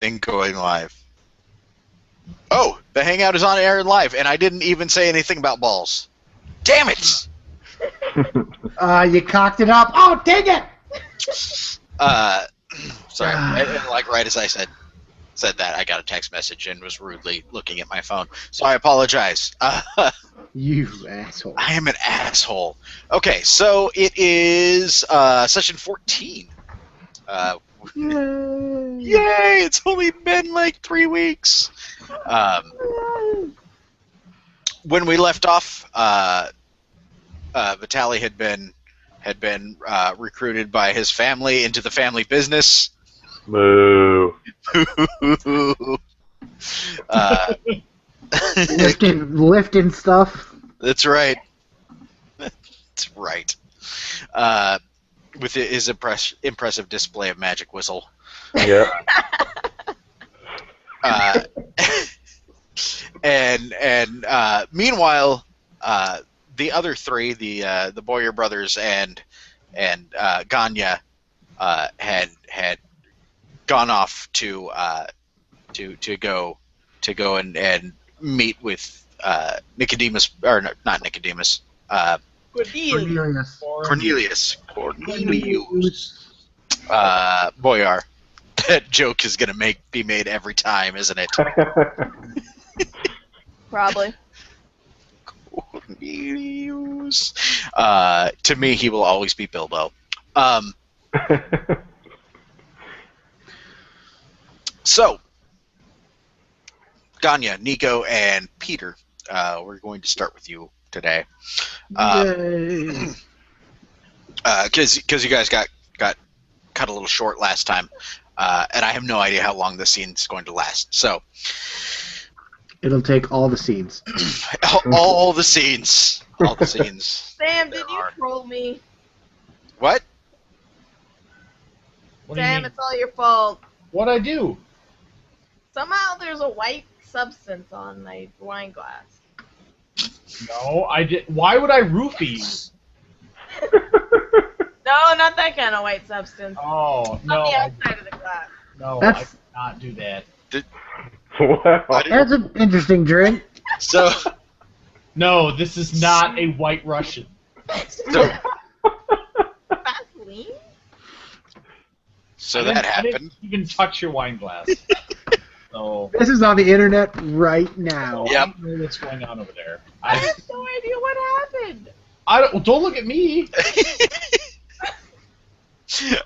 in going live. Oh, the hangout is on air and live, and I didn't even say anything about balls. Damn it! You cocked it up. Oh, dang it! Sorry. Like right as I said that, I got a text message and was rudely looking at my phone. So I apologize. You asshole. I am an asshole. Okay, so it is session 14. Yay! It's only been like 3 weeks. When we left off, Vitaly had been recruited by his family into the family business. Moo. Lifting stuff. That's right. That's right. With his impressive display of magic whistle. Yeah. And meanwhile, the other three, the Boyer brothers and Ganya, had gone off to go and meet with Nicodemus, or not Nicodemus. Cornelius Boyar. That joke is gonna be made every time, isn't it? Probably. Cornelius. To me, he will always be Bilbo. So, Ganya, Nico, and Peter, we're going to start with you today. Because you guys got cut a little short last time, and I have no idea how long this scene's going to last. So it'll take all the scenes. all the scenes. All the scenes. Sam, did you troll me? What? Sam, it's all your fault. What'd I do? Somehow there's a white substance on my wine glass. No, I did. Why would I roofie you? No, not that kind of white substance. Oh, no. On the outside of the glass. No, I did not do that. That's an interesting drink. So, no, this is not a white Russian. So, Vaseline? So that happened. I didn't even touch your wine glass. So this is on the internet right now. Yep. I don't know what's going on over there. I have no idea what happened. Don't look at me. I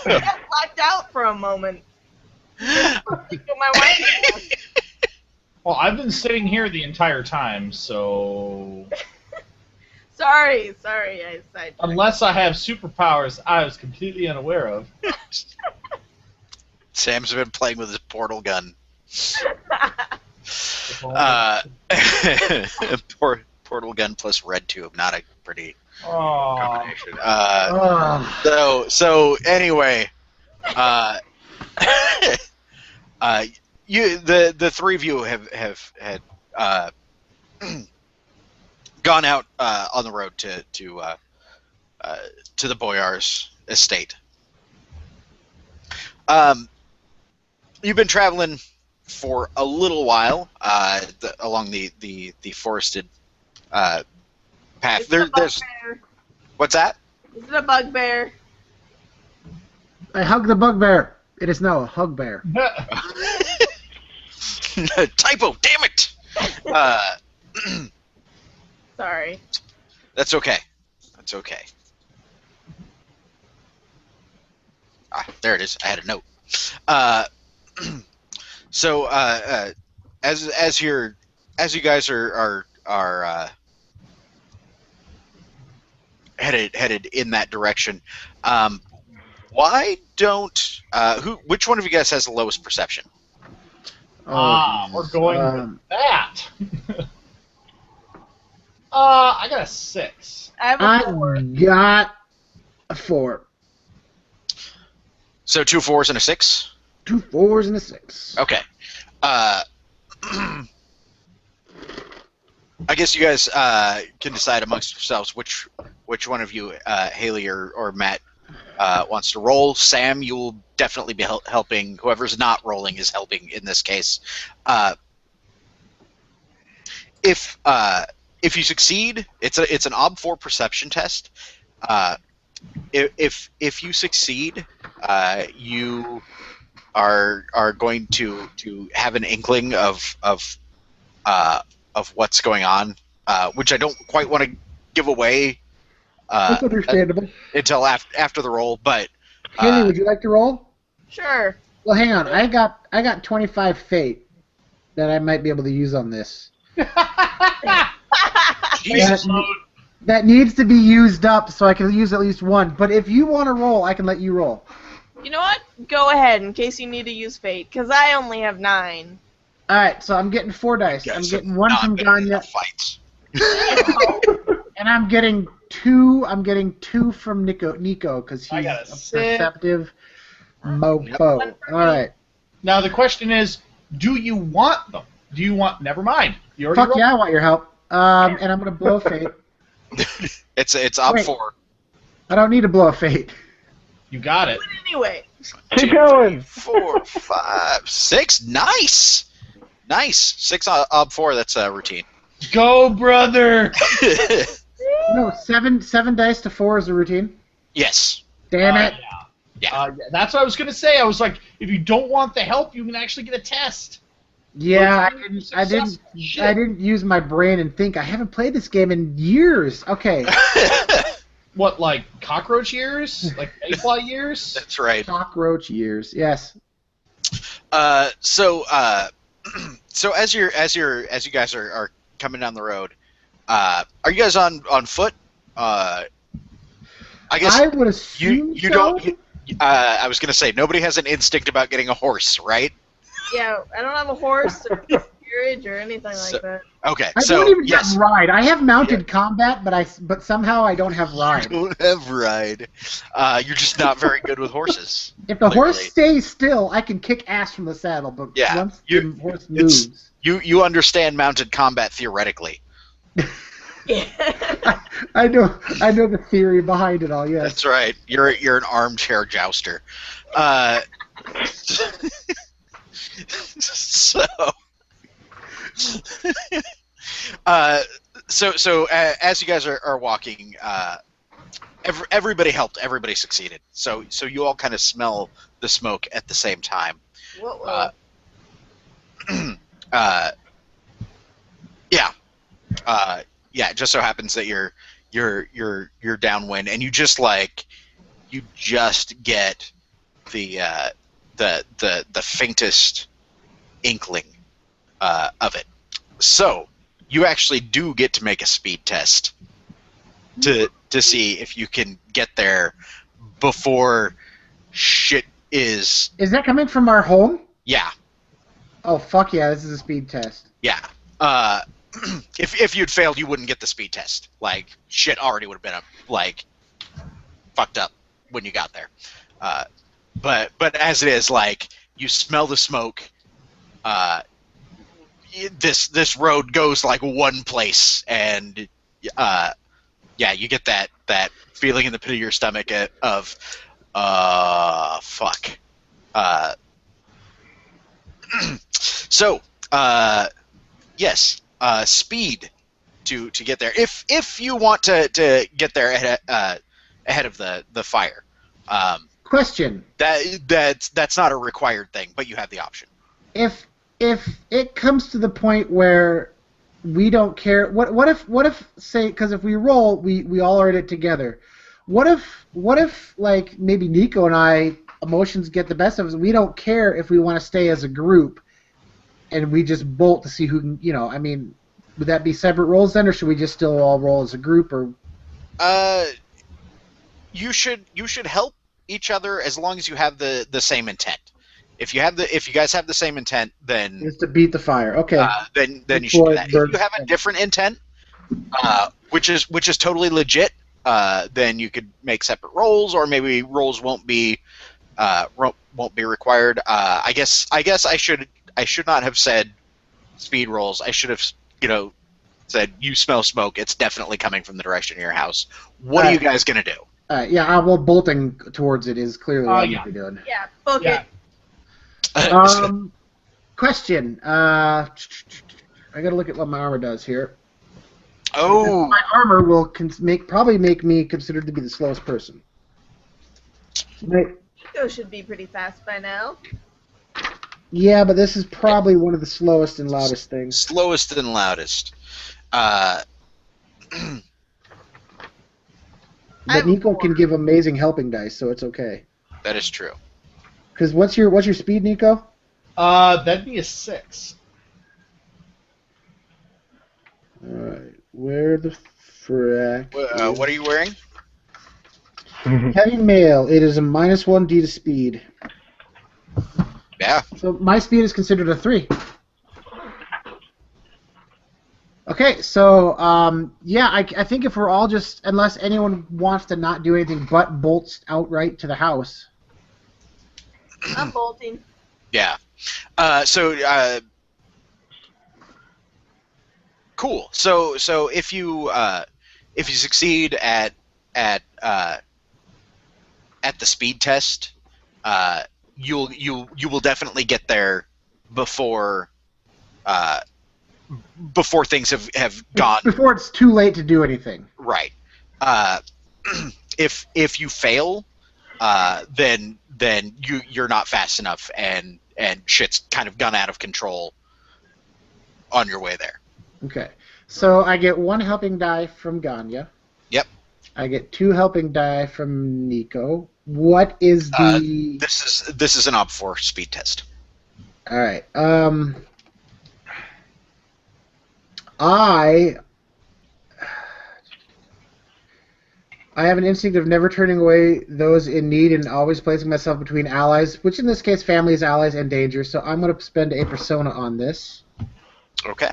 got blacked out for a moment. My wine glass. Well, I've been sitting here the entire time, so... Sorry, I sidetracked. Unless I have superpowers I was completely unaware of. Sam's been playing with his portal gun. Portal gun plus red tube, not a pretty combination. So anyway, the three of you had gone out on the road to the Boyar's estate. You've been traveling for a little while along the forested path. There's what's that? Is it a bugbear? I hug the bugbear. It is now a hugbear. Typo, damn it! Sorry. That's okay. That's okay. There it is. I had a note. So as you guys are headed in that direction, why don't which one of you guys has the lowest perception? We're going with that. I got a 6. I have a 4. Got a 4. So 2 4s and a 6? 2 4s and a 6. Okay. I guess you guys can decide amongst yourselves which one of you, Haley or Matt, wants to roll. Sam, you will definitely be helping. Whoever's not rolling is helping in this case. If you succeed, it's an OB4 perception test. If you succeed, you are going to have an inkling of what's going on, which I don't quite want to give away That's understandable. until after the roll. But Haley, would you like to roll? Sure. Well, hang on. I got 25 fate that I might be able to use on this. Jesus. That needs to be used up so I can use at least one. But if you want to roll, I can let you roll. You know what? Go ahead in case you need to use fate, because I only have 9. All right, so I'm getting 4 dice. Guys I'm have getting 1 not from been in Ganya, enough fights. and I'm getting 2. I'm getting 2 from Nico because I he's got a a 6. perceptive mofo. One for All me. right. Now the question is, do you want them? Do you want? Never mind. You already Fuck rolled. yeah, I want your help. And I'm gonna blow fate. It's op Wait. 4. I don't need to blow a fate. You got it. But anyway, Keep going. 4, 5, 6. Nice. 6 ob 4. That's a routine. Go, brother. No, 7 dice to 4 is a routine. Yes. Damn it. Yeah. That's what I was gonna say. I was like, if you don't want the help, you can actually get a test. Yeah, Those I didn't use my brain and think. I haven't played this game in years. Okay. What, like cockroach years? Like mayfly years? That's right. Cockroach years. Yes. So as you guys are coming down the road, are you guys on foot? I guess I would assume you so. don't. I was gonna say nobody has an instinct about getting a horse, right? yeah, I don't have a horse or carriage or anything like that. Okay, I so don't even yes, have ride. I have mounted combat, but somehow I don't have you ride. don't have ride. You're just not very good with horses. If the horse Clearly. stays still, I can kick ass from the saddle. But Yeah, once you- the horse moves, You understand mounted combat theoretically. I know the theory behind it all. Yes. That's right. You're an armchair jouster. So, as you guys are walking, everybody helped. Everybody succeeded. So you all kind of smell the smoke at the same time. Whoa. Yeah. Yeah. It just so happens that you're downwind, and you just get the faintest inkling of it. So you actually do get to make a speed test to see if you can get there before shit is. Is that coming from our home? Yeah. Oh fuck yeah! This is a speed test. Yeah. If you'd failed, you wouldn't get the speed test. Like, shit already would have been fucked up when you got there. But as it is, like, you smell the smoke. This road goes like one place, and yeah, you get that feeling in the pit of your stomach of fuck. So yes, speed to get there. If you want to get there ahead of the fire. Question: That's not a required thing, but you have the option. If it comes to the point where we don't care, what if say, because if we roll, we all are in it together. What if like maybe Nico and I, emotions get the best of us. We don't care if we want to stay as a group, and we just bolt to see who can. I mean, would that be separate rolls then, or should we just still all roll as a group? Or you should help each other as long as you have the same intent. If you guys have the same intent, then is to beat the fire. Okay. Then you should do that. If you have a different intent, which is totally legit, then you could make separate rolls, or maybe rolls won't be required. I guess I should not have said speed rolls. I should have said you smell smoke. It's definitely coming from the direction of your house. What are you guys gonna do? Yeah, well, bolting towards it is clearly what yeah. you're doing. Yeah, book Yeah. it. Question. I gotta look at what my armor does here. Oh, My armor will probably make me considered to be the slowest person. Right. Nico should be pretty fast by now. Yeah, but this is probably one of the slowest and loudest things. slowest and loudest. But Nico can give amazing helping dice, so it's okay. That is true. Because what's your speed, Nico? That'd be a 6. All right, where the frack? What are you wearing? Heavy mail. It is a -1 D to speed. Yeah. So my speed is considered a 3. Okay, so yeah, I think if we're all just, unless anyone wants to not do anything but bolts outright to the house. I'm bolting. Yeah. Cool. So if you succeed at the speed test, you will definitely get there before things have gone Before it's too late to do anything. right. If you fail, then you're not fast enough, and shit's kind of gone out of control on your way there. Okay, so I get 1 helping die from Ganya. Yep. I get 2 helping die from Nico. What is the? This is an op 4 speed test. All right. I have an instinct of never turning away those in need and always placing myself between allies, which in this case, families, allies, and danger. So I'm going to spend a persona on this. Okay.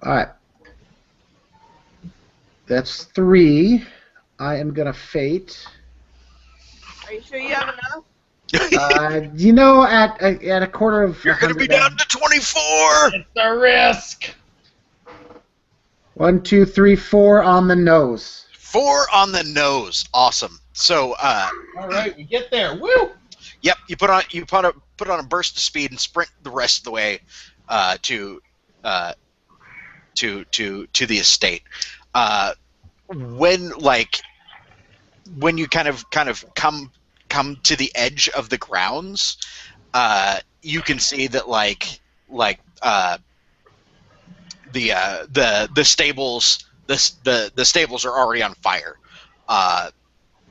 All right. That's 3. I am going to fate. Are you sure you have enough? You know, at a quarter of. You're gonna be down to 24. It's a risk. 1, 2, 3, 4 on the nose. 4 on the nose. Awesome. So, All right, we get there. Woo! yep, you put on a burst of speed and sprint the rest of the way to the estate. When you kind of come to the edge of the grounds, you can see that the stables the stables are already on fire.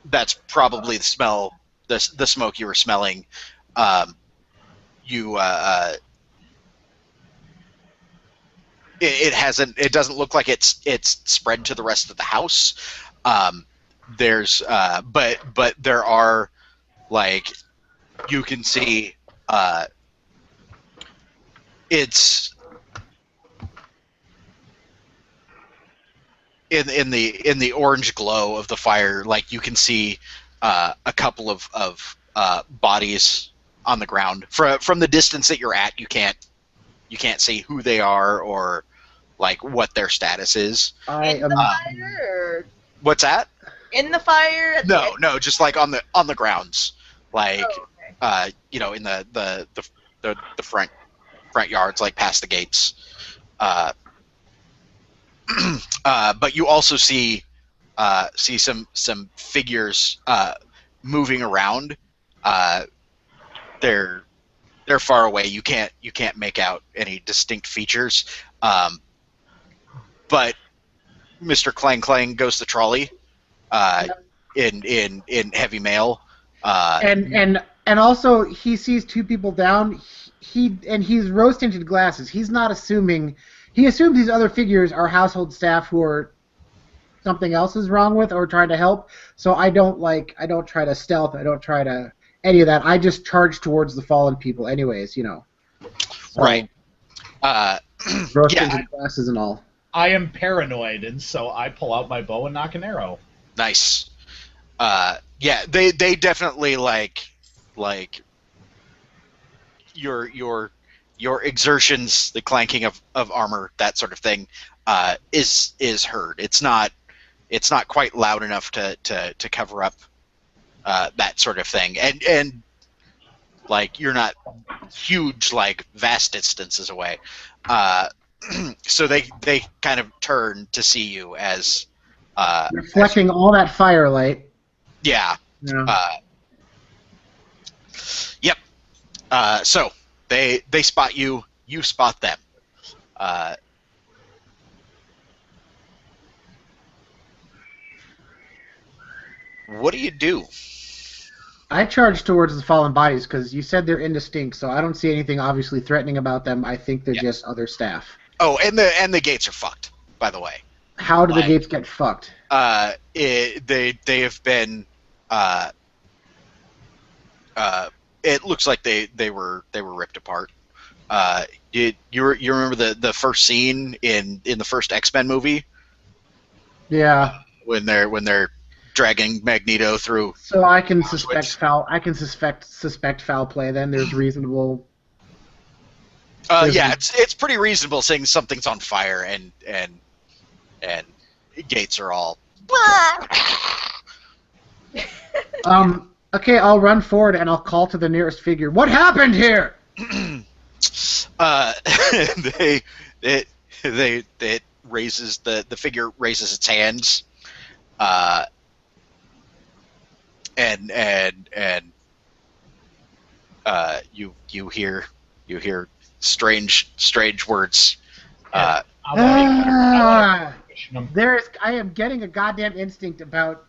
That's probably the smell, the smoke you were smelling. It doesn't look like it's spread to the rest of the house. But there are, you can see it's in the orange glow of the fire, you can see a couple of bodies on the ground. From the distance that you're at, you can't see who they are or what their status is. In the fire? Or What's that? in the fire? No, just on the grounds, Okay. in the front yards, past the gates. But you also see some figures moving around. They're far away. You can't make out any distinct features. But Mr. Clang Clang goes the trolley in heavy mail. And also he sees 2 people down. He's rose tinted glasses. He's not assuming. He assumes these other figures are household staff who are something else is wrong with or trying to help. So I don't try to stealth. I don't try to any of that. I just charge towards the fallen people, anyways. So, Right. Rose tinted glasses and all. I am paranoid, and so I pull out my bow and knock an arrow. Nice. Yeah, they definitely like your exertions, the clanking of armor, that sort of thing, is heard. It's not it's not quite loud enough to cover up that sort of thing, and like you're not huge, like vast distances away. So they kind of turn to see you as reflecting all that firelight. yeah. Yeah. Yep. So they spot you. You spot them. What do you do? I charge towards the fallen bodies because you said they're indistinct, so I don't see anything obviously threatening about them. I think they're just other staff. Oh, and the gates are fucked. By the way. How do the gates get fucked? They have been. It looks like they were ripped apart. You remember the first scene in the first X-Men movie? Yeah. When they're dragging Magneto through. So I can suspect foul. I can suspect foul play. Then there's reasonable. Yeah, it's pretty reasonable saying something's on fire and gates are all. Okay, I'll run forward and I'll call to the nearest figure. What happened here? It raises the figure raises its hands, and you hear strange words. I am getting a goddamn instinct about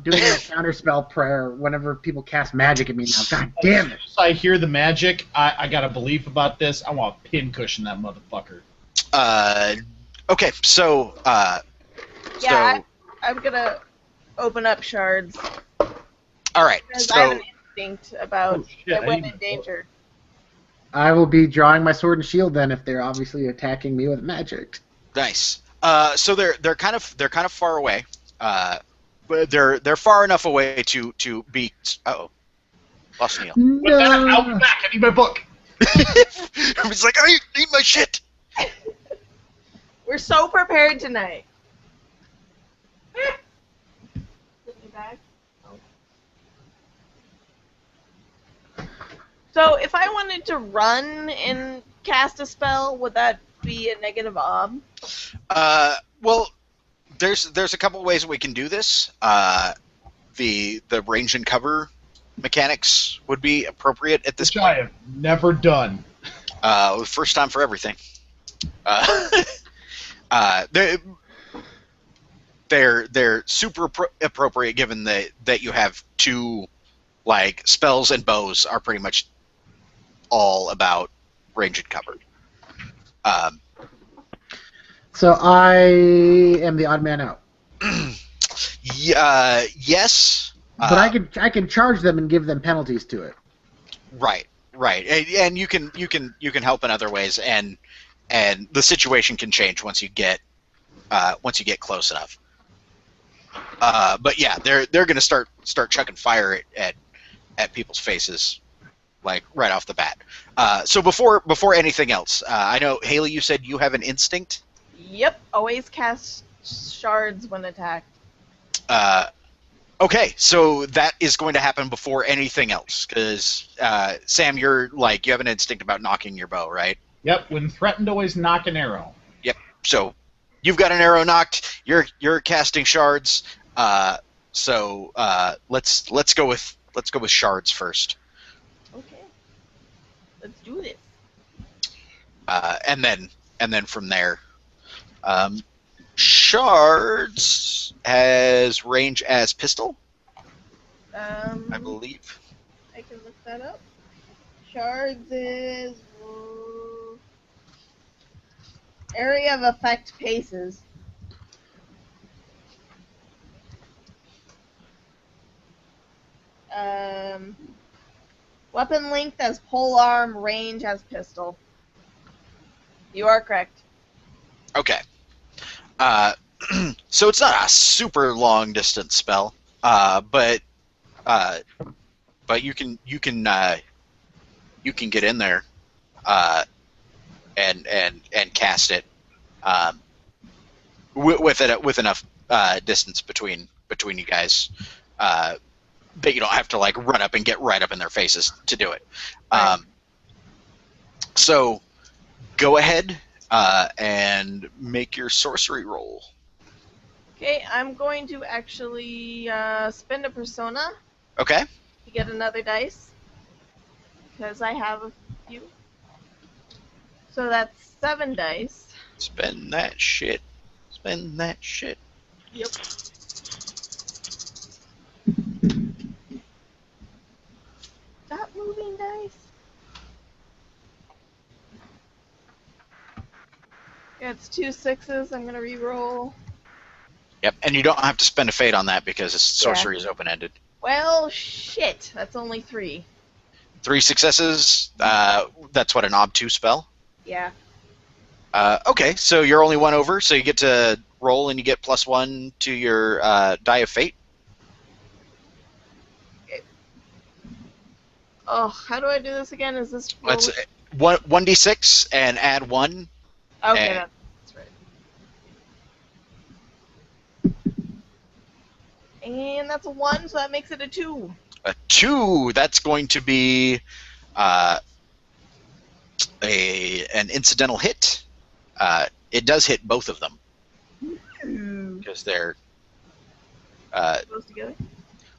doing a counterspell prayer whenever people cast magic at me now. God damn it! I hear the magic. I got a belief about this. I want to pincushion that motherfucker. Okay, so I'm gonna open up shards. All right, Because I have an instinct about when in danger. I will be drawing my sword and shield then if they're obviously attacking me with magic. Nice. So they're kind of far away. But they're far enough away to be. Uh-oh. Lost Neil. No. I'll be back. I need my book. It's like, I need my shit. We're so prepared tonight. So if I wanted to run and cast a spell, would that be a negative ob? Well, there's a couple ways we can do this. The range and cover mechanics would be appropriate at this Which point. I have never done. First time for everything. They're super appropriate given that you have two, like, spells and bows are pretty much all about range and cover. So I am the odd man out. Yes. But I can charge them and give them penalties to it. Right, and you can help in other ways, and the situation can change once you get close enough. But yeah, they're gonna start chucking fire at people's faces, like right off the bat. So before anything else, I know Haley, you said you have an instinct. Yep, always cast shards when attacked. Okay, so that is going to happen before anything else, because Sam, you have an instinct about knocking your bow, right? Yep, when threatened, always knock an arrow. Yep. So you've got an arrow knocked. You're casting shards. So let's go with shards first. Okay, let's do this. And then from there, shards has range as pistol, I believe. I can look that up. Shards is area of effect paces. Weapon length as polearm, range as pistol. You are correct. Okay. So it's not a super long distance spell, but you can get in there, and cast it, with enough distance between you guys, that you don't have to like run up and get right up in their faces to do it. Right. So go ahead and make your sorcery roll. Okay, I'm going to actually spend a persona Okay. to get another dice because I have a few. So that's 7 dice. Spend that shit. Spend that shit. Yep. Stop moving dice. Yeah, it's 2 6s. I'm gonna re-roll. Yep, and you don't have to spend a fate on that because sorcery is open-ended. Well, shit. That's only 3. 3 successes. That's what, an obtuse spell? Yeah. Okay, so you're only 1 over, so you get to roll and you get +1 to your die of fate. Oh, how do I do this again? Is this roll? Let's 1d6 and add 1. Okay, and- that's right. And that's a 1, so that makes it a 2. A 2. That's going to be an incidental hit. It does hit both of them because they're Close together?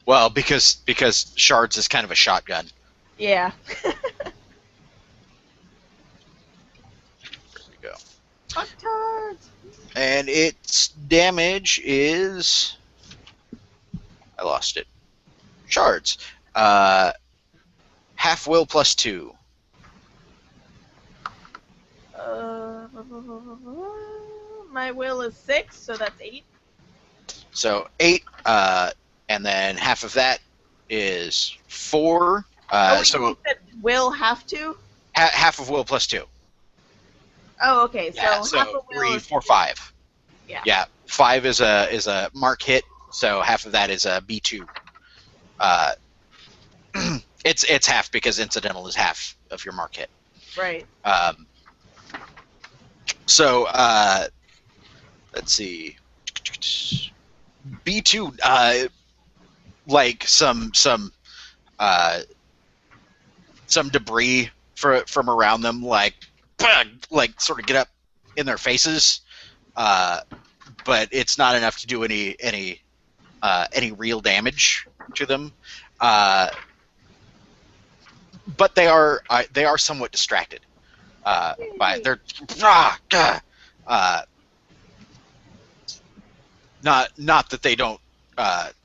well, because shards is kind of a shotgun. Yeah. There we go. Fucktards! And its damage is... I lost it. Shards. Half will +2. My will is 6, so that's 8. So 8, and then half of that is 4. So you said will have to? half of will +2. Oh, okay. So Yeah, half so a will 3, is 4, 5. Yeah. Yeah, 5 is a mark hit, so half of that is a B2. It's half because incidental is half of your mark hit. Right. So let's see. B2, like some debris from around them, like sort of get up in their faces, but it's not enough to do any real damage to them. But they are somewhat distracted by their not that they don't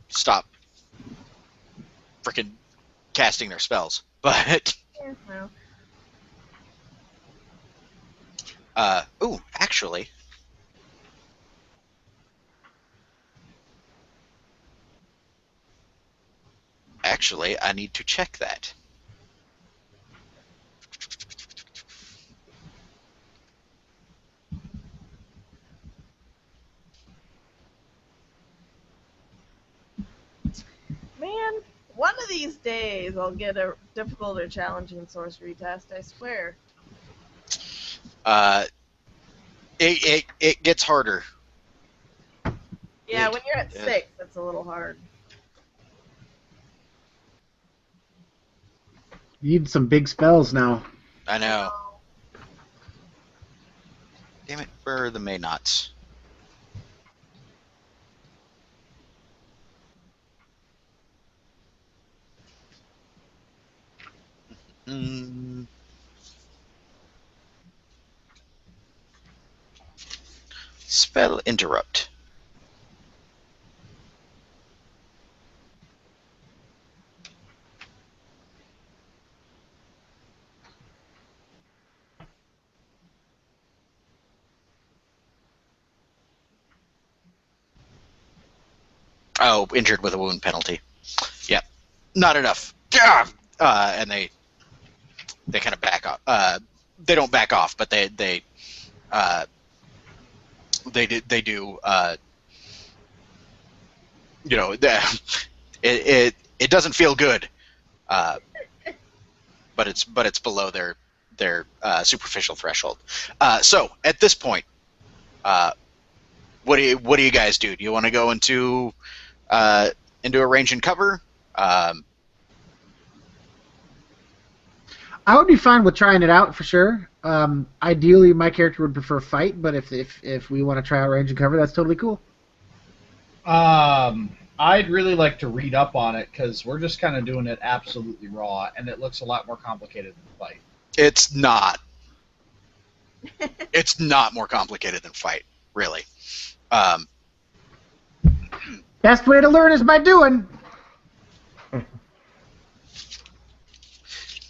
stop freaking casting their spells, but Yeah, well. ooh, actually, I need to check that. Man, one of these days I'll get a difficult or challenging sorcery test, I swear. It gets harder. Yeah, when you're at Yeah. 6, that's a little hard. You need some big spells now. I know. Damn it, where are the Maynots? Spell interrupt. Oh, injured with a wound penalty. Yep, not enough. And they kind of back off. They don't back off, but they do. You know, it doesn't feel good. But it's below their superficial threshold. So at this point, What do you guys do? Do you want to go into a range and cover? I would be fine with trying it out for sure. Ideally, my character would prefer fight, but if we want to try out range and cover, that's totally cool. I'd really like to read up on it because we're just kind of doing it absolutely raw, and it looks a lot more complicated than fight. It's not. It's not more complicated than fight, really. Best way to learn is by doing.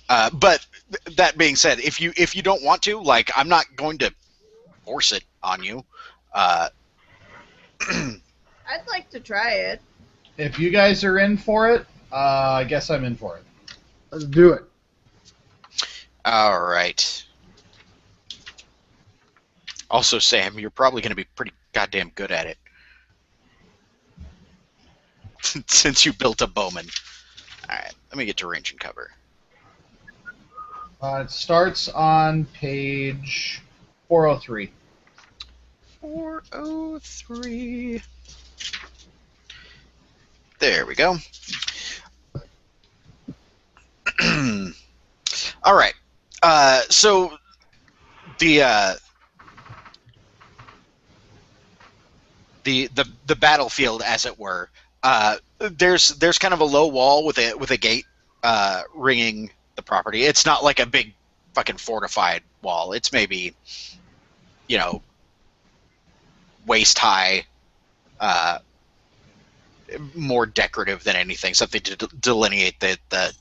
But that being said, if you don't want to, like, I'm not going to force it on you. I'd like to try it. If you guys are in for it, I guess I'm in for it. Let's do it. All right. Also, Sam, you're probably going to be pretty goddamn good at it. Since you built a bowman. All right, let me get to range and cover. It starts on page 403. 403. There we go. All right. So the battlefield, as it were, there's kind of a low wall with a gate ringing the property. It's not like a big fucking fortified wall. It's maybe, waist high, more decorative than anything. Something to delineate the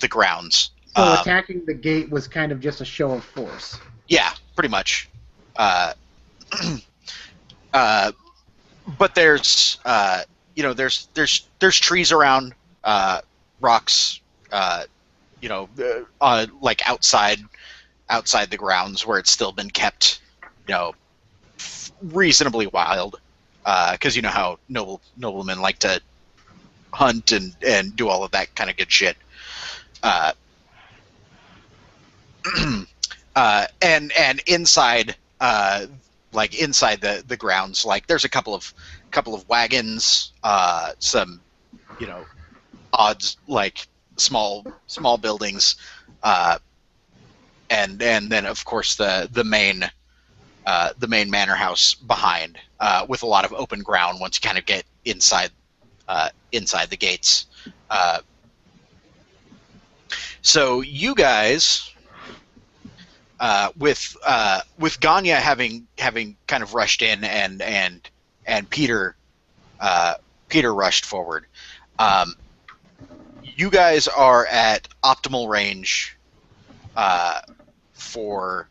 grounds. So attacking the gate was kind of just a show of force. Yeah, pretty much. But there's there's trees around, rocks, like outside the grounds where it's still been kept, reasonably wild, because you know how noblemen like to hunt and do all of that kind of good shit. And inside, inside the grounds, like there's a couple of wagons, some, odds, like small buildings, and then of course the main manor house behind, with a lot of open ground once you kind of get inside the gates. So you guys, with Ganya having kind of rushed in and Peter rushed forward, you guys are at optimal range for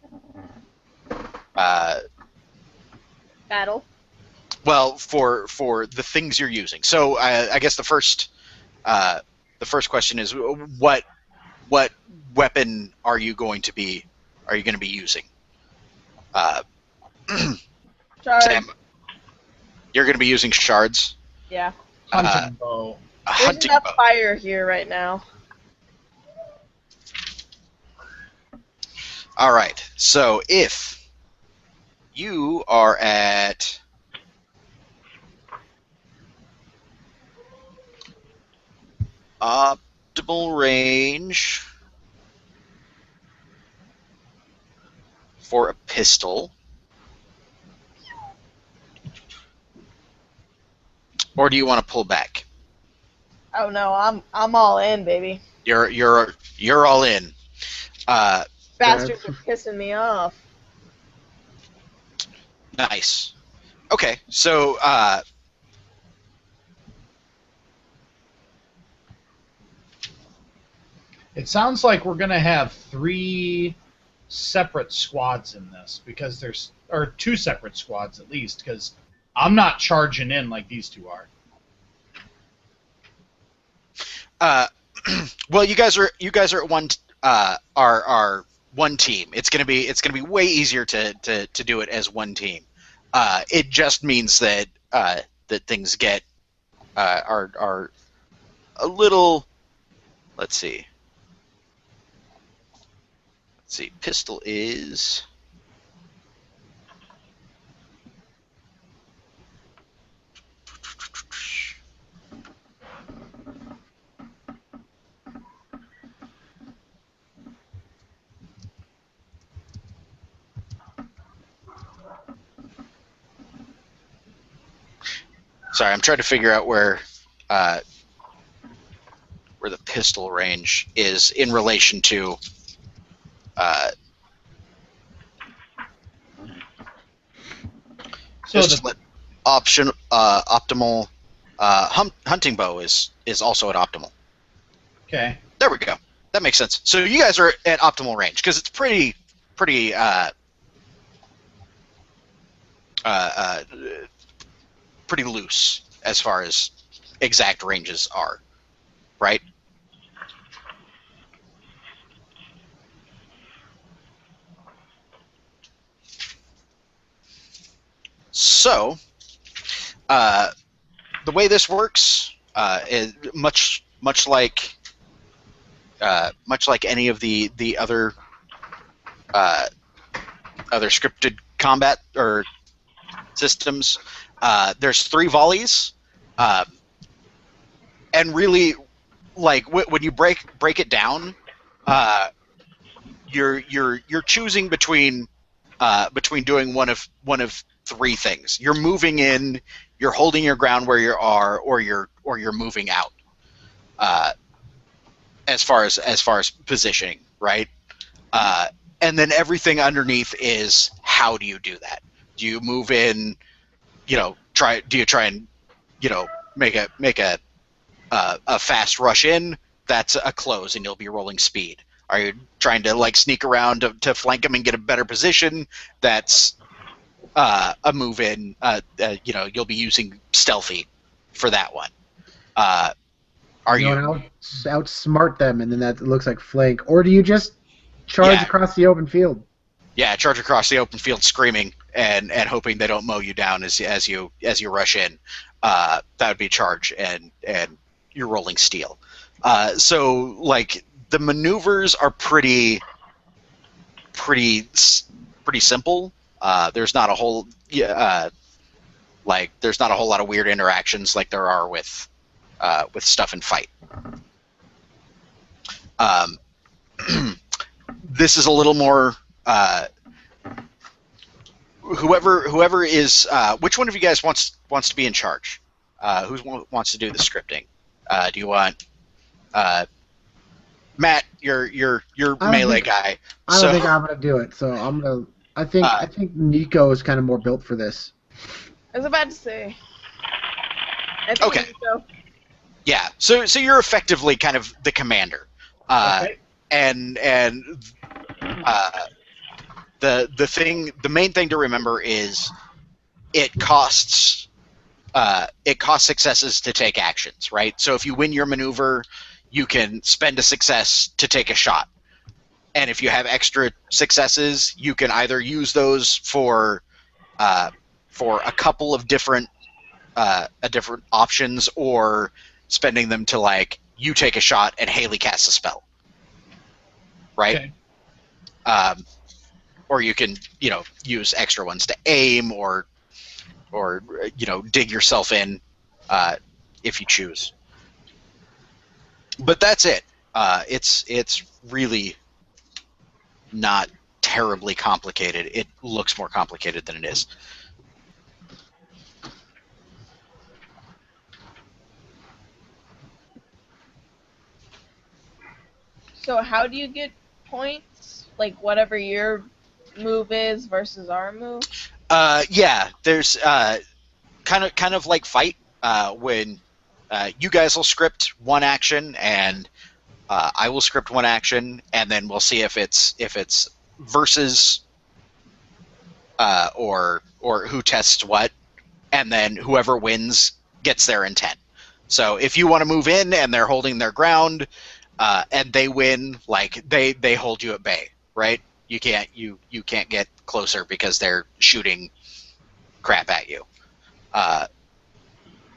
Battle. well, for the things you're using. So I guess the first question is, what weapon are you going to be using? Shards. Sam, you're going to be using shards. Yeah. Hunting bow. A There's hunting enough bow. fire here right now. All right. So if you are at optimal range for a pistol, or do you want to pull back? Oh no, I'm all in, baby. You're all in. Bastards are pissing me off. Nice. Okay, so It sounds like we're going to have 3 separate squads in this, because or 2 separate squads at least, because I'm not charging in like these 2 are. well, you guys are at one are one team. It's gonna be way easier to do it as one team. It just means that that things get are a little. Let's see. Pistol is Sorry, I'm trying to figure out where the pistol range is in relation to So just let optimal hunting bow is also at optimal. okay. There we go. That makes sense. So you guys are at optimal range because it's pretty pretty loose as far as exact ranges are, right? So, the way this works is much like any of the other scripted combat or systems. There's 3 volleys, and really, like when you break it down, you're choosing between doing one of 3 things. You're moving in, you're holding your ground where you are, or you're moving out. As far as positioning, right? And then everything underneath is how do you do that? Do you move in? Do you try and make a fast rush in? That's a close, and you'll be rolling speed. Are you trying to like sneak around to flank them and get a better position? That's a move in. You'll be using stealthy for that one. Are you? Outsmart them, and then that looks like flank, or do you just charge across the open field? Yeah, charge across the open field, screaming and hoping they don't mow you down as you rush in. That would be charge, and you're rolling steel. So like the maneuvers are pretty simple. There's not a whole there's not a whole lot of weird interactions like there are with stuff in fight. This is a little more. Whoever is, which one of you guys wants to be in charge? Who wants to do the scripting? Do you want Matt? You're melee guy. I don't think I'm gonna do it. So I'm gonna. I think Nico is kind of more built for this. I was about to say. I think Okay. So. Yeah. So you're effectively kind of the commander. Okay. And the main thing to remember is it costs successes to take actions, right? So if you win your maneuver, you can spend a success to take a shot, and if you have extra successes, you can either use those for a couple of different options, or spending them to like you take a shot and Haley casts a spell, right? Okay. Or you can, use extra ones to aim, or dig yourself in, if you choose. But that's it. It's really not terribly complicated. It looks more complicated than it is. So how do you get points? Like whatever your move is versus our move? Yeah, there's kind of like fight, when you guys will script one action and I will script one action, and then we'll see if it's versus or who tests what, and then whoever wins gets their intent. So if you want to move in and they're holding their ground, and they win, like they hold you at bay, right? You can't get closer because they're shooting crap at you.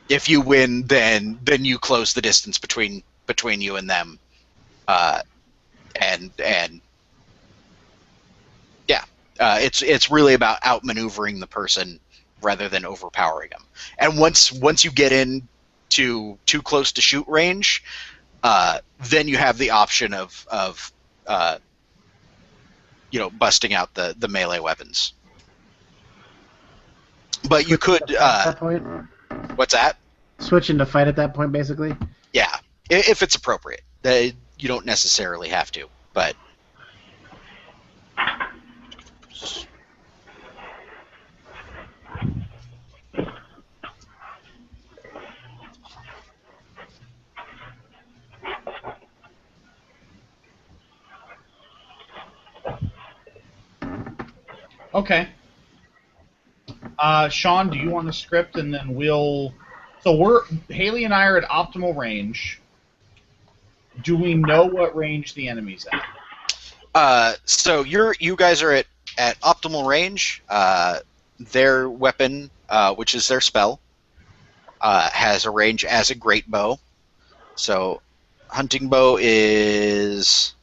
If you win, then you close the distance between you and them, and yeah, it's really about outmaneuvering the person rather than overpowering them. And once you get in to too close to shoot range, then you have the option of busting out the melee weapons. But you could At that point, What's that? Switch into fight at that point, basically. Yeah, if it's appropriate. You don't necessarily have to, but Okay. Sean, do you want to script, and then we'll... So Haley and I are at optimal range. Do we know what range the enemy's at? so you guys are at optimal range. Their weapon, which is their spell, has a range as a great bow. So hunting bow is...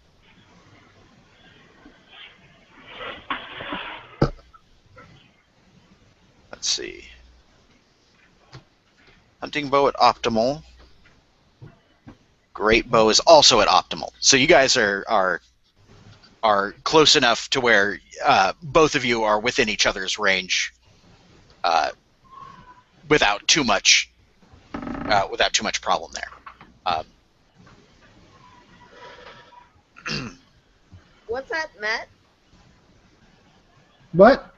Let's see. Hunting bow at optimal. Great bow is also at optimal. So you guys are close enough to where both of you are within each other's range, without too much problem there. What's that, Matt? What?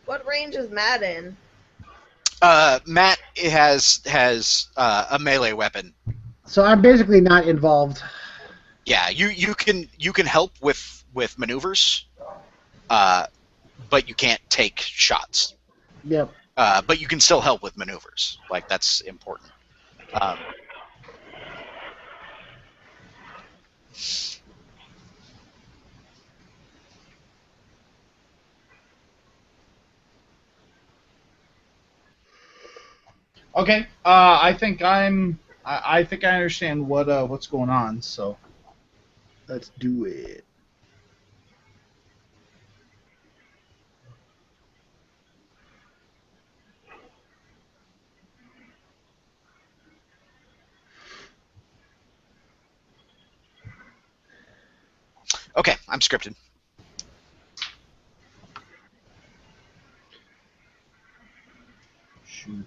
What range is Matt in? Matt has a melee weapon. So I'm basically not involved. Yeah, you can help with maneuvers, but you can't take shots. Yep. But you can still help with maneuvers. Like, that's important. Okay. I think I understand what's going on. So Let's do it. Okay, I'm scripted. shoot.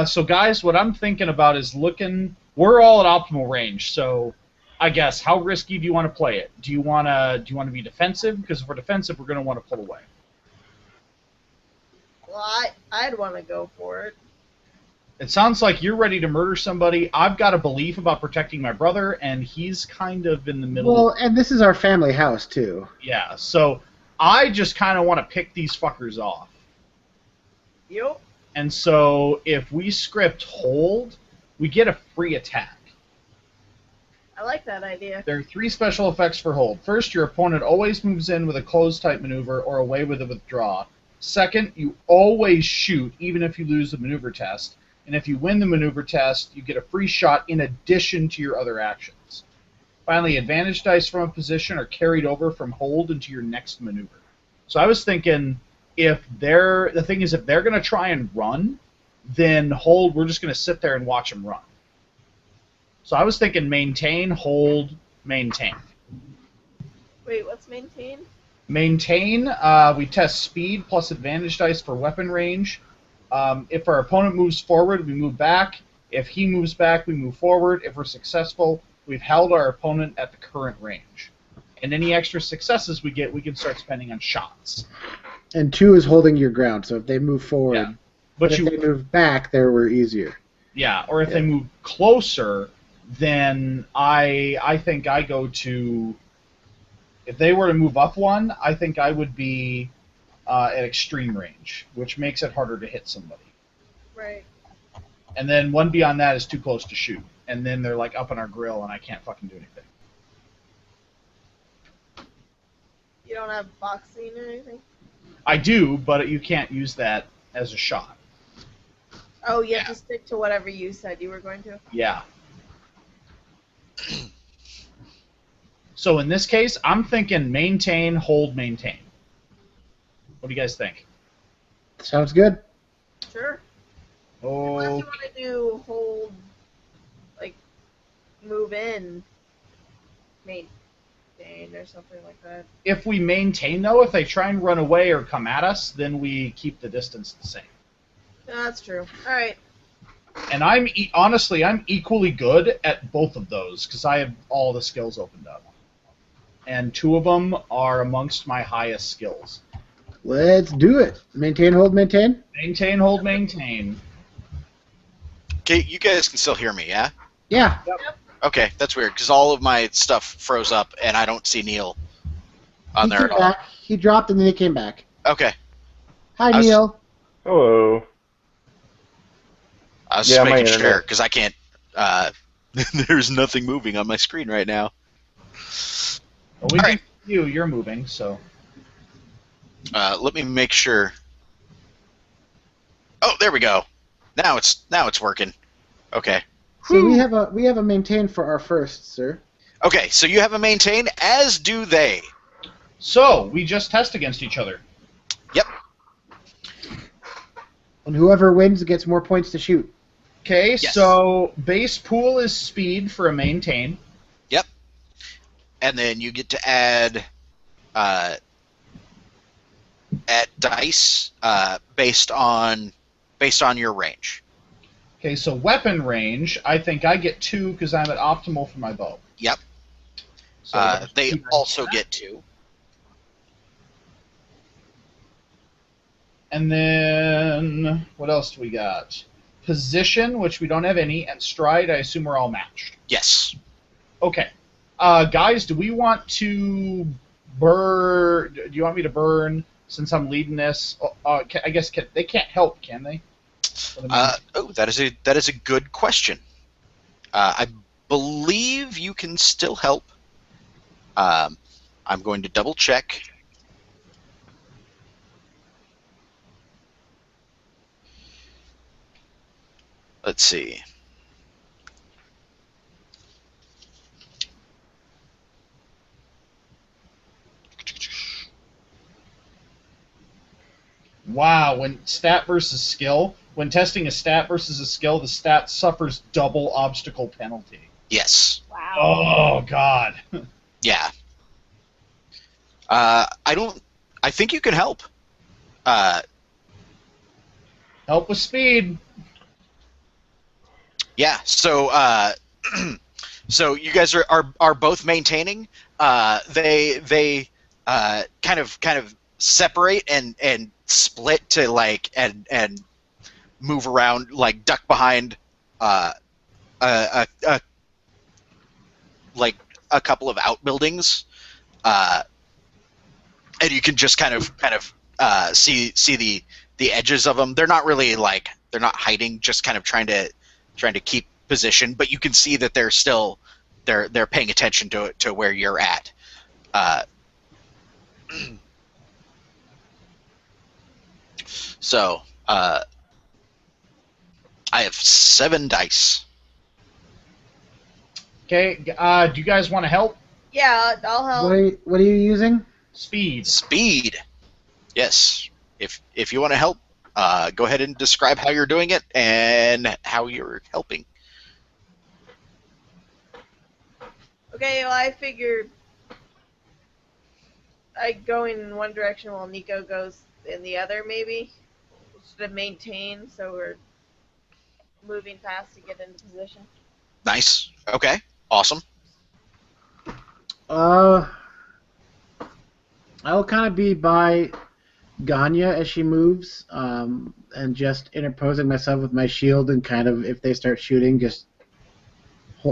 So guys, what I'm thinking about is looking. We're all at optimal range, so I guess how risky do you want to play it? Do you want to be defensive? Because if we're defensive, we're going to want to pull away. Well, I'd want to go for it. It sounds like you're ready to murder somebody. I've got a belief about protecting my brother, and he's kind of in the middle. Well, and this is our family house, too. Yeah, so I just kind of want to pick these fuckers off. Yup. And so if we script hold, we get a free attack. I like that idea. There are 3 special effects for hold. First, your opponent always moves in with a close type maneuver or away with a withdraw. Second, you always shoot, even if you lose the maneuver test. And if you win the maneuver test, you get a free shot in addition to your other actions. Finally, advantage dice from a position are carried over from hold into your next maneuver. So I was thinking, if they're going to try and run, then hold, we're just going to sit there and watch them run. So I was thinking maintain, hold, maintain. Wait, what's maintain? Maintain, we test speed plus advantage dice for weapon range. If our opponent moves forward, we move back. If he moves back, we move forward. If we're successful, we've held our opponent at the current range. And any extra successes we get, we can start spending on shots. And 2 is holding your ground, so if they move forward, Yeah. but if they move back, we're easier. Yeah, or if they move closer, then I think I go to... If they were to move up 1, I think I would be at extreme range, which makes it harder to hit somebody. Right. And then 1 beyond that is too close to shoot. And then they're like up on our grill and I can't fucking do anything. You don't have boxing or anything? I do, but you can't use that as a shot. Oh, you have to stick to whatever you said you were going to? Yeah. So in this case, I'm thinking maintain, hold, maintain. What do you guys think? Sounds good. Sure. Oh, Unless you want to do hold, like, move in, maintain or something like that. if we maintain, though, if they try and run away or come at us, then we keep the distance the same. That's true. All right. And honestly, I'm equally good at both of those because I have all the skills opened up. And 2 of them are amongst my highest skills. Let's do it. Maintain, hold, maintain. Maintain, hold, maintain. Okay, you guys can still hear me, yeah? Yeah. Okay, that's weird because all of my stuff froze up and I don't see Neil on He there came at all. back. He dropped and then he came back. Okay, Hi, I was- Neil. Hello. I was Yeah, just my making sure internet. because I can't. There's nothing moving on my screen right now. Well, we All can right. see you. You're moving, so. Let me make sure. Oh, there we go. Now it's working. Okay. So we have a maintain for our first, sir. Okay, so you have a maintain, as do they. So, we just test against each other. Yep. And whoever wins gets more points to shoot. Okay, Yes. so base pool is speed for a maintain. Yep. And then you get to add dice based on your range. Okay, so weapon range, I think I get 2 because I'm at optimal for my bow. Yep. So that's They 2 also dice. get 2. And then, what else do we got? Position, which we don't have any, and stride, I assume we're all matched. Yes. Okay. Guys, do we want to burn... Do you want me to burn since I'm leading this? I guess they can't help, can they? That is a good question. I believe you can still help. I'm going to double check. Let's see. Wow, when stat versus skill, when testing a stat versus a skill, the stat suffers double obstacle penalty. Yes. Wow. Oh, God. Yeah. I think you can help. Help with speed. Yeah. So so you guys are both maintaining. They kind of separate and split to like and move around, like duck behind like a couple of outbuildings, and you can just kind of see the edges of them. They're not really like, they're not hiding, just kind of trying to keep position, but you can see that they're still they're paying attention to where you're at. So I have 7 dice. Okay, do you guys want to help? Yeah, I'll help. What are you using? Speed. Speed. Yes. If you want to help, go ahead and describe how you're doing it and how you're helping. Okay, well, I figure I go in one direction while Nico goes in the other, maybe. Just to maintain, so we're moving fast to get into position. Nice. Okay. Awesome. I'll kind of be by Ganya as she moves, and just interposing myself with my shield, and kind of, if they start shooting, just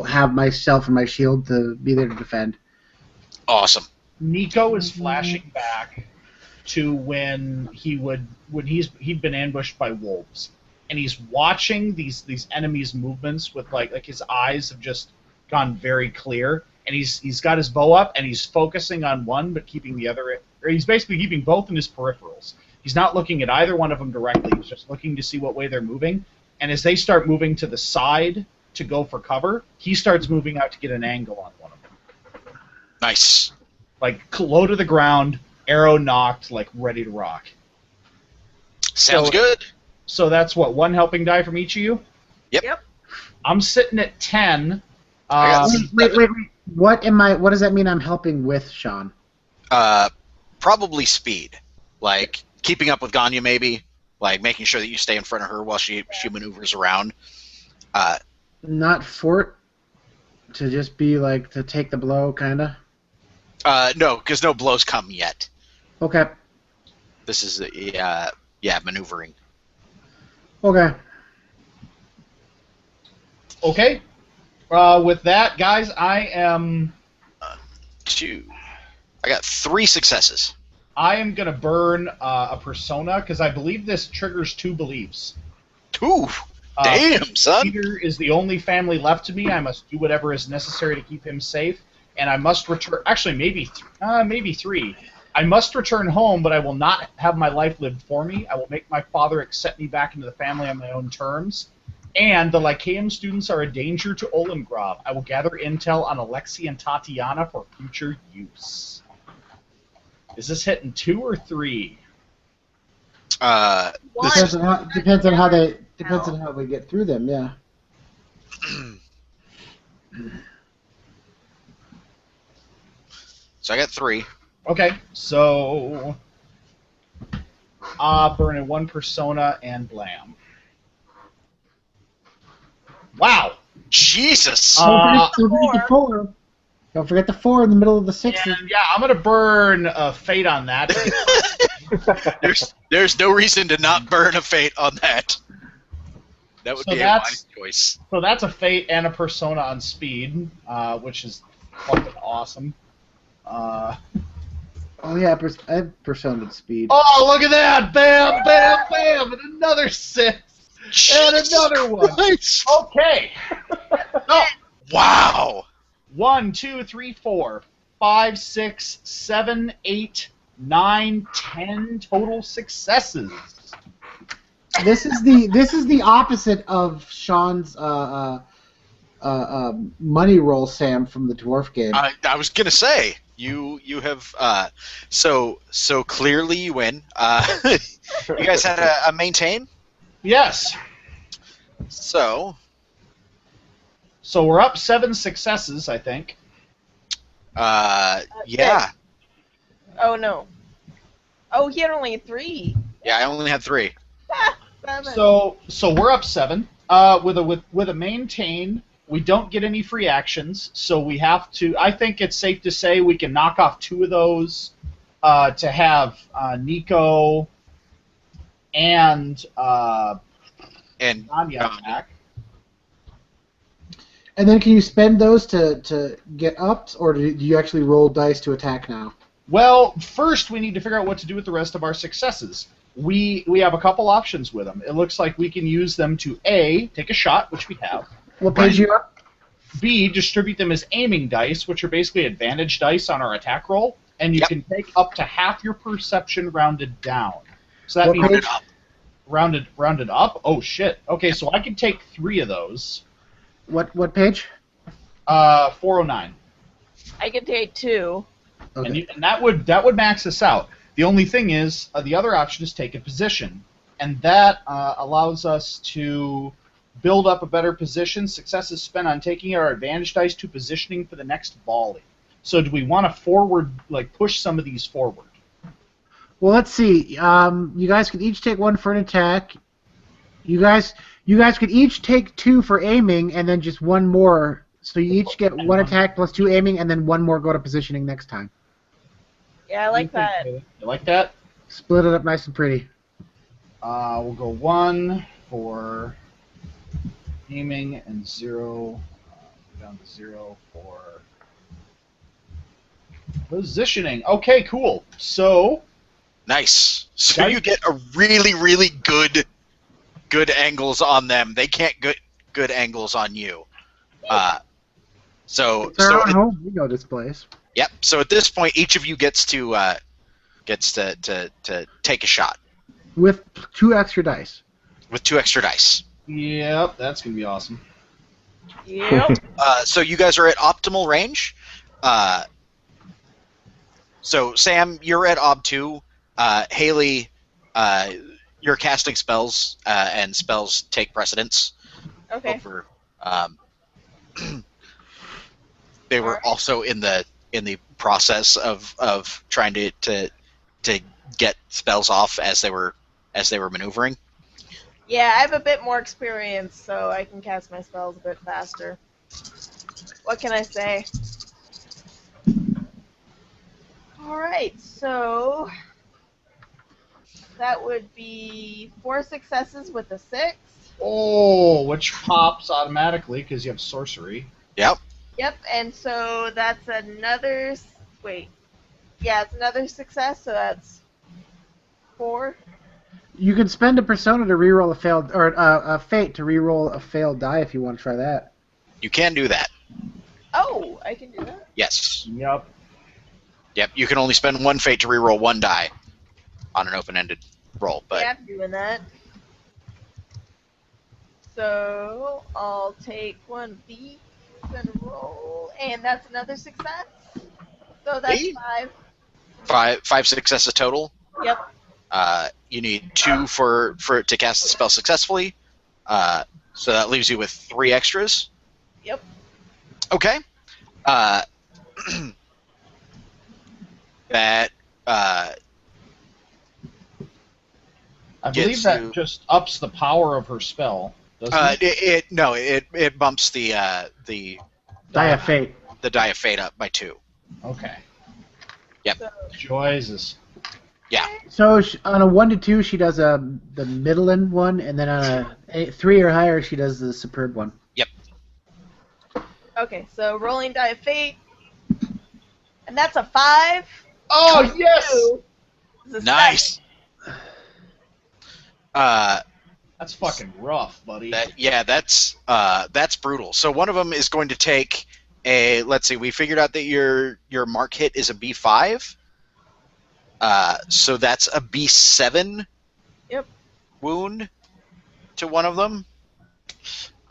have myself and my shield to be there to defend. Awesome. Nico is flashing back to when he'd been ambushed by wolves, and he's watching these enemies' movements with like his eyes have just gone very clear, and he's got his bow up and he's focusing on one but keeping the other, or he's basically keeping both in his peripherals. He's not looking at either one of them directly. He's just looking to see what way they're moving, and as they start moving to the side to go for cover, he starts moving out to get an angle on one of them. Nice. Like low to the ground, arrow knocked, like ready to rock. Sounds So- good. So that's what, 1 helping die from each of you? Yep. I'm sitting at 10. I got Wait. What does that mean I'm helping with, Sean? Probably speed, like keeping up with Ganya, maybe. like making sure that you stay in front of her while she maneuvers around. Not fort to just be like to take the blow, kinda. No, because no blows come yet. Okay. This is maneuvering. Okay. Okay. With that, guys, I am 2. I got 3 successes. gonna burn a persona because I believe this triggers 2 beliefs. 2. Damn, son. Peter is the only family left to me. I must do whatever is necessary to keep him safe, and I must return. Actually, maybe 3. I must return home, but I will not have my life lived for me. I will make my father accept me back into the family on my own terms. And the Lyceum students are a danger to Olengrav. I will gather intel on Alexei and Tatiana for future use. Is this hitting 2 or 3? Depends on how we get through them. Yeah. So I got 3. Okay, so burning 1 persona and blam. Wow. Jesus. Don't forget the 4. Don't forget the 4 in the middle of the 6. And yeah, I'm gonna burn a fate on that. There's no reason to not burn a fate on that. That would be a wise choice. So that's a fate and a persona on speed, which is fucking awesome. Oh yeah, I have personaed speed. Oh, look at that! Bam, bam, bam, and another 6, and another one. Christ. Okay. Oh, wow. 1, 2, 3, 4, 5, 6, 7, 8, 9, 10 total successes. This is the opposite of Sean's money roll, Sam, from the dwarf game. I was gonna say you have so clearly you win. You guys had a maintain. Yes. So we're up 7 successes, I think. yeah. Oh no. Oh, he had only 3. Yeah, I only had 3. 7. So we're up 7. With a maintain, we don't get any free actions, so we have to. I think it's safe to say we can knock off 2 of those to have Nico and Anya attack. And then can you spend those to get ups, or do you actually roll dice to attack now? Well, first we need to figure out what to do with the rest of our successes. We have a couple options with them. It looks like we can use them to A, take a shot, which we have. What page you up? B, distribute them as aiming dice, which are basically advantage dice on our attack roll, and you can take up to half your perception rounded down. So that means page? rounded up. Oh shit. Okay, so I can take 3 of those. What page? 409. I can take 2. Okay. And that would max us out. The only thing is, the other option is take a position, and that allows us to build up a better position. Success is spent on taking our advantage dice to positioning for the next volley. So do we want to push some of these forward? Well, let's see. You guys could each take 1 for an attack. You guys could each take 2 for aiming, and then just 1 more. So you each get 1 attack plus 2 aiming, and then 1 more go to positioning next time. Yeah, I like that. You like that? Split it up nice and pretty. We'll go 1 for aiming and 0 down to 0 for positioning. Okay, cool. So Nice. So you get a really good angles on them. They can't get good angles on you. So home video displays. Yep. So at this point, each of you gets to take a shot With 2 extra dice. with 2 extra dice. yep, that's gonna be awesome. Yep. So you guys are at optimal range. So Sam, you're at Ob 2. Haley, you're casting spells, and spells take precedence Okay. over. They were also in the process of trying to get spells off as they were as they were maneuvering. Yeah, I have a bit more experience, so I can cast my spells a bit faster. What can I say? Alright, so that would be 4 successes with a 6. Oh, which pops automatically because you have sorcery. Yep. Yep, and so that's another. Wait. Yeah, it's another success, so that's 4. You can spend a persona to reroll a failed, or a fate to reroll a failed die if you want to try that. You can do that. Oh, I can do that? Yes. Yep. Yep. You can only spend one fate to reroll one die on an open-ended roll. But Yeah, I'm doing that. So I'll take 1d and roll, and that's another success. So that's Hey. 5. five successes total. Yep. You need 2 for it to cast the spell successfully. So that leaves you with 3 extras. Yep. Okay. That I Gets believe that you- just ups the power of her spell, doesn't it? it bumps the Die of fate. die of fate up by 2. Okay. So, Jesus. So on a 1 to 2, she does the middling one, and then on a 3 or higher, she does the superb one. okay, so rolling die of fate, and that's a 5. Oh, yes! This is a Nice. That's fucking rough, buddy. That's brutal. So one of them is going to take a. Let's see. We figured out that your mark hit is a B5. So that's a B7. Yep. Wound to one of them.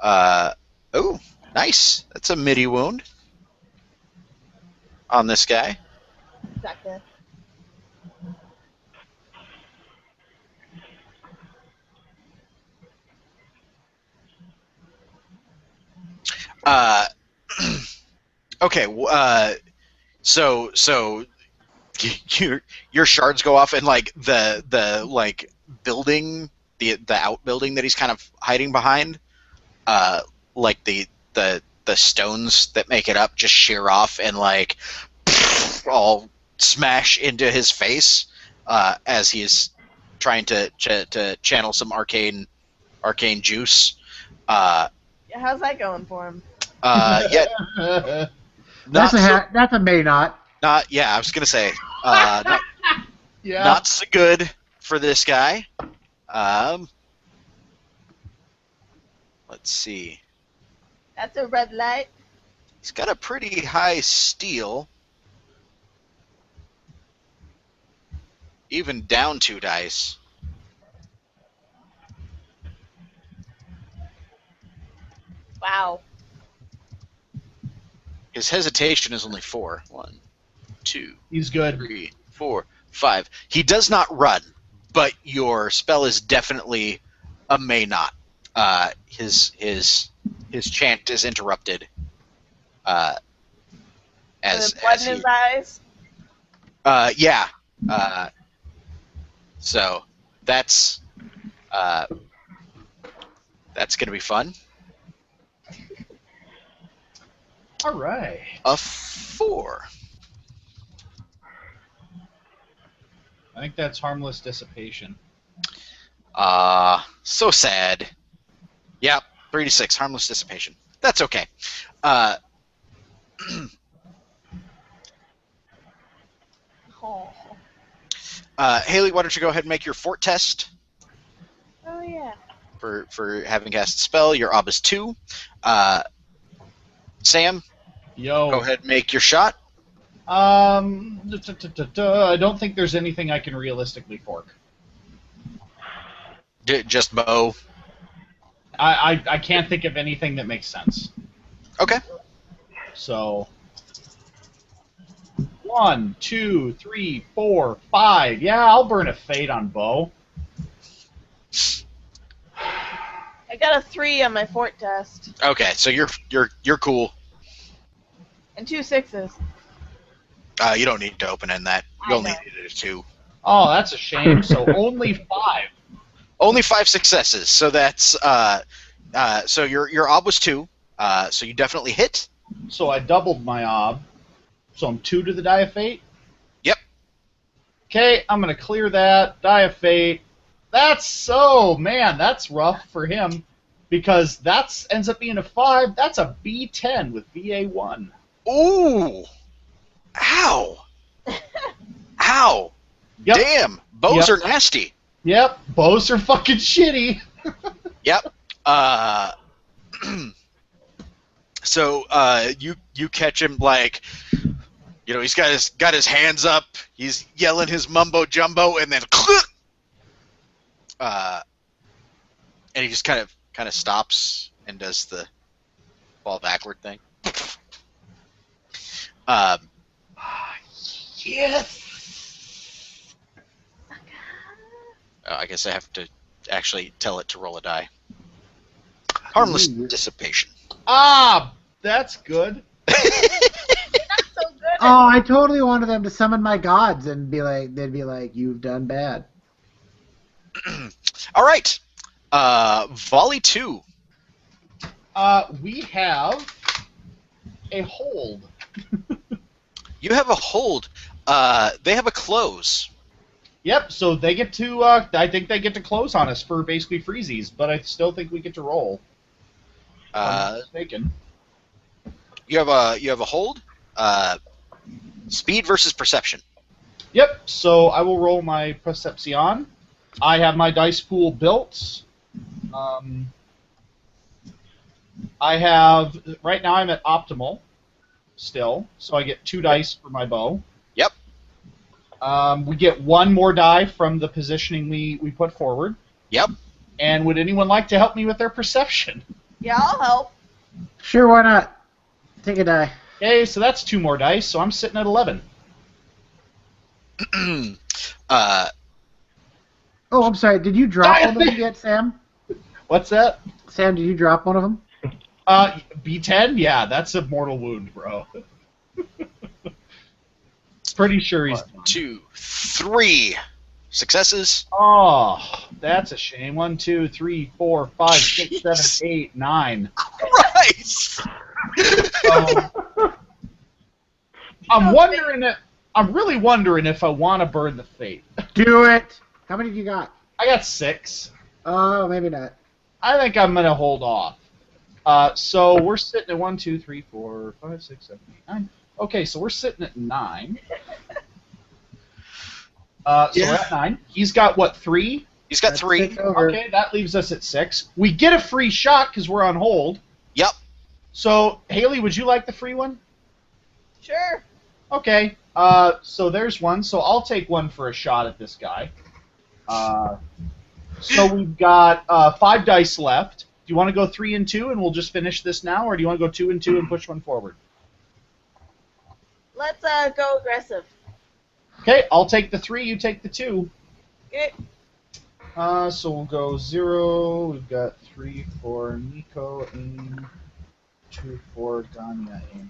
Oh, nice. That's a midi wound on this guy. Exactly. Okay. So your shards go off, and like the like building, the outbuilding that he's kind of hiding behind, like the stones that make it up just shear off and like all smash into his face as he's trying to channel some arcane juice. Yeah, how's that going for him? Yet That's a may not. not. Yeah, I was gonna say not, Yeah. not so good for this guy. Let's see. That's a red light. He's got a pretty high steal. Even down 2 dice. Wow. His hesitation is only 4. 1, 2, He's good. 3, 4, 5. He does not run, but your spell is definitely a may not. His chant is interrupted. And As blood as in he, his eyes. yeah. So that's gonna be fun. All right. A 4. I think that's harmless dissipation. So sad. Yeah, 3 to 6, harmless dissipation. That's okay. Oh. Haley, why don't you go ahead and make your fort test Oh yeah. for having cast a spell. Your ob is 2. Sam, Yo. go ahead and make your shot. I don't think there's anything I can realistically fork. Just bow. I can't think of anything that makes sense. Okay. So 1, 2, 3, 4, 5. Yeah, I'll burn a fate on bow. I got a 3 on my fort test. Okay, so you're cool. And 2 6s. You don't need to open in that. You I only know. needed a 2. Oh, that's a shame. So only 5. Only 5 successes. So that's so your ob was 2. So you definitely hit. So I doubled my ob. So I'm 2 to the die of fate. Yep. Okay, I'm gonna clear that die of fate. That's man, that's rough for him because that's ends up being a 5. That's a B10 with VA1. Ooh. Ow. Ow. Yep. Damn. Bows Yep. are nasty. Yep. Bows are fucking shitty. Yep. So you catch him like, you know, he's got his hands up, he's yelling his mumbo jumbo, and then and he just kind of stops and does the fall backward thing. Yes. I guess I have to actually tell it to roll a die. Harmless dissipation. Ah, that's good. Not so good. Oh, I totally wanted them to summon my gods and they'd be like, "You've done bad." All right. Volley 2. We have a hold. You have a hold. They have a close. Yep, so they get to, I think they get to close on us for basically freezies, but I still think we get to roll. If I'm not mistaken. You have a hold. Speed versus perception. Yep, so I will roll my Perception. I have my dice pool built. I have, right now I'm at optimal still, so I get 2 dice for my bow. Yep. We get 1 more die from the positioning we put forward. Yep. And would anyone like to help me with their perception? Yeah, I'll help. Sure, why not? Take a die. Okay, so that's 2 more dice, so I'm sitting at 11. Oh, I'm sorry. Did you drop one of them yet, Sam? What's that? Sam, did you drop one of them? B10? Yeah, that's a mortal wound, bro. Pretty sure he's 1, 2, 3 successes. Oh, that's a shame. 1, 2, 3, 4, 5, 6, 7, 8, 9. Christ! I'm really wondering if I want to burn the fate. Do it. How many do you got? I got 6. Oh, maybe not. I think I'm gonna hold off. So we're sitting at 1, 2, 3, 4, 5, 6, 7, 8, 9. Okay, so we're sitting at 9. So we're at 9. He's got what, 3? He's got That's 3. 6 over. Okay, that leaves us at 6. We get a free shot because we're on hold. Yep. So Haley, would you like the free one? Sure. Okay. So there's one. So I'll take one for a shot at this guy. So we've got 5 dice left. Do you want to go 3 and 2 and we'll just finish this now, or do you want to go 2 and 2 and push one forward? Let's go aggressive. Okay, I'll take the 3. You take the 2. Okay. So we'll go 0. We've got 3 for Nico, aim. 2 for Ganya, aim.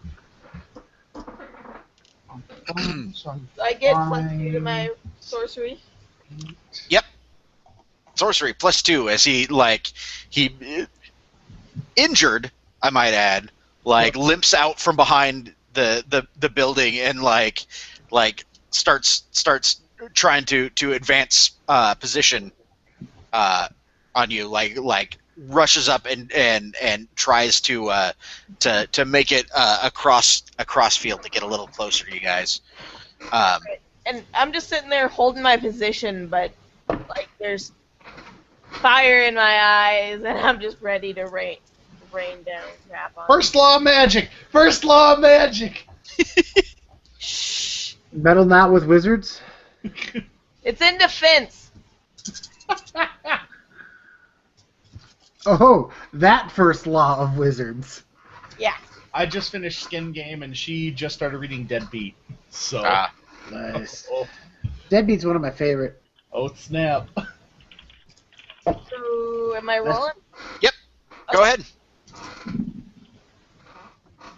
So I get +2 to my sorcery. Yep. Sorcery +2 as he injured, I might add, limps out from behind the building and starts trying to advance position on you, rushes up and tries to make it across field to get a little closer to you guys. And I'm just sitting there holding my position, but there's fire in my eyes, and I'm just ready to rain down crap on. First law of magic! First law of magic! Shh. Metal not with wizards? It's in defense. Oh, that first law of wizards. Yeah. I just finished Skin Game, and she just started reading Deadbeat. So. Nice. Oh, Deadbeat's one of my favorite. oh snap. So, am I rolling? Yep. Go ahead.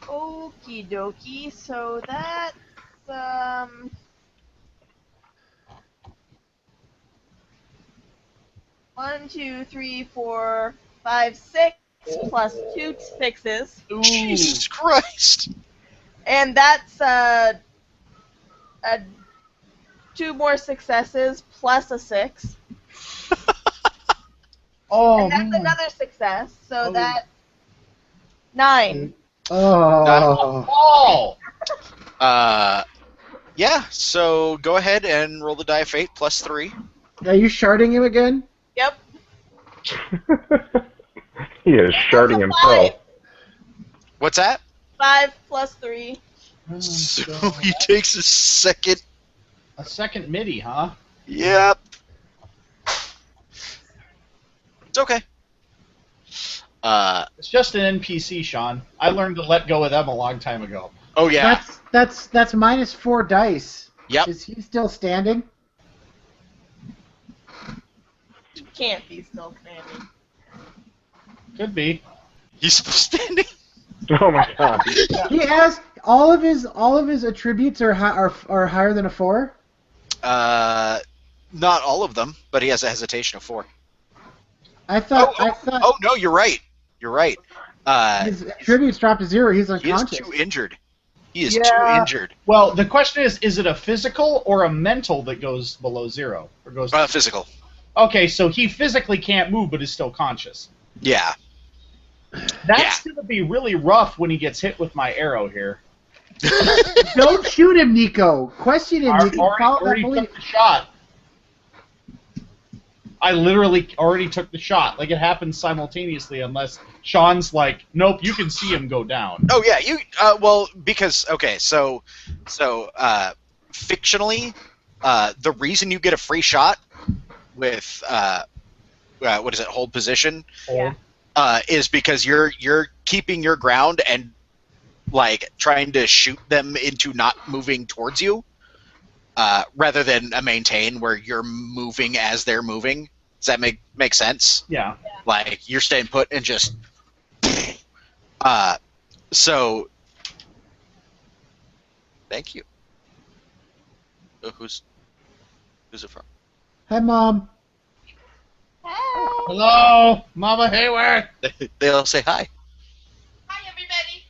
Okie dokie. So that's 1, 1, 2, 3, 4, 5, 6 plus 2 sixes, Ooh. Jesus Christ! and that's 2 more successes plus a 6, Oh, and that's man. another success. So Oh. that's 9. Oh. Oh! Yeah, so go ahead and roll the die of fate plus 3. Are you sharding him again? Yep. He is sharding That's a himself. 5. What's that? 5 plus 3. Oh, So God. he takes a second. A second MIDI, huh? Yep. It's okay. It's just an NPC, Sean. I learned to let go of them a long time ago. Oh yeah. That's -4 dice. Yep. Is he still standing? Can't be still standing. Could be. He's still standing. Oh my god. He has all of his attributes are higher than a 4. Not all of them, but he has a hesitation of 4. I thought Oh no, you're right. You're right. his attributes dropped to 0. He's He is unconscious. too injured. He is Yeah. too injured. Well, the question is it a physical or a mental that goes below 0? Or goes Physical. Okay, so he physically can't move but is still conscious. Yeah. That's going to be really rough when he gets hit with my arrow here. Don't shoot him, Nico. Question him. You can call that already belief. took the shot. I literally already took the shot. Like, it happens simultaneously unless Sean's like, nope, you can see him go down. Oh yeah, you well because okay, so fictionally, the reason you get a free shot with what is it, hold position, Yeah. is because you're keeping your ground and like trying to shoot them into not moving towards you, rather than a maintain where you're moving as they're moving. Does that make sense? Yeah. Like you're staying put and just so thank you. Who's it from? Hi, Mom. Hello, Mama Hayworth. They'll say hi. Hi, everybody.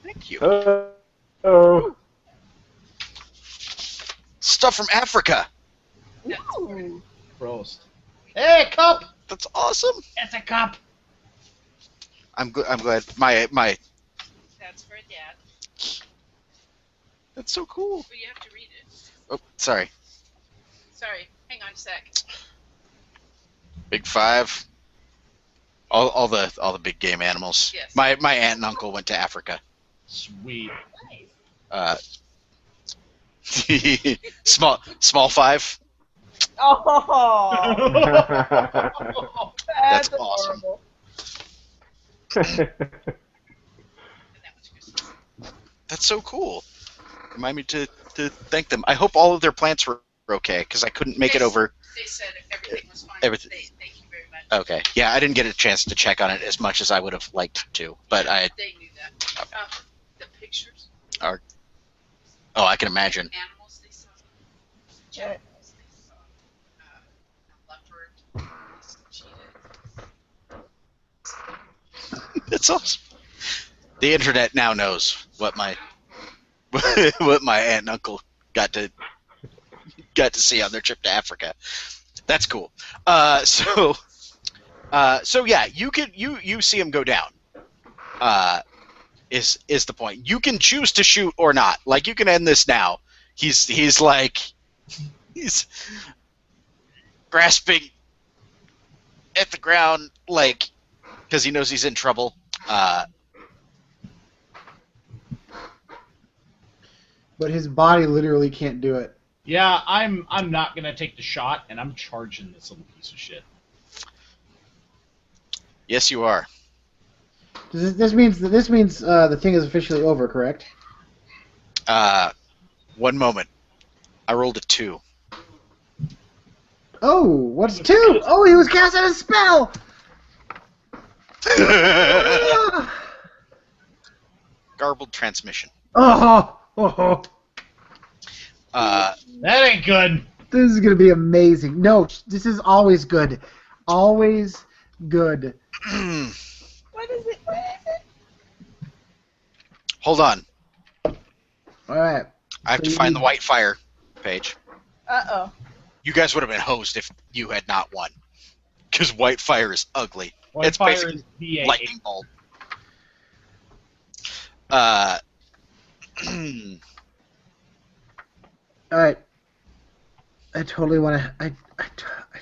Thank you. Oh. Stuff from Africa. Ooh. Roast. Hey, cup. That's awesome. It's a cup. I'm glad. My That's for Dad. that's so cool. But you have to read it. Oh, sorry. Sorry, hang on a sec. Big 5. All the big game animals. Yes. My aunt and uncle went to Africa. Sweet. small 5. Oh, That's that's awesome. adorable. And that was Christmas. That's so cool. Remind me to thank them. I hope all of their plants were okay because I couldn't make it over. They said everything was fine. Everything. Thank you very much. Okay. Yeah, I didn't get a chance to check on it as much as I would have liked to, but They knew that. The pictures, oh, I can imagine. animals they saw, Yeah. jackals they saw, a leopard, some cheetahs. That's awesome. The internet now knows what my what my aunt and uncle got to see on their trip to Africa. That's cool. So yeah, you see him go down. Is the point? You can choose to shoot or not. Like you can end this now. He's like he's grasping at the ground like because he knows he's in trouble. But his body literally can't do it. Yeah, I'm not gonna take the shot, and I'm charging this little piece of shit. Yes, you are. This means the thing is officially over, correct? 1 moment. I rolled a 2. Oh, what's 2? Oh, he was casting a spell. Garbled transmission. Oh. Uh, That ain't good. This is gonna be amazing. No, this is always good. Always good. What is it? What is it? Hold on. All right. I have So to you find the need- white fire page. Uh-oh. You guys would have been host if you had not won. Because white fire is ugly. It's Whitefire basically is VA8. lightning bolt. All right. I totally want to. I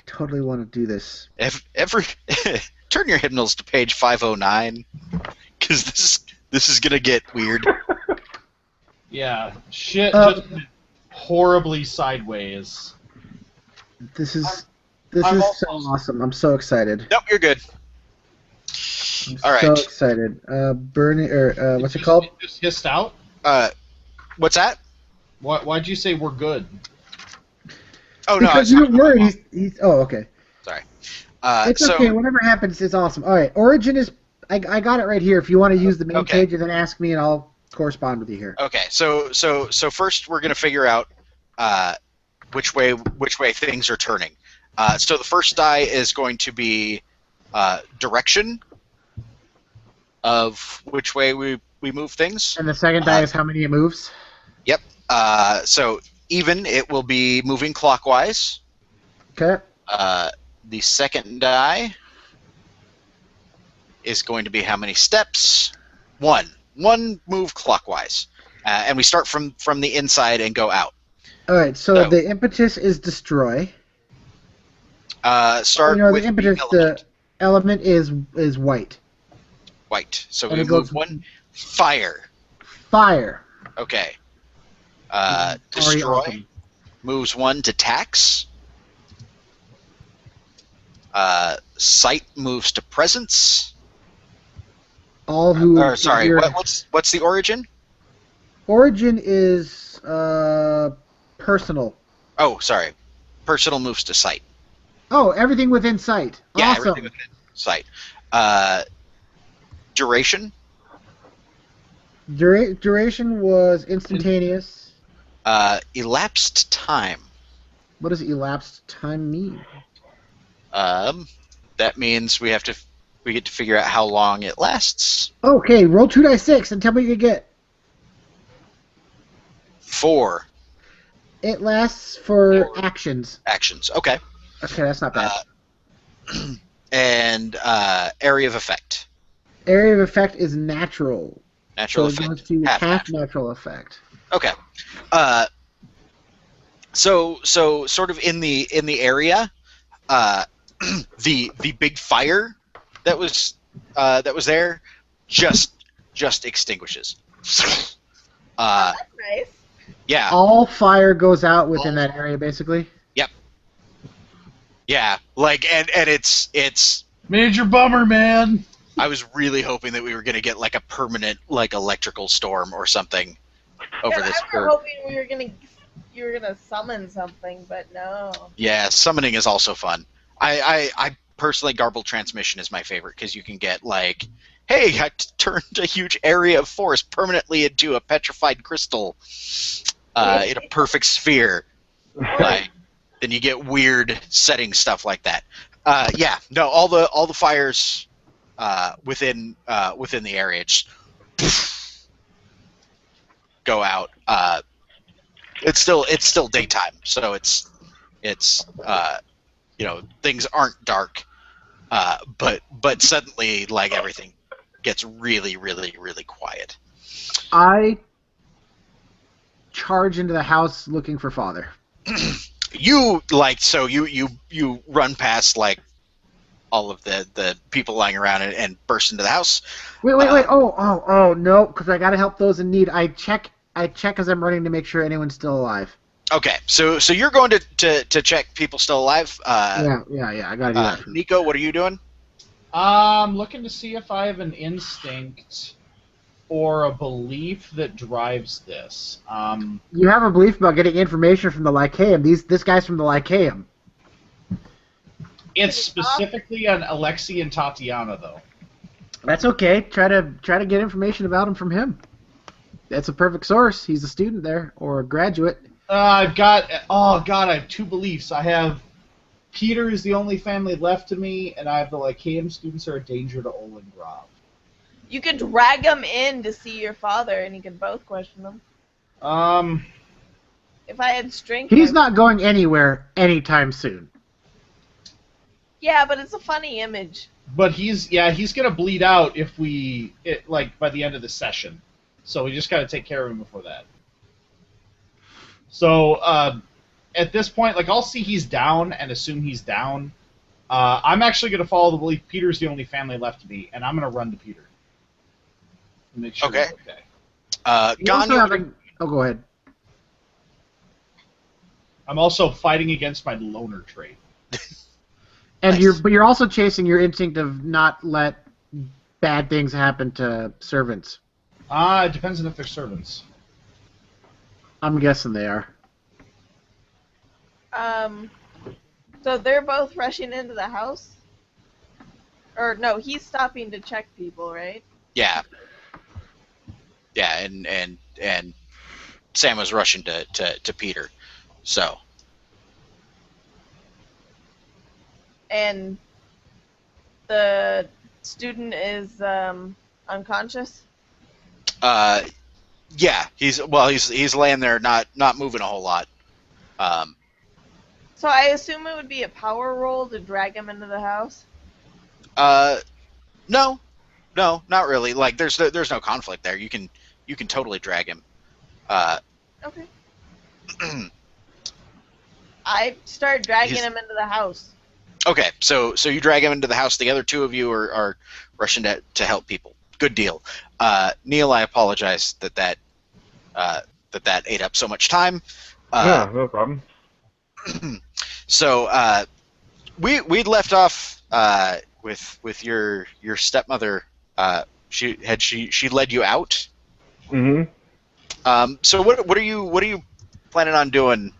totally want to do this. every turn your hymnals to page 509, because this is gonna get weird. Yeah, shit Uh, just went horribly sideways. This is I'm so also- awesome. I'm so excited. Nope, you're good. I'm All so right. excited. Burning or what's it called? It just hissed out? What's that? Why'd you say we're good? Oh no, I Because was you're talking about worried. Mom. He's. Oh, okay. Sorry. It's so okay. Whatever happens, it's awesome. All right. Origin is. I got it right here. If you want to use the main Okay. page and then ask me, and I'll correspond with you here. okay, so first we're gonna figure out which way things are turning. So the first die is going to be direction of which way we move things. And the second die is how many it moves. Yep. So even, it will be moving clockwise. Okay. The second die is going to be how many steps? One move clockwise, and we start from the inside and go out. All right. So So- the impetus is destroy. Start The with impetus. element, The element is white. white. So And we it goes- move one. Fire. Fire. Okay. Already Destroy awesome. moves one to tax. Sight moves to presence. All who. Or sorry, your what's the origin? origin is personal. Oh, sorry. Personal moves to sight. Oh, everything within sight. Yeah, Awesome. everything within sight. Duration. Duration was instantaneous. Elapsed time. What does elapsed time mean? That means we get to figure out how long it lasts. Okay, roll 2d6 and tell me what you get. 4 It lasts for actions. actions. Okay. Okay, that's not bad. And area of effect. Area of effect is natural. Natural so it effect. goes to half half natural effect. Okay. So sort of in the area, the big fire that was there just extinguishes. That's nice. Yeah. All fire goes out within that area, basically. Yeah. Like and it's Major bummer, man. I was really hoping that we were gonna get like a permanent like electrical storm or something over Yeah, this. I was hoping you were gonna summon something, but no. Yeah, summoning is also fun. I personally, garbled transmission is my favorite because you can get like, hey, I turned a huge area of forest permanently into a petrified crystal in a perfect sphere. Like, then you get weird setting stuff like that. Yeah, no, all the fires within the area just go out. It's still daytime, so it's things aren't dark, but suddenly like everything gets really quiet. I charge into the house looking for father. You run past like all of the people lying around and burst into the house. Wait. Oh, no, because I gotta help those in need. I check as I'm running to make sure anyone's still alive. Okay, so you're going to check people still alive. Yeah, I gotta do that. first. Nico, what are you doing? I'm looking to see if I have an instinct or a belief that drives this. You have a belief about getting information from the Lycaeum. This guy's from the Lycaeum. It's specifically on Alexei and Tatiana, though. That's okay. Try to get information about him from him. That's a perfect source. He's a student there or a graduate. I've got. Oh God, I have two beliefs. I have Peter is the only family left to me, and I have the Lycaeum students are a danger to Olengrav. You could drag him in to see your father, and you could both question him. If I had strength, He's not going anywhere anytime soon. Yeah, but it's a funny image. But he's gonna bleed out if by the end of the session. So we just gotta take care of him before that. So at this point, I'll see he's down and assume he's down. I'm actually gonna follow the belief Peter's the only family left to me, and I'm gonna run to Peter. To make sure Okay. he's okay. You also have oh, go ahead. I'm also fighting against my loner trait. And Nice. you're also chasing your instinct of not let bad things happen to servants. It depends on if they're servants. I'm guessing they are. So they're both rushing into the house? Or no, he's stopping to check people, right? Yeah. Yeah, and Sam was rushing to Peter. So. And the student is unconscious? Yeah, he's laying there, not moving a whole lot. So I assume it would be a power roll to drag him into the house? No, not really. There's no conflict there. You can totally drag him. Okay. I start dragging him into the house. Okay, so you drag him into the house. The other two of you are rushing to help people. Good deal. Neil, I apologize that ate up so much time. Yeah, no problem. So we'd left off with your stepmother. She led you out. Mm-hmm. So what are you planning on doing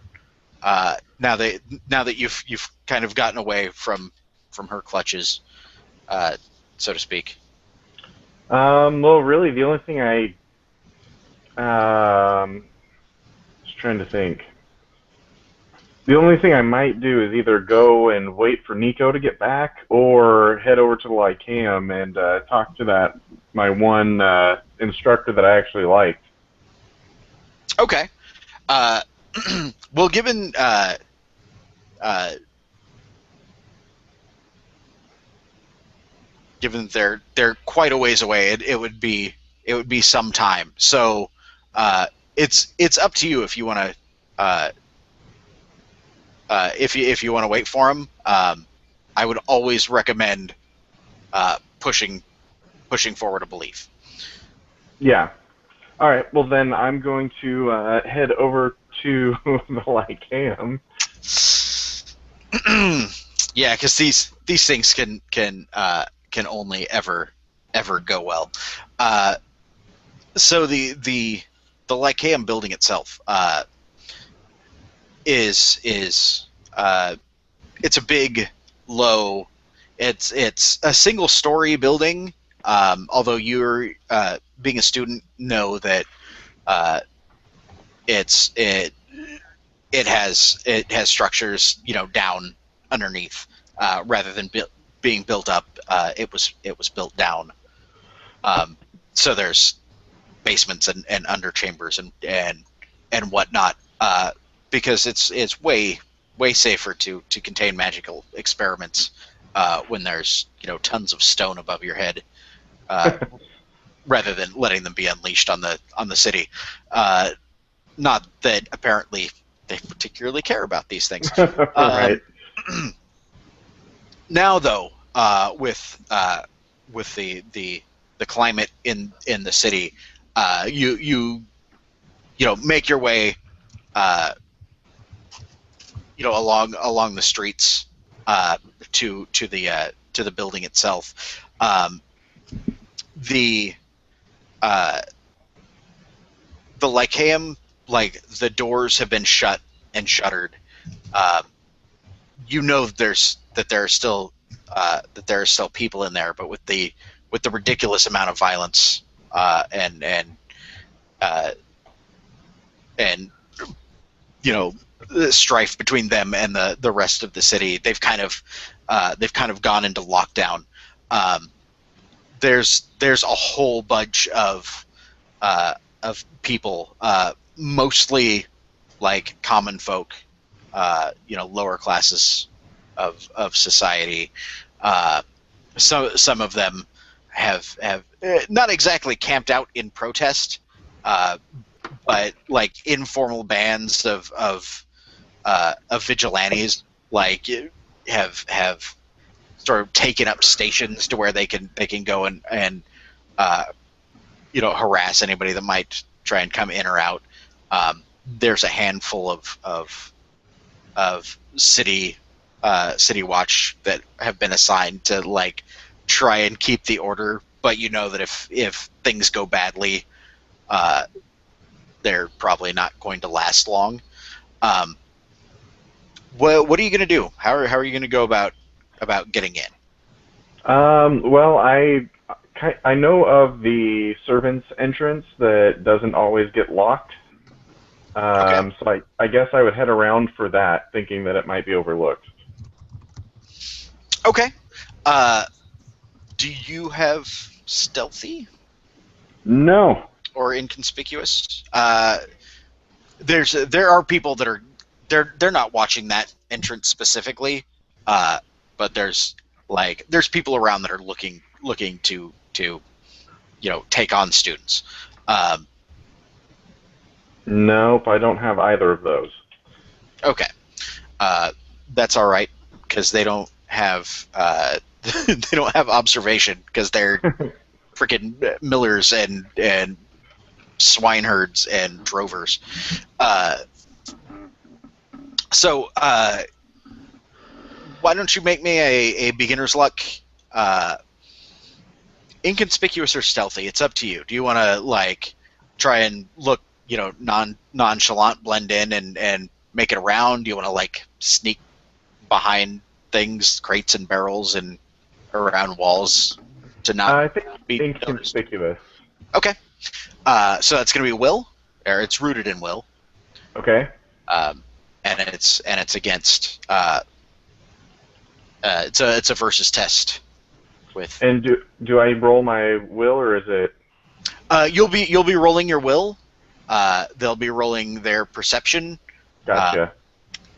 now that you've kind of gotten away from her clutches, so to speak? Well, really, the only thing I just trying to think. The only thing I might do is either go and wait for Nico to get back, or head over to the Lycaeum and talk to my one instructor that I actually liked. Okay. Well, given they're quite a ways away, it would be some time. So it's up to you if you want to if you want to wait for them. I would always recommend pushing forward a belief. Yeah. All right. Well, then I'm going to head over to the Lycaeum. Yeah, because these things can only ever go well. So the Lycaeum building itself is it's a big, low. It's a single story building. Although you're being a student, know that it has structures down underneath rather than being built up. It was built down. So there's basements and under chambers and whatnot, because it's way safer to contain magical experiments when there's tons of stone above your head, rather than letting them be unleashed on the city. Not that apparently they particularly care about these things. Right. Now though, with the climate in the city, you make your way along the streets to the building itself. The Lycaeum, the doors have been shut and shuttered. That there are still people in there, but with the ridiculous amount of violence and strife between them and the rest of the city. They've kind of gone into lockdown. There's a whole bunch of people, mostly like common folk, lower classes of society. Some of them have not exactly camped out in protest, but like informal bands of vigilantes, like have sort of taken up stations to where they can go and harass anybody that might try and come in or out. There's a handful of city watch that have been assigned to like try and keep the order, but you know that if things go badly, they're probably not going to last long. What are you going to do? How are you going to go about getting in? Well, I know of the servants' entrance that doesn't always get locked. Okay. So I guess I would head around for that, thinking that it might be overlooked. Okay. Do you have stealthy No. or inconspicuous? There are people that are they're not watching that entrance specifically, but there's people around that are looking to take on students. Nope, I don't have either of those. Okay, that's all right because they don't have observation because they're freaking millers and swineherds and drovers. So why don't you make me a beginner's luck, inconspicuous or stealthy? It's up to you. Do you want to like try and look, nonchalant, blend in and make it around? Do you want to like sneak behind things, crates and barrels, and around walls to not I think be noticed? inconspicuous. Okay. So that's going to be will, or it's rooted in will. Okay. And it's against it's a versus test with. And do I roll my will, or is it? You'll be rolling your will. They'll be rolling their perception. Gotcha.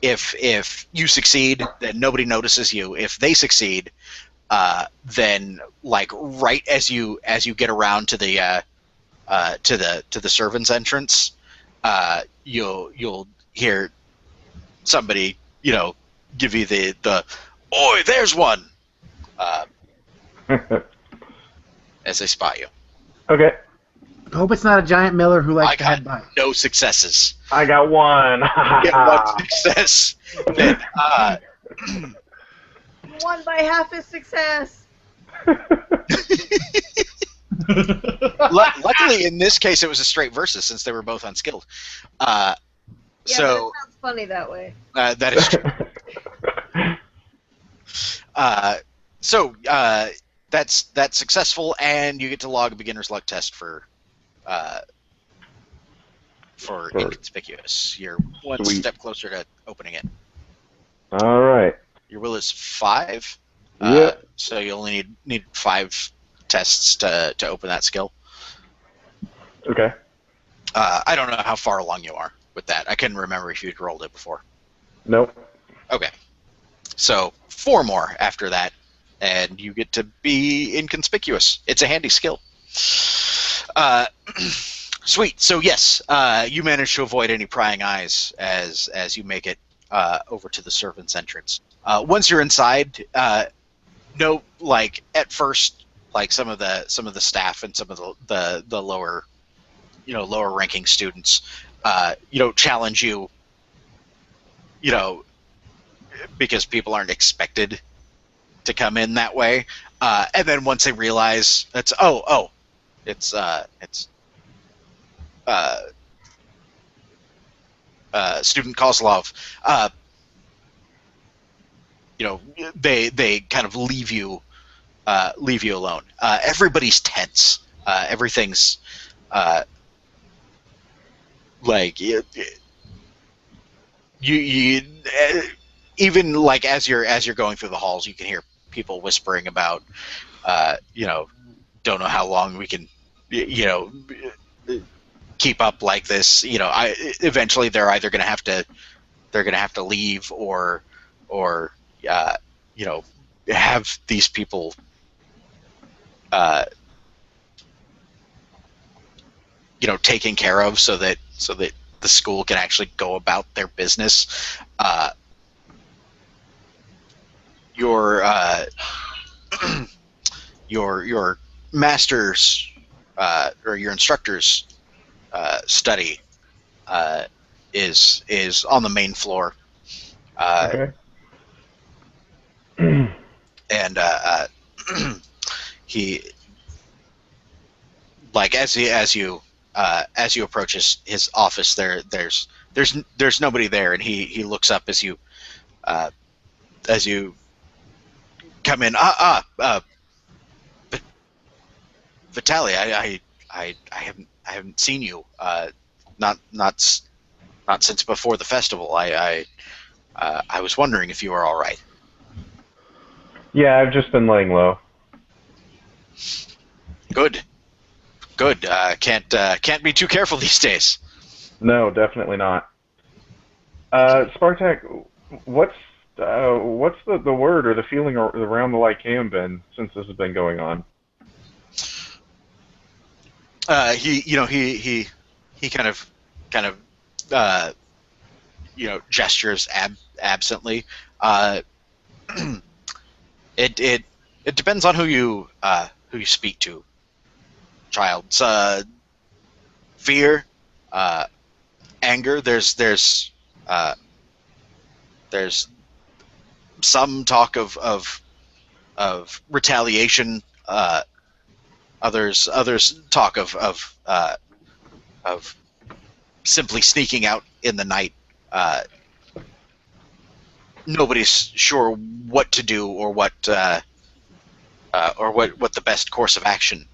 If you succeed, then nobody notices you. If they succeed, then like right as you get around to the servants' entrance, you'll hear somebody give you the "Oi, there's one," as they spot you. Okay. I hope it's not a giant Miller who likes I to got head by. no successes. I got one. Get one success. Then, Won by half his success. luckily, in this case, it was a straight versus since they were both unskilled. Yeah, So that sounds funny that way. that is true. That's successful, and you get to log a beginner's luck test for inconspicuous. You're one Sweet. step closer to opening it. All right. Your will is 5. Yeah. So you only need 5 tests to open that skill. Okay. I don't know how far along you are with that. I couldn't remember if you'd rolled it before. Nope. Okay. So 4 more after that, and you get to be inconspicuous. It's a handy skill. Sweet. So yes, you manage to avoid any prying eyes as you make it over to the servants' entrance. Once you're inside, no, like at first, like some of the staff and some of the lower, lower ranking students, challenge you, because people aren't expected to come in that way. And then once they realize it's student Kozlov, they kind of leave you alone. Everybody's tense. Everything's like you even like as you're going through the halls, you can hear people whispering about, don't know how long we can, keep up like this. Eventually they're gonna have to leave or have these people uh, taken care of so that the school can actually go about their business. Your your master's or your instructor's study is on the main floor, Okay. and he like as you approach his office, there's nobody there, and he looks up as you come in. Vitaly, I haven't seen you. Not since before the festival. I was wondering if you were all right. Yeah, I've just been laying low. Good. Can't be too careful these days. No, definitely not. Spartak, what's the word or the feeling around the Lycaeum been since this has been going on? He kind of gestures absently. It depends on who you speak to, child. Fear, anger. There's some talk of retaliation. Others talk of simply sneaking out in the night. Nobody's sure what to do or what the best course of action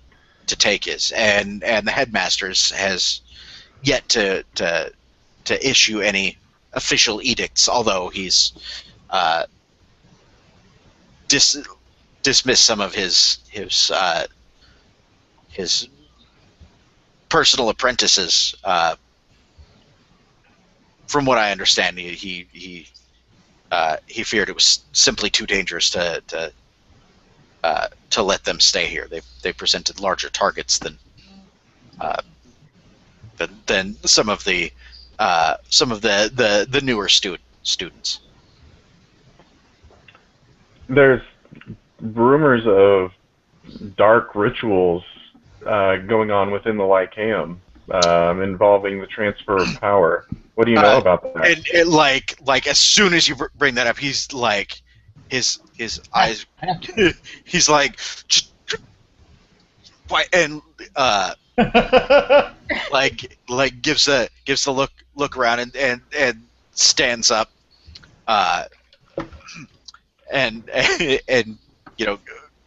to take is, and the headmasters has yet to issue any official edicts, although he's dismissed some of his personal apprentices. From what I understand, he feared it was simply too dangerous to let them stay here. They presented larger targets than some of the newer students. There's rumors of dark rituals going on within the Lycaeum involving the transfer of power. What do you know about that? And it, like as soon as you bring that up, he's like, his eyes, he's like, why? And like gives a look around and stands up, and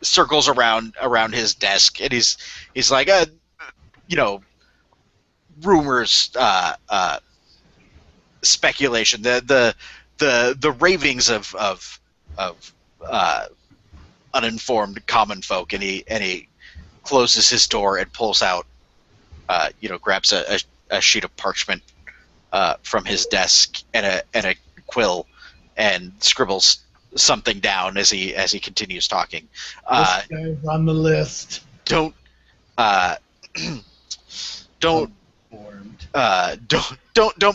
circles around his desk, and he's like, rumors, speculation, the ravings of uninformed common folk, and he closes his door and pulls out, grabs a sheet of parchment from his desk and a quill and scribbles something down as he continues talking. This guy's on the list. Don't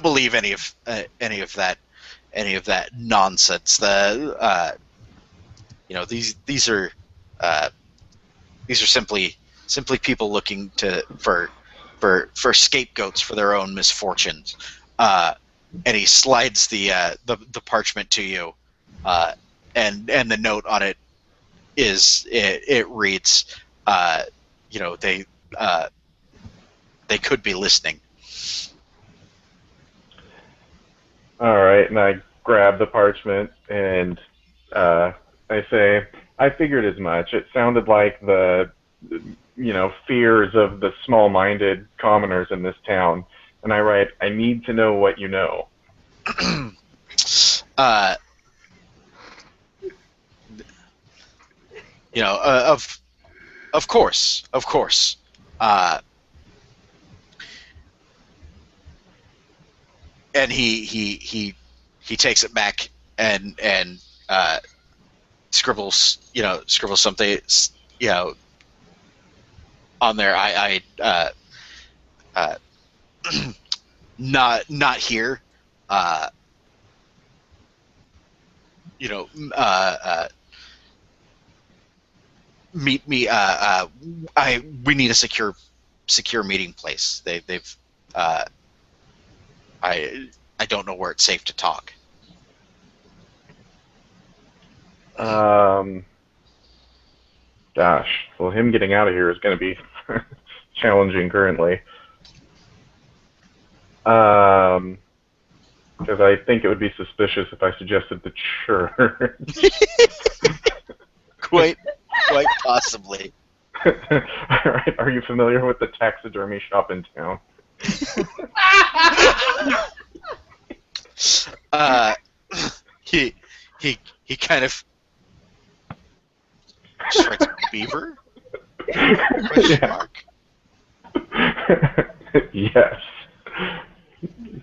believe any of that nonsense. These are simply people looking for scapegoats for their own misfortunes. And he slides the parchment to you, and the note on it reads, they could be listening. All right, and I grab the parchment and I say, I figured as much. It sounded like the fears of the small-minded commoners in this town. And I write, I need to know what you know. uh, of course, of course. And he takes it back and scribbles something, you know, on there. Uh, not here. Uh, you know, meet me. We need a secure meeting place. They've. I don't know where it's safe to talk. Gosh, well, him getting out of here is going to be challenging currently. Because I think it would be suspicious if I suggested the church. Quite possibly. All right, are you familiar with the taxidermy shop in town? He kind of strikes a beaver. Question mark. Yes.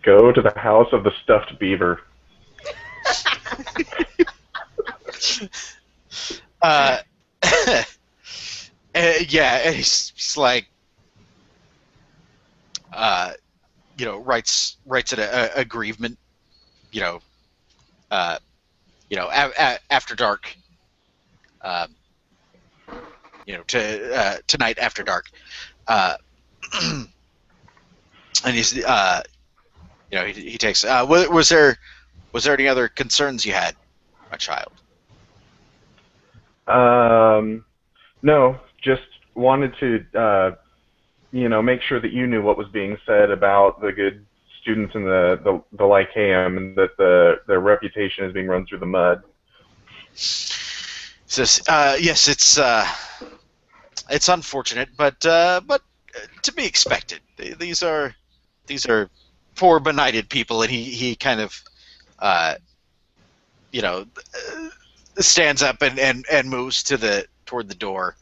Go to the house of the stuffed beaver. Yeah, and he's like, writes it a aggrievement, after dark, to tonight after dark, and he's, he takes. Was there any other concerns you had, my child? No, just wanted to, make sure that you knew what was being said about the good students in the Lyceum, and that their reputation is being run through the mud. Says, yes, it's unfortunate, but to be expected. These are poor benighted people, and he kind of, stands up and moves toward the door.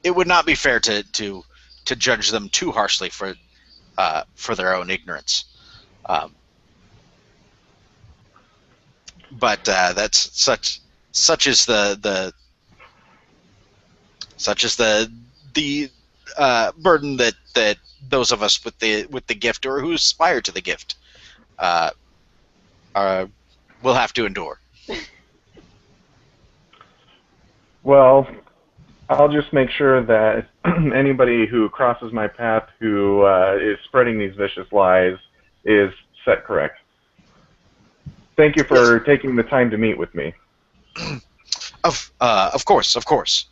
It would not be fair to judge them too harshly for their own ignorance. But that's such is the burden that those of us with the gift, or who aspire to the gift, will have to endure. Well, I'll just make sure that anybody who crosses my path who is spreading these vicious lies is set correct. Thank you for taking the time to meet with me. Of course.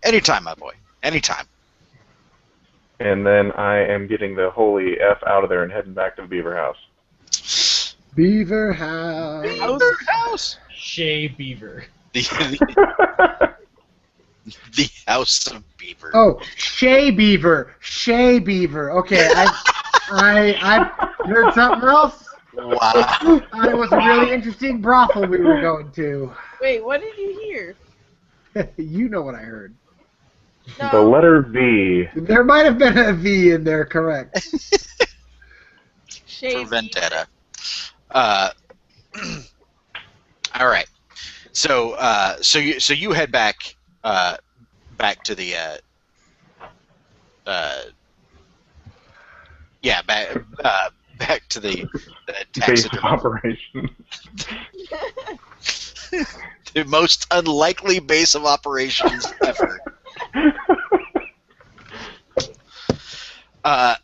Anytime, my boy. Anytime. And then I am getting the holy F out of there and heading back to the Beaver House. Beaver House. Beaver House. Shea Beaver. The House of Beaver. Oh, Shea Beaver. Shea Beaver. Okay, I heard something else. Wow. It was a really interesting brothel we were going to. Wait, what did you hear? You know what I heard. No. The letter V. There might have been a V in there, correct. Shea For Vendetta. All right. So you head back to the back to the Base of taxidermy. operations. The most unlikely base of operations ever. All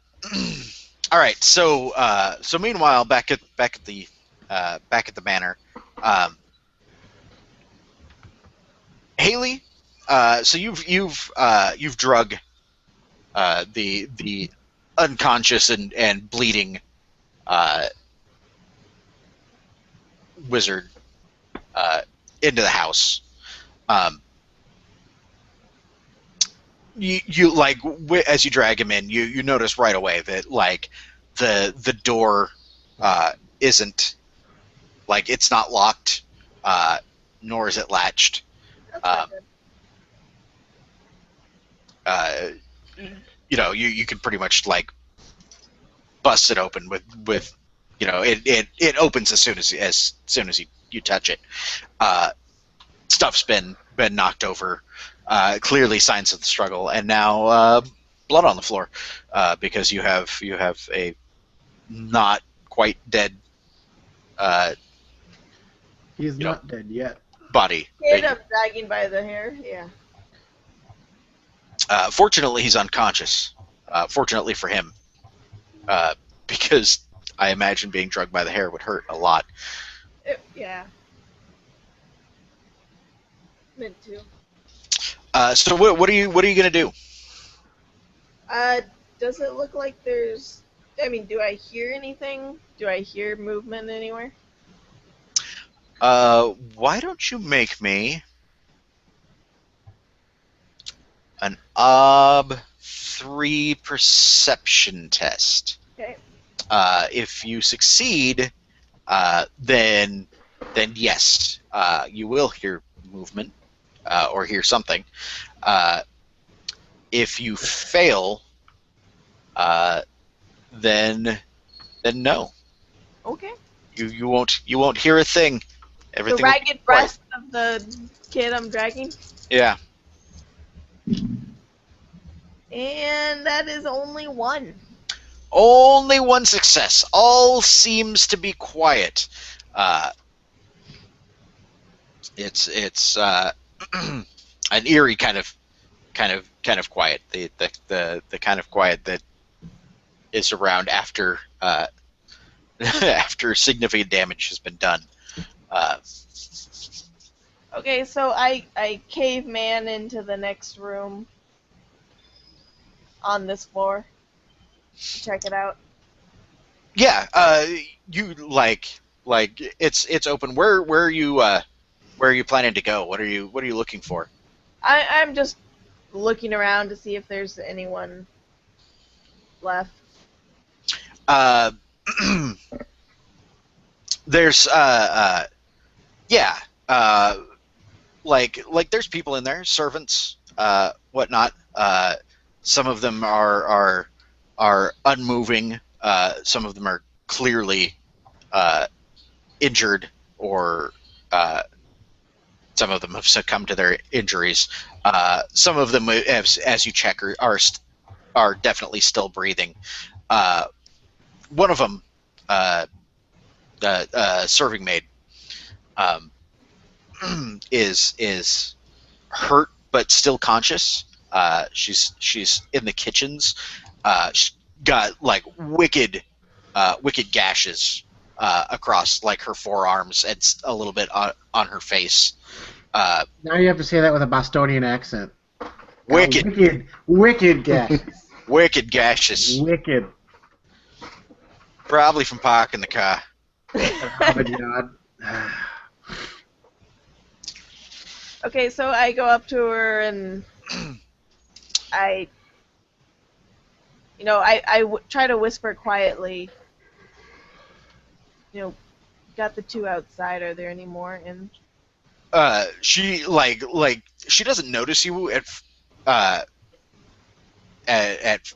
right. So meanwhile, back at the manor, Haley. So you've drug the unconscious and bleeding wizard into the house. you like as you drag him in, you notice right away that like the door isn't like it's not locked, nor is it latched. That's not Um, good. You can pretty much like bust it open with it opens as soon as you touch it. Stuff's been knocked over, clearly signs of the struggle, and now blood on the floor because you have a not quite dead He's You know. not dead yet. body. Kid, I'm dragging by the hair. Yeah. Fortunately, he's unconscious. Fortunately for him, because I imagine being drugged by the hair would hurt a lot. Yeah. Meant to. So what are you gonna do? Does it look like there's? I mean, do I hear anything? Do I hear movement anywhere? Why don't you make me an OB3 perception test? Okay. If you succeed, then yes, you will hear movement or hear something. If you fail, then no, Okay. you won't hear a thing. The Everything. will be ragged quiet. breast of the kid I'm dragging, Yeah. and that is only one. Only one success. All seems to be quiet. It's an eerie kind of quiet. The kind of quiet that is around after after significant damage has been done. Okay, so I caveman into the next room on this floor. Check it out. Yeah. You like it's open. Where are you planning to go? What are you looking for? I'm just looking around to see if there's anyone left. Uh, there's yeah, like there's people in there, servants, whatnot. Some of them are unmoving. Some of them are clearly injured, or some of them have succumbed to their injuries. Some of them, as you check, are definitely still breathing. One of them, serving maid, is hurt but still conscious. She's in the kitchens. She's got like wicked gashes across like her forearms and a little bit on her face. Now you have to say that with a Bostonian accent. Wicked Wicked gash. wicked gashes, Wicked. probably from parking the car. Oh my God. Okay, so I go up to her and I try to whisper quietly. Got the two outside. Are there any more in? She she doesn't notice you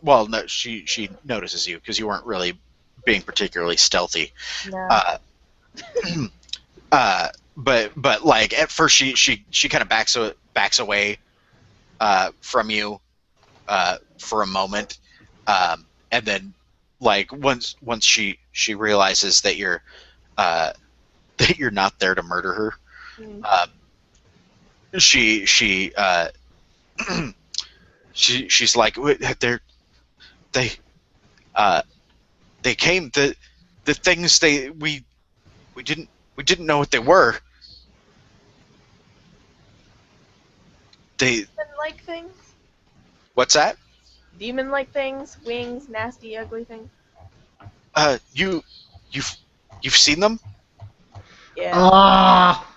well, no, she notices you because you weren't really being particularly stealthy. No. But like at first she kind of backs away from you for a moment, and then like once she realizes that you're not there to murder her, Mm. she's like, they came, the things we didn't know what they were. Demon-like things? What's that? Demon-like things? Wings? Nasty, ugly things? You've seen them? Yeah. Ah.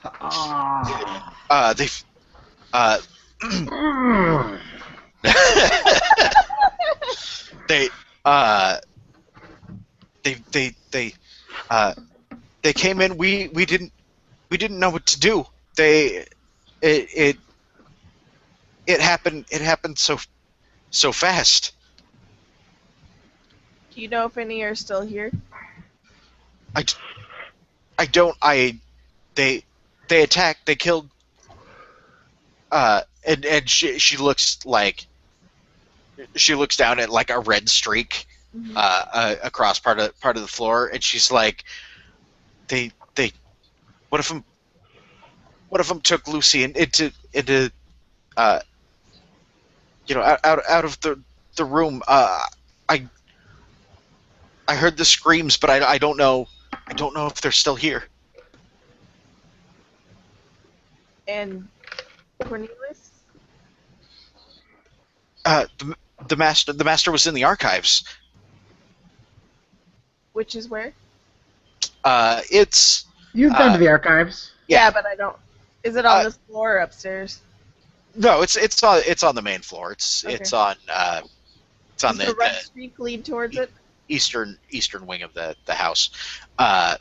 They've Uh, they they came in. We didn't know what to do. It it happened. It happened so fast. Do you know if any are still here? I, I don't. They they attacked. They killed. And she looks like she looks down at like a red streak across part of the floor, and she's like, they what if them took Lucy into uh out of the room. I I heard the screams, but I don't know if they're still here. And Cornelius? The master was in the archives. Which is where? It's You've been to the archives. Yeah, but I don't. Is it on this floor or upstairs? no, it's on the main floor. It's Okay. it's on Does the red the streak lead towards it? eastern wing of the house. No,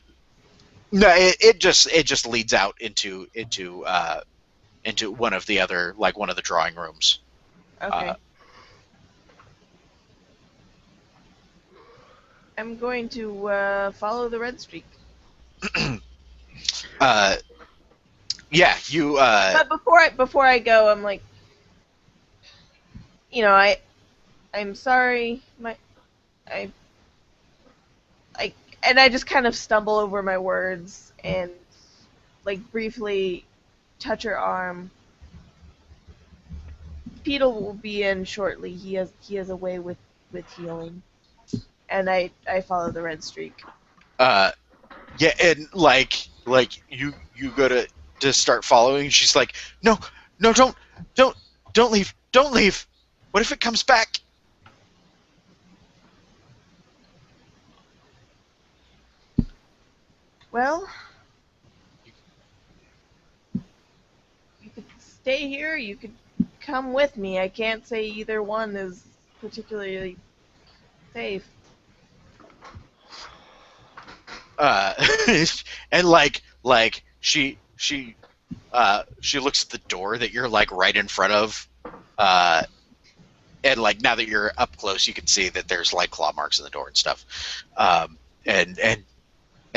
it just leads out into one of the other, like one of the drawing rooms. Okay. I'm going to follow the red streak. Yeah, you. But before I go, I'm like, I'm sorry, and I just kind of stumble over my words and like briefly touch her arm. Peter will be in shortly. He has a way with healing, and I follow the red streak. Yeah, and like you go to start following. She's like, no, don't leave. What if it comes back? Well, you could stay here. You could come with me. I can't say either one is particularly safe. And like she looks at the door that you're like right in front of, and like now that you're up close, you can see that there's like claw marks in the door and stuff.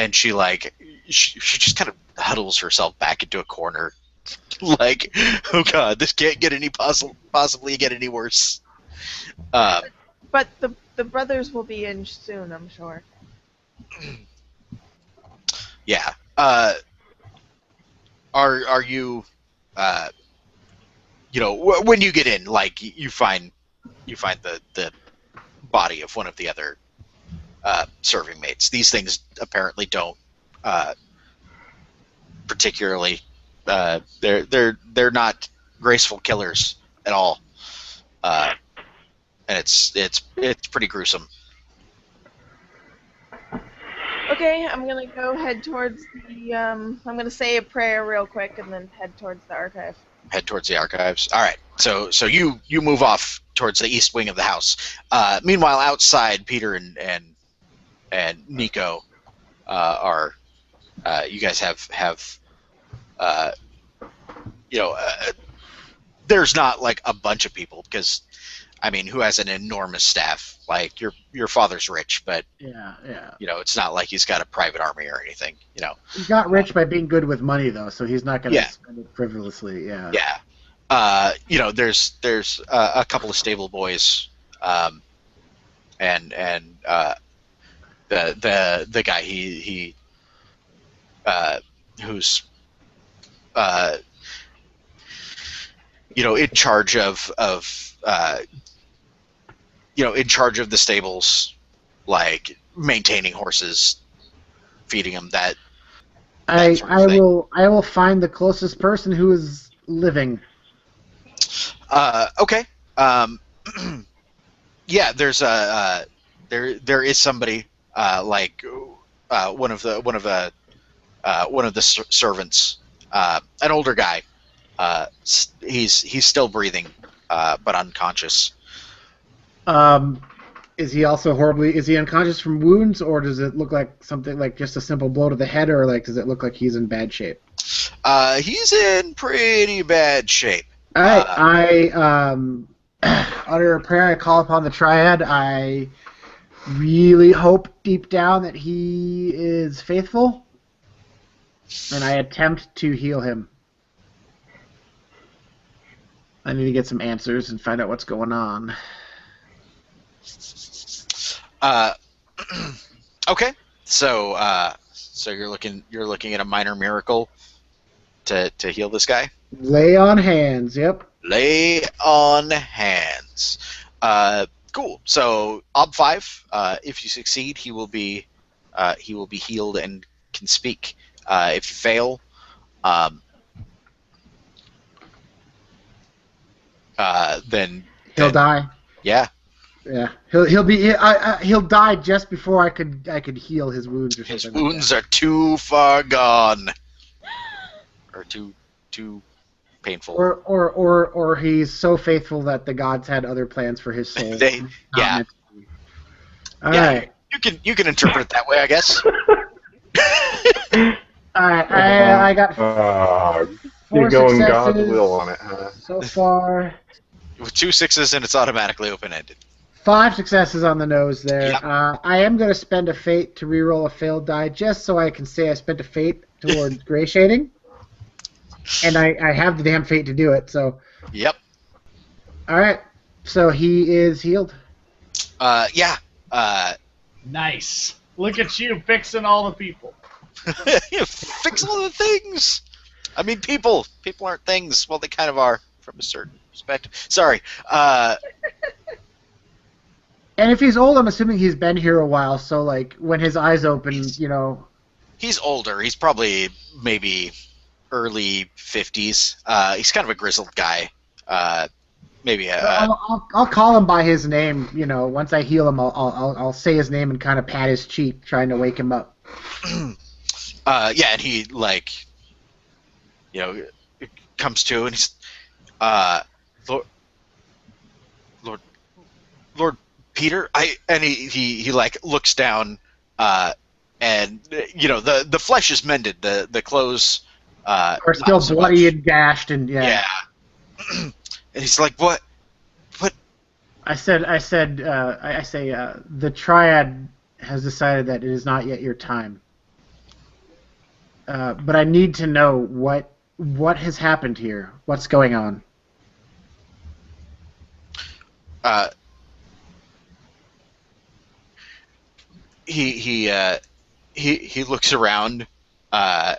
And she like she just kind of huddles herself back into a corner, like, oh god, this can't get possibly get any worse. But the brothers will be in soon, I'm sure. Yeah. Are you, when you get in, like you find the body of one of the other serving mates. These things apparently don't particularly. They're not graceful killers at all, and it's pretty gruesome. Okay, I'm gonna go head towards the. I'm gonna say a prayer real quick and then head towards the archive. Head towards the archives. All right. So you move off towards the east wing of the house. Meanwhile, outside, Peter and Nico are. You guys have. There's not like a bunch of people because, I mean, who has an enormous staff? Like your father's rich, but Yeah. it's not like he's got a private army or anything. He got rich by being good with money, though, so he's not going to Yeah. spend it frivolously. Yeah. Yeah. There's a couple of stable boys, and the guy he who's in charge of in charge of the stables, like maintaining horses, feeding them, that sort of thing. I will find the closest person who is living. Okay. Yeah, there's there is somebody like one of the servants, an older guy. He's still breathing, but unconscious. Is he also horribly? Is he unconscious from wounds, or does it look like something like just a simple blow to the head, or like does it look like he's in bad shape? He's in pretty bad shape. All right, utter a prayer. I call upon the Triad. I really hope deep down that he is faithful, and I attempt to heal him. I need to get some answers and find out what's going on. Okay. So you're looking at a minor miracle to heal this guy. Lay on hands. Yep. Lay on hands. Cool. So Ob 5, if you succeed, he will be healed and can speak. If you fail, then He'll die. Yeah. Yeah, he'll die just before I could heal his wounds or something. His wounds are too far gone, or too painful. Or he's so faithful that the gods had other plans for his soul. Yeah. All right. You can interpret it that way, I guess. All right. I got you're 4 going successes God's will on it, huh? so far. With 2 6s and it's automatically open-ended. 5 successes on the nose there. Yep. I am going to spend a fate to reroll a failed die just so I can say I spent a fate towards gray shading. And I have the damn fate to do it, so. Yep. All right. So he is healed. Yeah. Nice. Look at you fixing all the people. You fix all the things. I mean, people aren't things. Well, they kind of are from a certain perspective. Sorry. And if he's old, I'm assuming he's been here a while, so, like, when his eyes open, He's older. He's probably maybe early 50s. He's kind of a grizzled guy. Maybe I'll call him by his name, once I heal him, I'll say his name and kind of pat his cheek, trying to wake him up. Yeah, and he, comes to, and he's, Lord Peter, he looks down, and the flesh is mended, the clothes Are still not so bloody much. and gashed, and Yeah. And he's like, what? I say the Triad has decided that it is not yet your time. But I need to know what has happened here. What's going on? He looks around, and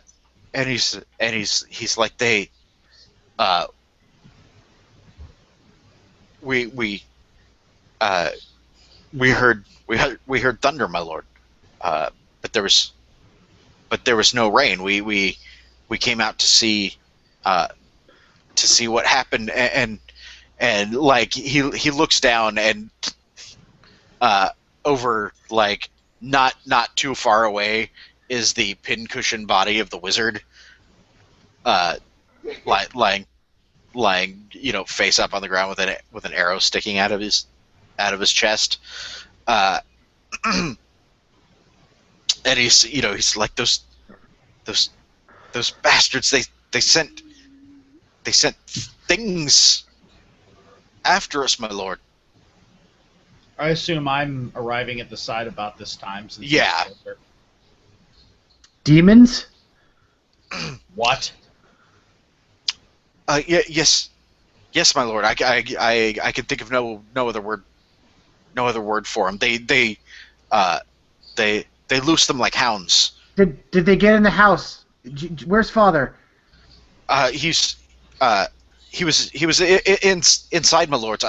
he's like, we heard thunder, my lord, but there was no rain. We came out to see what happened, and like he looks down, and over, like, not too far away is the pincushion body of the wizard, lying, face up on the ground with an arrow sticking out of his chest, and he's like, those bastards, they sent things after us, my lord. I assume I'm arriving at the site about this time. Since Yeah. Demons? What? Yes, my lord. I can think of no other word for them. They loose them like hounds. Did they get in the house? Where's father? He was inside, my lords.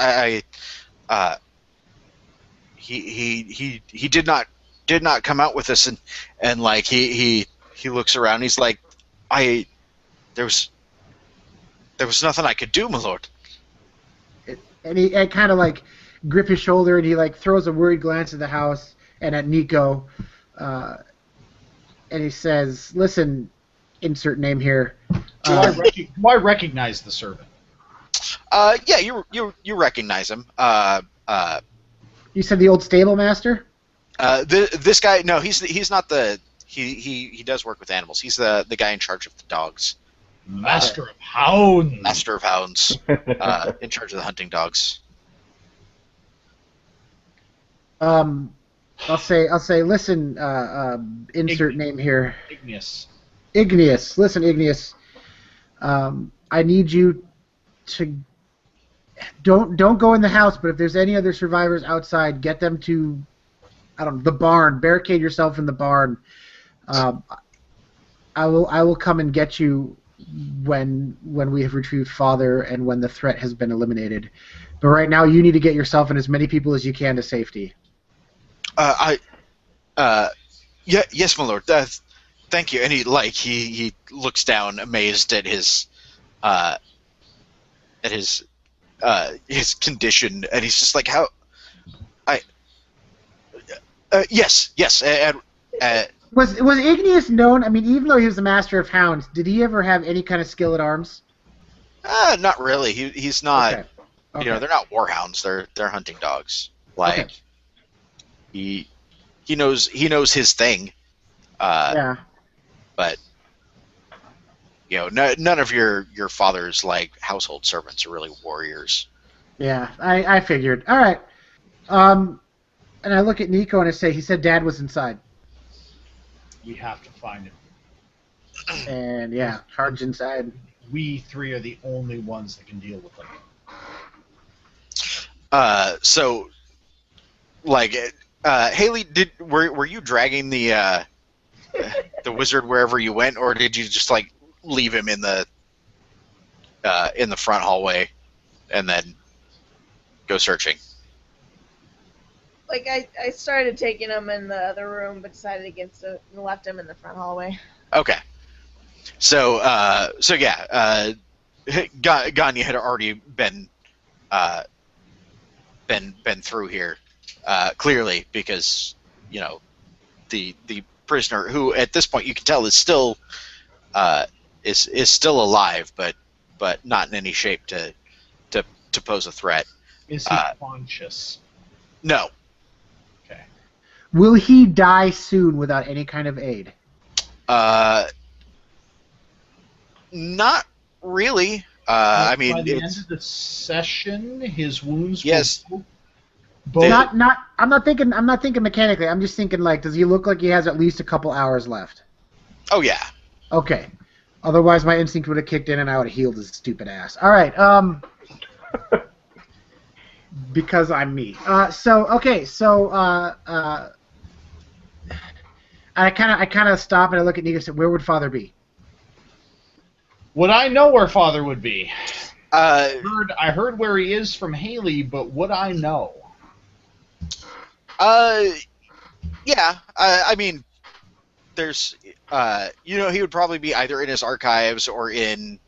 He did not come out with us, and like he looks around. He's like, there was nothing I could do, my lord. And he kind of like grip his shoulder, and he like throws a worried glance at the house and at Nico, and he says, "Listen, insert name here." Do I recognize the servant? Yeah, you recognize him. You said the old stable master? This guy, no, he's not the. He does work with animals. He's the guy in charge of the dogs. Master of Hounds. Master of Hounds, in charge of the hunting dogs. I'll say. Listen, insert name here. Igneous. Igneous. Listen, Igneous. I need you to don't go in the house. But if there's any other survivors outside, get them to, I don't know, the barn. Barricade yourself in the barn. I will come and get you when we have retrieved Father and when the threat has been eliminated. But right now, you need to get yourself and as many people as you can to safety. Yes, my lord. Thank you. And he looks down, amazed at his condition, and he's just like, how? Yes. Was Igneous known? I mean, even though he was the master of hounds, did he ever have any kind of skill at arms? Not really. He's not. Okay. You know, they're not warhounds. They're hunting dogs. Like he knows his thing. Yeah. But you know, none of your father's like household servants are really warriors. Yeah, I figured. All right. And I look at Nico and I say, he said Dad was inside. We have to find him. And yeah, charge inside. We three are the only ones that can deal with him. So, like, Haley, were you dragging the wizard wherever you went, or did you just like leave him in the front hallway and then go searching? Like, I started taking him in the other room, but decided against it and left him in the front hallway. Okay. So yeah, Ganya had already been through here, clearly, because, you know, the prisoner, who at this point you can tell is still still alive, but not in any shape to pose a threat. Is he conscious? No. Okay. Will he die soon without any kind of aid? Not really. I mean, by the end of the session, his wounds. Yes. Not. I'm not thinking mechanically. I'm just thinking, like, does he look like he has at least a couple hours left? Oh yeah. Okay. Otherwise, my instinct would have kicked in and I would have healed his stupid ass. All right. Because I'm me. So I kind of stop and I look at Nico and say, where would Father be? Would I know where Father would be? I heard where he is from Haley, but would I know? Yeah. I mean, there's, you know, he would probably be either in his archives or in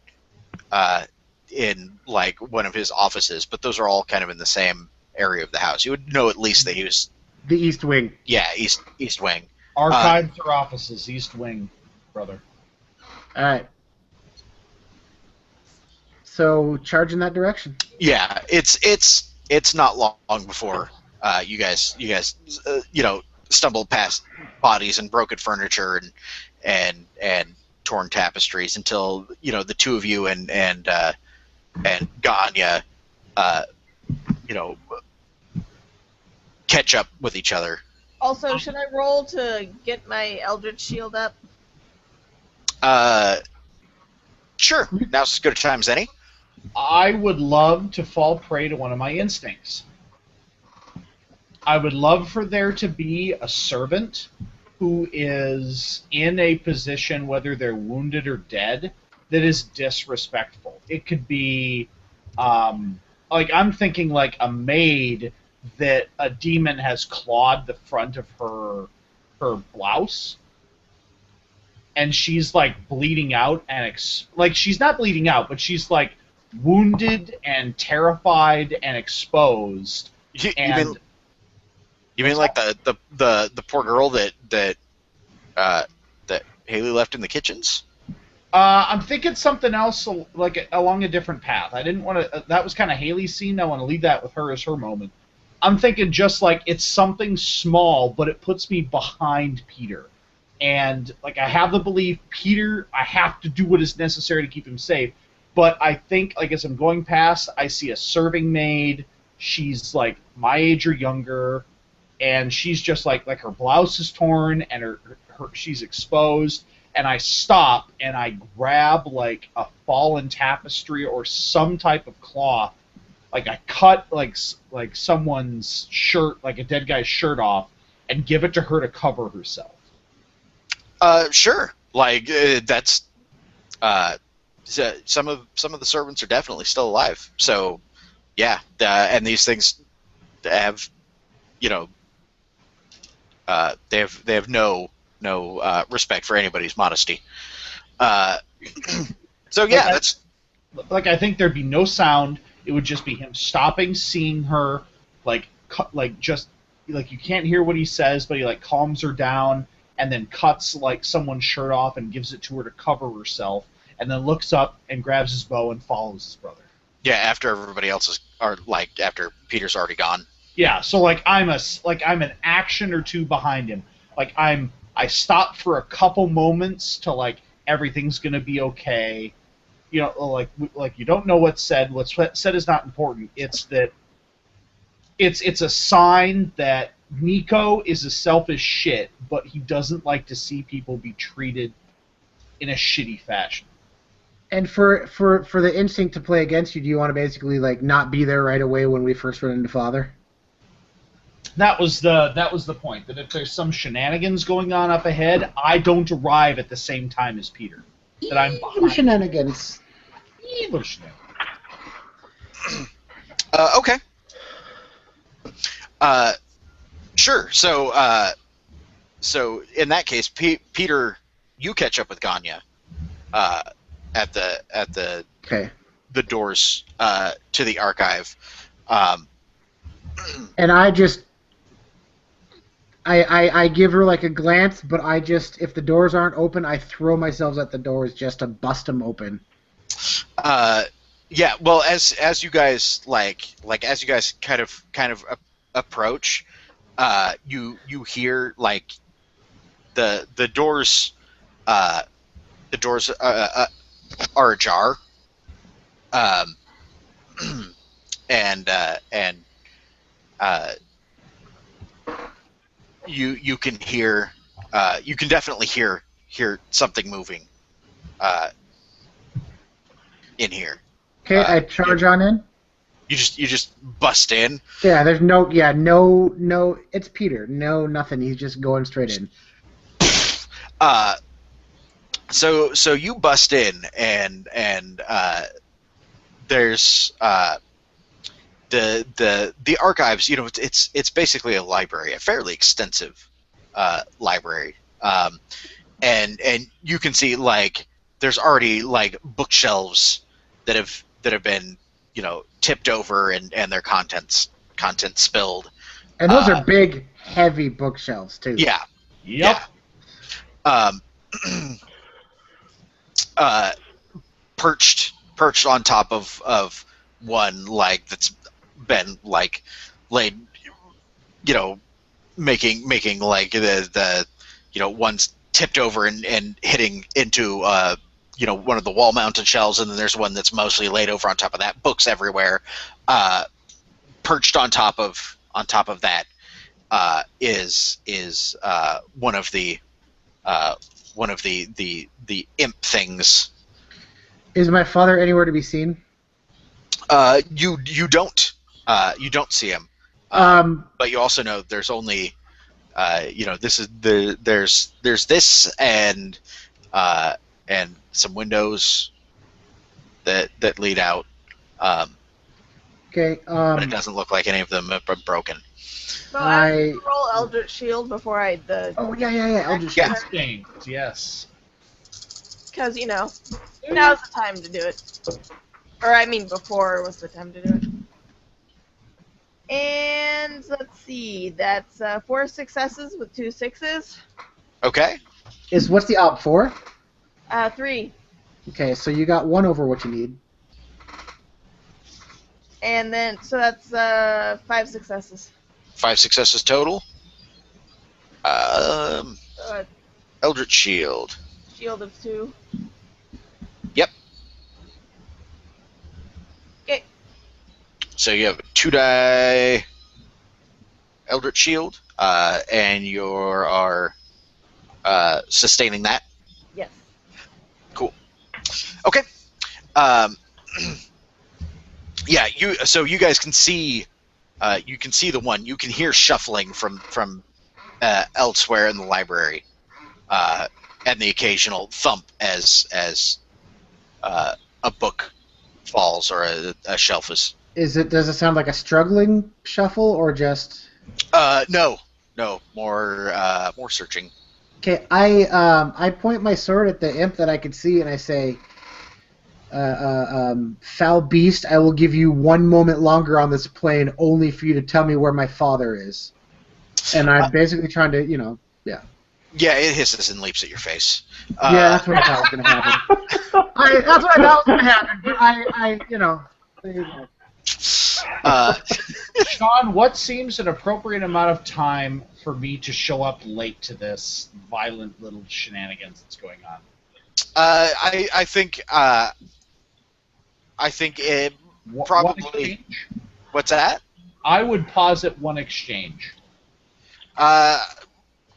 like one of his offices, but those are all kind of in the same area of the house. You would know at least that he was the East Wing. Yeah, East Wing. Archives or offices, East Wing, brother. All right. So charge in that direction. Yeah, it's not long before you guys you know, stumble past bodies and broken furniture and torn tapestries until, you know, the two of you and Ganya you know, catch up with each other. Also, should I roll to get my Eldritch Shield up? Sure. Now's as good a time as any. I would love to fall prey to one of my instincts. I would love for there to be a servant who is in a position, whether they're wounded or dead, that is disrespectful. It could be, like, I'm thinking like a maid that a demon has clawed the front of her blouse, and she's like bleeding out and like she's not bleeding out, but she's like wounded and terrified and exposed. You mean like the poor girl that Haley left in the kitchens? I'm thinking something else, like along a different path. I didn't want to. That was kind of Haley's scene. I want to leave that with her as her moment. I'm thinking just like it's something small, but it puts me behind Peter. And like I have the belief Peter, I have to do what is necessary to keep him safe. But I think like as I'm going past, I see a serving maid. She's like my age or younger, and she's just like her blouse is torn and her she's exposed. And I stop and I grab like a fallen tapestry or some type of cloth. Like I cut like someone's shirt, like a dead guy's shirt off, and give it to her to cover herself. Sure. Like that's some of the servants are definitely still alive. So yeah, and these things have, you know, they have no respect for anybody's modesty. So yeah, that's like I think there'd be no sound. It would just be him stopping, seeing her, like just like you can't hear what he says, but he like calms her down, and then cuts like someone's shirt off and gives it to her to cover herself, and then looks up and grabs his bow and follows his brother. Yeah, after everybody else after Peter's already gone. Yeah, so like I'm an action or two behind him. Like I stop for a couple moments to like everything's gonna be okay. You know, like you don't know what's said. What's said is not important. It's that it's a sign that Nico is a selfish shit, but he doesn't like to see people be treated in a shitty fashion. And for the instinct to play against you, do you want to basically like not be there right away when we first run into Father? That was the point. That if there's some shenanigans going on up ahead, I don't arrive at the same time as Peter. That I'm behind. Shenanigans. Evil shenanigans. Okay. Sure. So in that case, Peter, you catch up with Ganya at the Okay. the doors to the archive. And I just I give her like a glance, but I just, if the doors aren't open, I throw myself at the doors just to bust them open. Yeah. Well, as you guys as you guys kind of approach, you hear like the doors are ajar, and you can hear you can definitely hear something moving in here. Okay, I charge on in. You just bust in. Yeah, there's no, it's Peter. No, nothing. He's just going straight in. So you bust in and there's the archives. You know, it's basically a library, a fairly extensive library, and you can see like there's already like bookshelves that have been, you know, tipped over and their content spilled. And those are big, heavy bookshelves too. Yeah. Yep. Yeah. Perched on top of one like that's been like laid, you know, making like the you know, one's tipped over and hitting into you know, one of the wall mounted shelves, and then there's one that's mostly laid over on top of that, books everywhere. Perched on top of that is one of the imp things. Is my father anywhere to be seen? You don't see him. But you also know there's only you know, this is there's this and some windows that lead out. Okay. But it doesn't look like any of them have been broken. So I roll Eldritch Shield before Oh yeah. Eldritch Yeah. Shield. Games, yes. because you know now's the time to do it. Or I mean, before was the time to do it. And let's see, that's 4 successes with 2 6s. Okay. What's the op for? 3. Okay, so you got 1 over what you need. And then, so that's 5 successes. 5 successes total. Uh, Eldritch Shield. shield of 2. Yep. Okay. So you have a 2-die Eldritch Shield, and you are sustaining that. Yes. Cool. Okay. Um, yeah. So you guys can see. You can see the one. You can hear shuffling from elsewhere in the library, and the occasional thump as a book falls or a shelf is. Does it sound like a struggling shuffle or just? No, more searching. Okay, I point my sword at the imp that I could see, and I say, "Foul beast, I will give you 1 moment longer on this plane, only for you to tell me where my father is." And I'm basically trying to, yeah. Yeah, it hisses and leaps at your face. Yeah, that's what I thought was going to happen. That's what I thought was going to happen, but there you go. Sean, what seems an appropriate amount of time for me to show up late to this violent little shenanigans that's going on? I think it One probably. exchange? What's that? I would posit 1 exchange.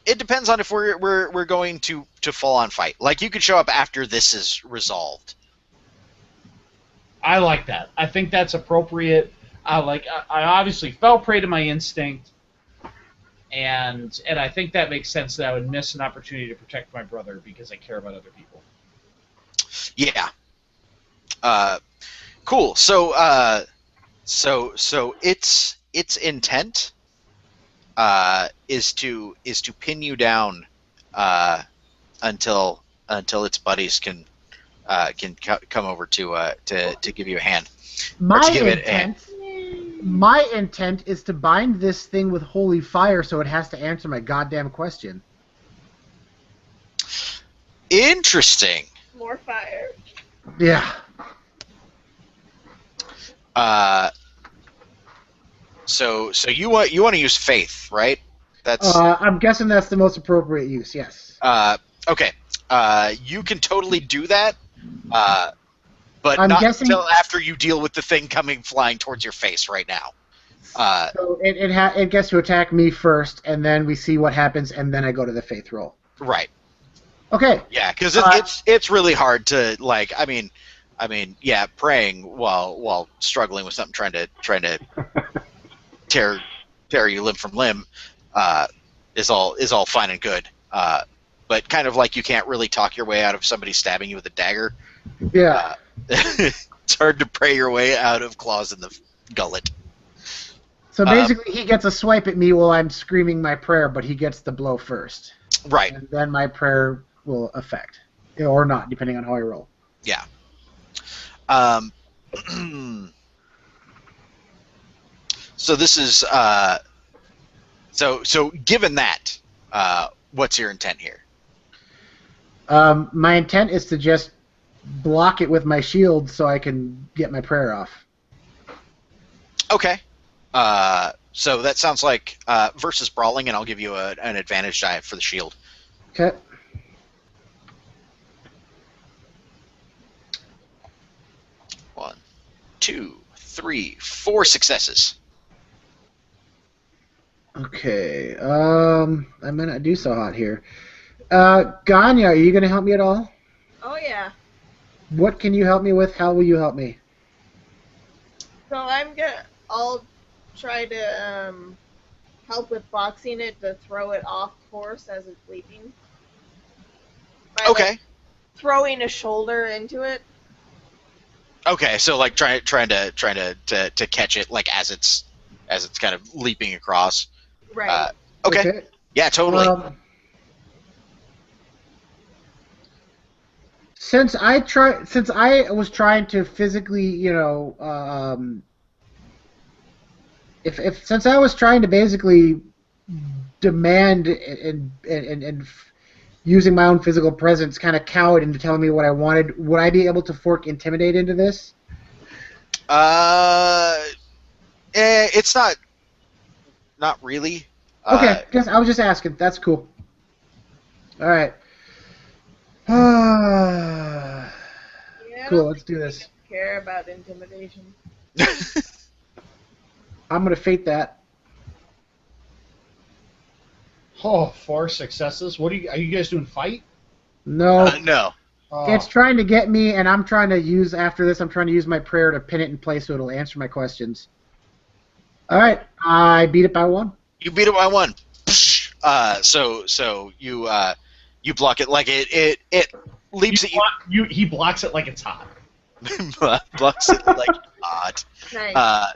It depends on if we're going to full on fight. Like, you could show up after this is resolved. I like that. I think that's appropriate. I obviously fell prey to my instinct, and I think that makes sense that I would miss an opportunity to protect my brother because I care about other people. Yeah. Cool. So its intent is to pin you down until its buddies can come over to give you a hand. My intent is to bind this thing with holy fire, so it has to answer my goddamn question. Interesting. More fire. Yeah. So you want to use faith, right? That's I'm guessing that's the most appropriate use. Yes. okay. You can totally do that, but I'm not guessing- until after you deal with the thing coming flying towards your face right now. So it gets to attack me first, and then we see what happens, and then I go to the faith roll. Right. Okay. Yeah, because it's really hard to yeah, praying while struggling with something trying to tear you limb from limb is all fine and good. But kind of like you can't really talk your way out of somebody stabbing you with a dagger. Yeah. It's hard to pray your way out of claws in the gullet. So basically, he gets a swipe at me while I'm screaming my prayer, but he gets the blow first. Right. And then my prayer will affect, or not, depending on how I roll. Yeah. So this is so given that, what's your intent here? My intent is to just block it with my shield so I can get my prayer off. Okay. So that sounds like versus brawling, and I'll give you an advantage die for the shield. Okay. One, 2, 3, 4 successes. Okay. I may not do so hot here. Ganya, are you going to help me at all? Oh yeah. What can you help me with? How will you help me? So I'll try to help with boxing it to throw it off course as it's leaping. By, Okay. Throwing a shoulder into it. Okay, so like trying to catch it like as it's kind of leaping across. Right. Okay. Yeah, totally. Since I was trying to physically, since I was trying to basically demand and using my own physical presence kind of cow it into telling me what I wanted, would I be able to fork intimidate into this? It's not really. Okay, guess I was just asking. That's cool. All right. Yeah, I Cool, don't let's think do we this. care about intimidation. I'm gonna fate that. Oh, 4 successes. What are you guys doing? Fight? No, no. Oh. it's trying to get me, and I'm trying to use after this. I'm trying to use my prayer to pin it in place so it'll answer my questions. All right, I beat it by 1. You beat it by 1. So you block it like it leaps at you. He blocks it like it's hot. Blocks it like odd. Nice.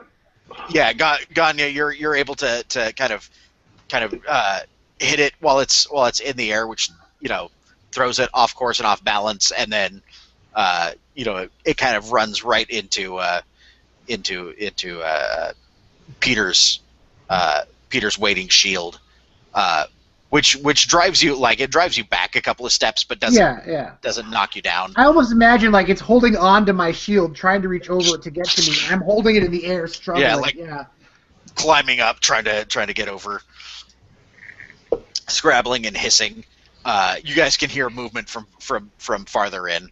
Yeah, Ganya, you're able to kind of hit it while it's in the air, which throws it off course and off balance, and then it kind of runs right into Peter's waiting shield, which drives you back a couple of steps, but doesn't knock you down. I almost imagine like it's holding on to my shield, trying to reach over it to get to me. And I'm holding it in the air, struggling. Yeah, climbing up, trying to get over, scrabbling and hissing. You guys can hear movement from farther in,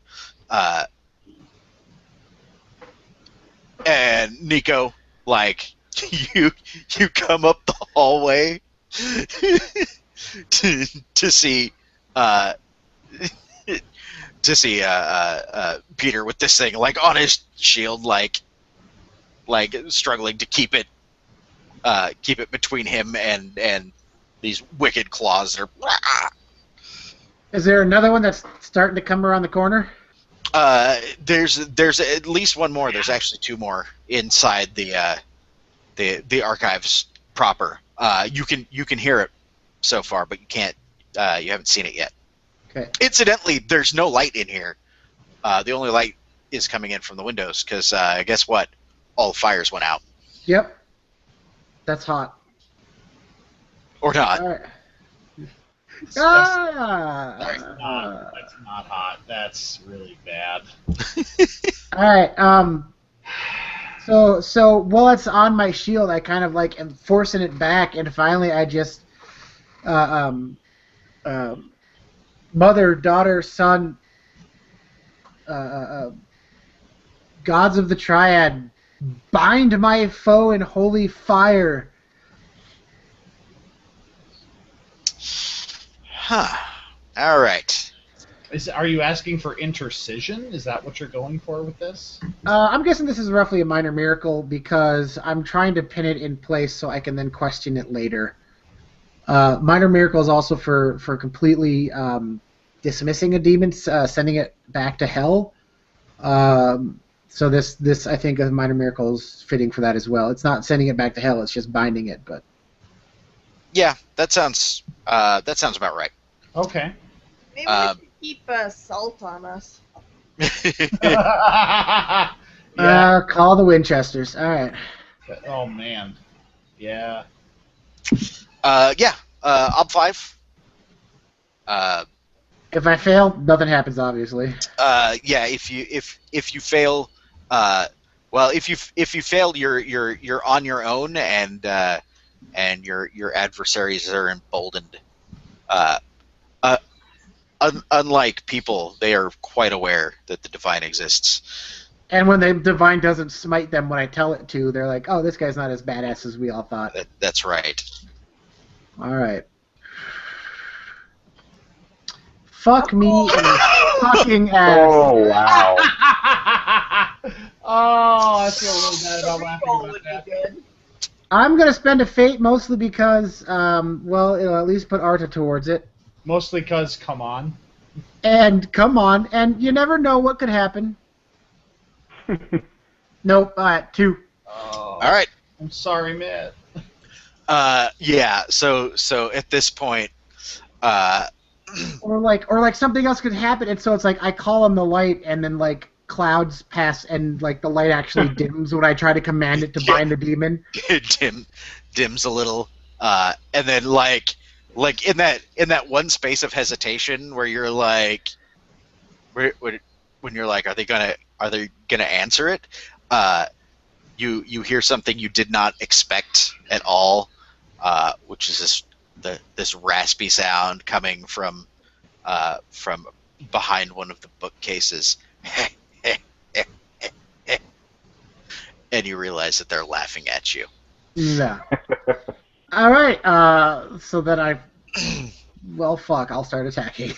and Nico, like you come up the hallway to see Peter with this thing like on his shield, like struggling to keep it between him and these wicked claws that are. Is there another one that's starting to come around the corner? There's at least one more. There's actually 2 more inside the archives proper. You can hear it so far, but you can't. You haven't seen it yet. Okay. Incidentally, there's no light in here. The only light is coming in from the windows because guess what? All the fires went out. Yep. That's hot. Or not. All right. That's Ah! not hot. That's really bad. All right. So while it's on my shield, I kind of like am forcing it back, and finally I just, mother, daughter, son, gods of the triad, bind my foe in holy fire. Huh. All right. Are you asking for intercision? Is that what you're going for with this? I'm guessing this is roughly a minor miracle because I'm trying to pin it in place so I can then question it later. Minor miracle is also for completely dismissing a demon, sending it back to hell. So this I think a minor miracle is fitting for that as well. It's not sending it back to hell; it's just binding it. But yeah, that sounds about right. Okay. Maybe we should keep salt on us. Yeah. Call the Winchesters. All right. Oh man. Yeah. Yeah. Op 5. If I fail, nothing happens. Obviously. Yeah. If you fail, well, if you fail, you're on your own, and your adversaries are emboldened. Unlike people, they are quite aware that the divine exists. And when the divine doesn't smite them when I tell it to, they're like, "Oh, this guy's not as badass as we all thought." That's right. All right. Fuck me in the fucking ass. Oh, wow. Oh, I feel really bad about laughing Roll about would that. be good. I'm gonna spend a fate mostly because, well, it'll at least put Arta towards it. Mostly because, come on. And come on, and you never know what could happen. Nope. 2. Oh, All right. I'm sorry, Matt. Yeah. So at this point, Or like something else could happen, and so it's like I call on the light, and then like clouds pass, and like the light actually dims when I try to command it to bind the demon. dims a little, and then like in that one space of hesitation where you're like, when you're like, are they gonna answer it? you hear something you did not expect at all, which is this raspy sound coming from behind one of the bookcases. And you realize that they're laughing at you. No. All right. So then well, fuck. I'll start attacking.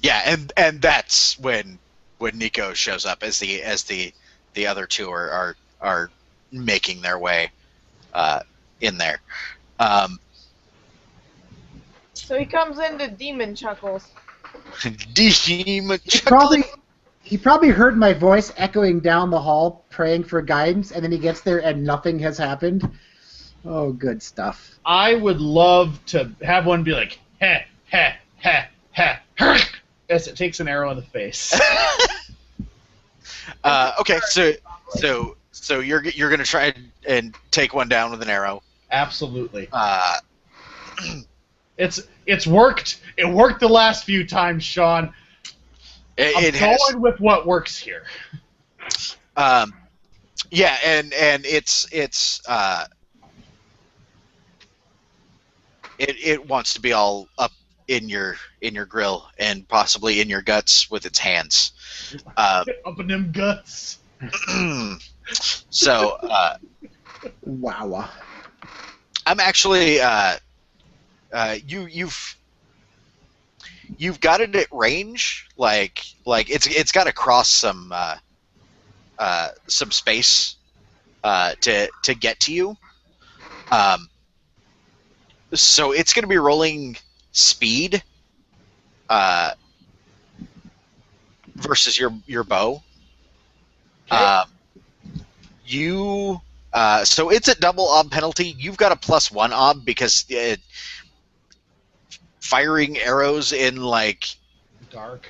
Yeah, and that's when Nico shows up as the other two are making their way in there. So he comes into Demon Chuckles. Demon He probably heard my voice echoing down the hall, praying for guidance, and then he gets there and nothing has happened. Oh, good stuff. I would love to have one be like, heh, heh, heh, heh, heh, as it takes an arrow in the face. Okay, so you're gonna try and take one down with an arrow. Absolutely. Uh, It's worked. It worked the last few times, Sean. I'm going with what works here. Yeah, and it wants to be all up in your grill and possibly in your guts with its hands. Up in them guts. So Wow. I'm actually you've got it at range, like it's got to cross some space to get to you. So it's going to be rolling speed versus your bow. Okay. So it's a double ob penalty. You've got a +1 ob because firing arrows in like Dark.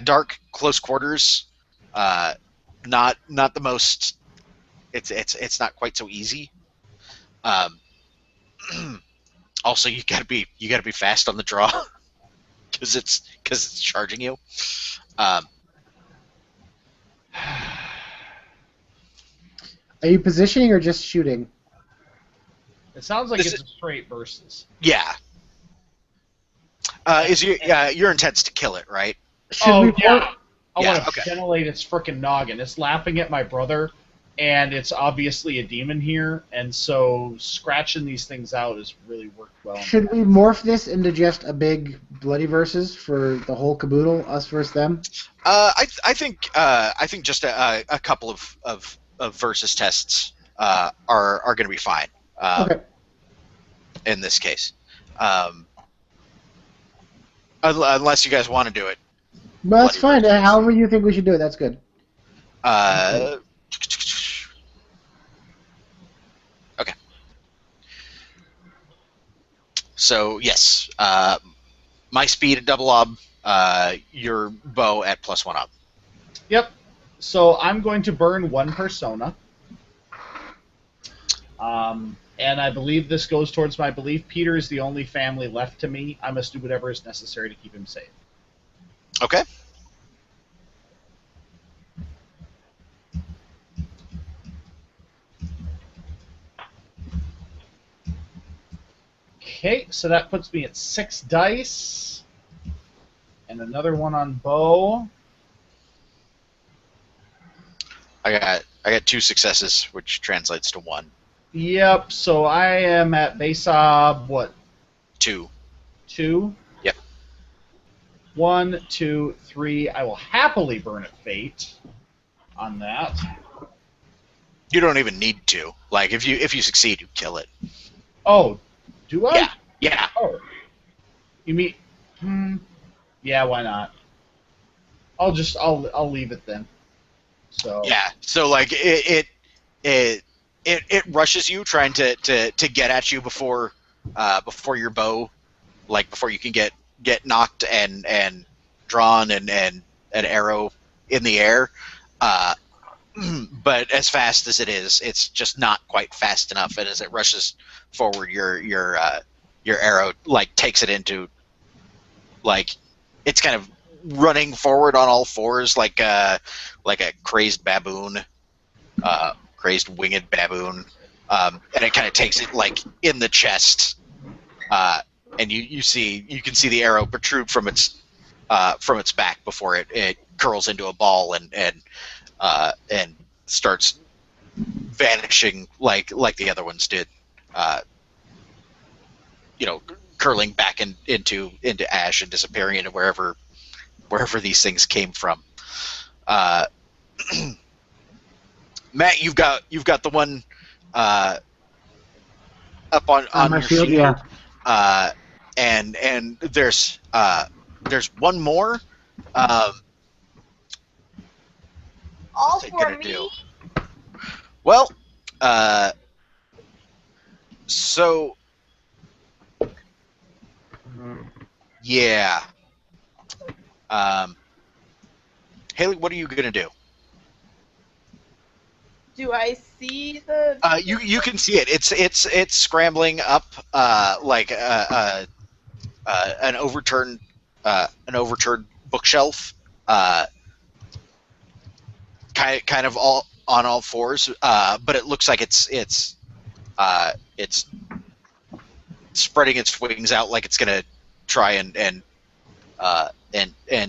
dark close quarters, not the most. It's not quite so easy. Also, you gotta be fast on the draw because it's charging you. Are you positioning or just shooting? It sounds like it's a straight versus. Yeah. Is your intent's to kill it, right? Should we yeah. I Yeah, want to okay. ventilate its frickin' noggin. It's laughing at my brother, and it's obviously a demon here, and so scratching these things out has really worked well. Should we morph this into just a big bloody versus for the whole caboodle, us versus them? I think just a couple of versus tests are going to be fine. Okay. In this case, unless you guys want to do it. Well, that's Bloody fine. versus. However you think we should do it, that's good. Okay. So yes, my speed at double ob, your bow at +1 ob. Yep. So I'm going to burn one persona. And I believe this goes towards my belief. Peter is the only family left to me. I must do whatever is necessary to keep him safe. Okay. Okay, so that puts me at 6 dice. And another one on bow. I got 2 successes, which translates to 1. Yep, so I am at base ob, what, 2. 2? Yep. 1, 2, 3. I will happily burn at fate on that. You don't even need to. Like if you succeed, you kill it. Oh, do I? Yeah. Yeah. Oh. You mean yeah, why not? I'll leave it then. So Yeah. So like it rushes you trying to get at you before your bow, like before you can get knocked and drawn and an arrow in the air. But as fast as it is, it's just not quite fast enough. And as it rushes forward, your arrow like takes it into, like, it's kind of running forward on all fours like a crazed baboon, crazed winged baboon, and it kind of takes it like in the chest, and you can see the arrow protrude from its back before it curls into a ball and starts vanishing like the other ones did, curling back into ash and disappearing into wherever these things came from. Matt, you've got the one up on my your shield, shield, yeah. And there's one more. All What's it for gonna me. do? Well, so yeah. Haley, what are you gonna do? Do I see the? You can see it. It's scrambling up like an overturned bookshelf, kind of all on all fours. But it looks like it's spreading its wings out like it's gonna try and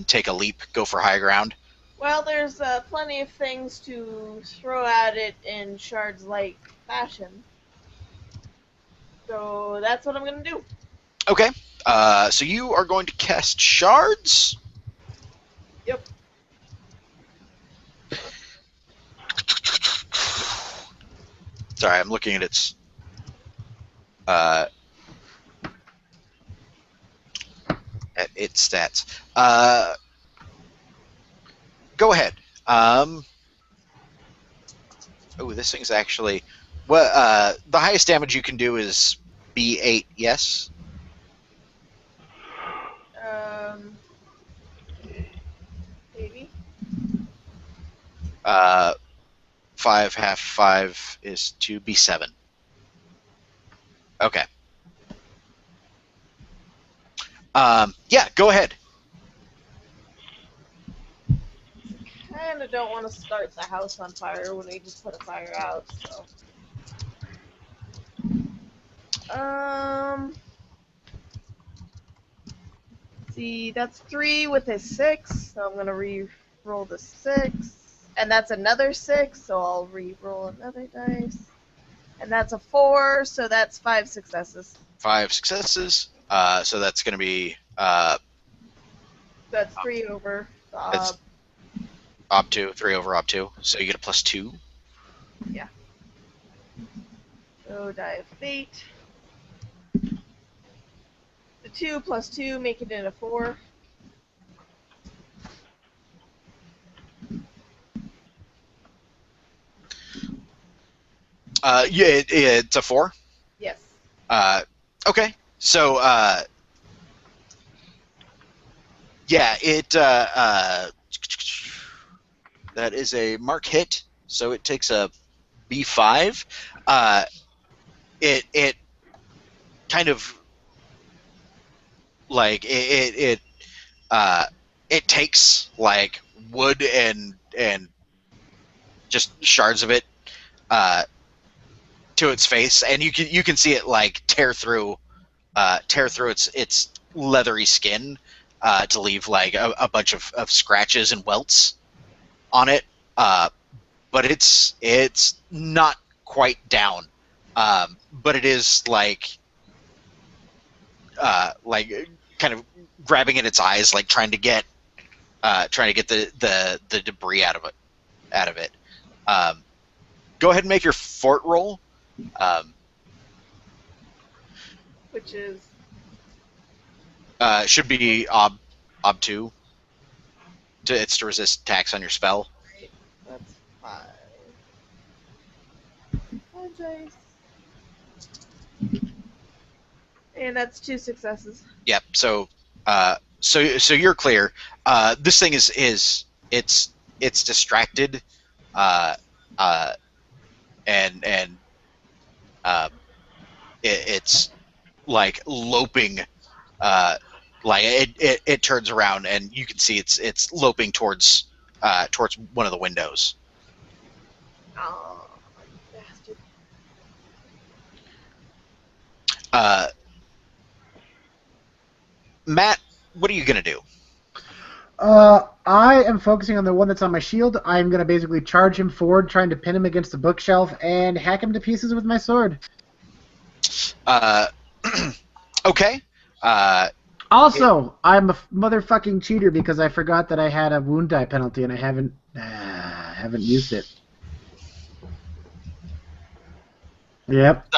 take a leap, go for high ground. Well, there's plenty of things to throw at it in shards-like fashion. So that's what I'm gonna do. Okay. So you are going to cast shards. Yep. Sorry, I'm looking at its stats. Go ahead. Oh, this thing's actually well. The highest damage you can do is B8. Yes. Maybe. 5 half 5 is 2B7. Okay. Yeah, go ahead. Kinda don't want to start the house on fire when we just put a fire out, so. See, that's 3 with a 6, so I'm gonna re-roll the 6. And that's another 6, so I'll re-roll another dice. And that's a 4, so that's 5 successes. 5 successes. So that's going to be That's 3 over. It's op 2, 3 over op 2. So you get a +2. Yeah. So die of fate. The 2 plus 2 make it into 4. Yeah, it's a 4. Yes. Okay. So yeah, it that is a mark hit. So it takes a B5. It kind of like it takes like wood and just shards of it to its face, and you can see it like tear through its leathery skin to leave like a bunch of scratches and welts on it. But it's not quite down. But it is like kind of grabbing at its eyes, like trying to get the debris out of it. Go ahead and make your fort roll. Which is Should be ob 2. It's to resist attacks on your spell. right. That's 5. 5 dice. And that's 2 successes. Yep. So you're clear. This thing is it's distracted, and it's like loping. Like it turns around and you can see it's loping towards one of the windows. Oh, bastard. Matt, what are you gonna do? I am focusing on the one that's on my shield. I'm going to basically charge him forward, trying to pin him against the bookshelf and hack him to pieces with my sword. Uh, okay. Also, I'm a motherfucking cheater because I forgot that I had a wound die penalty and I haven't used it. Yep.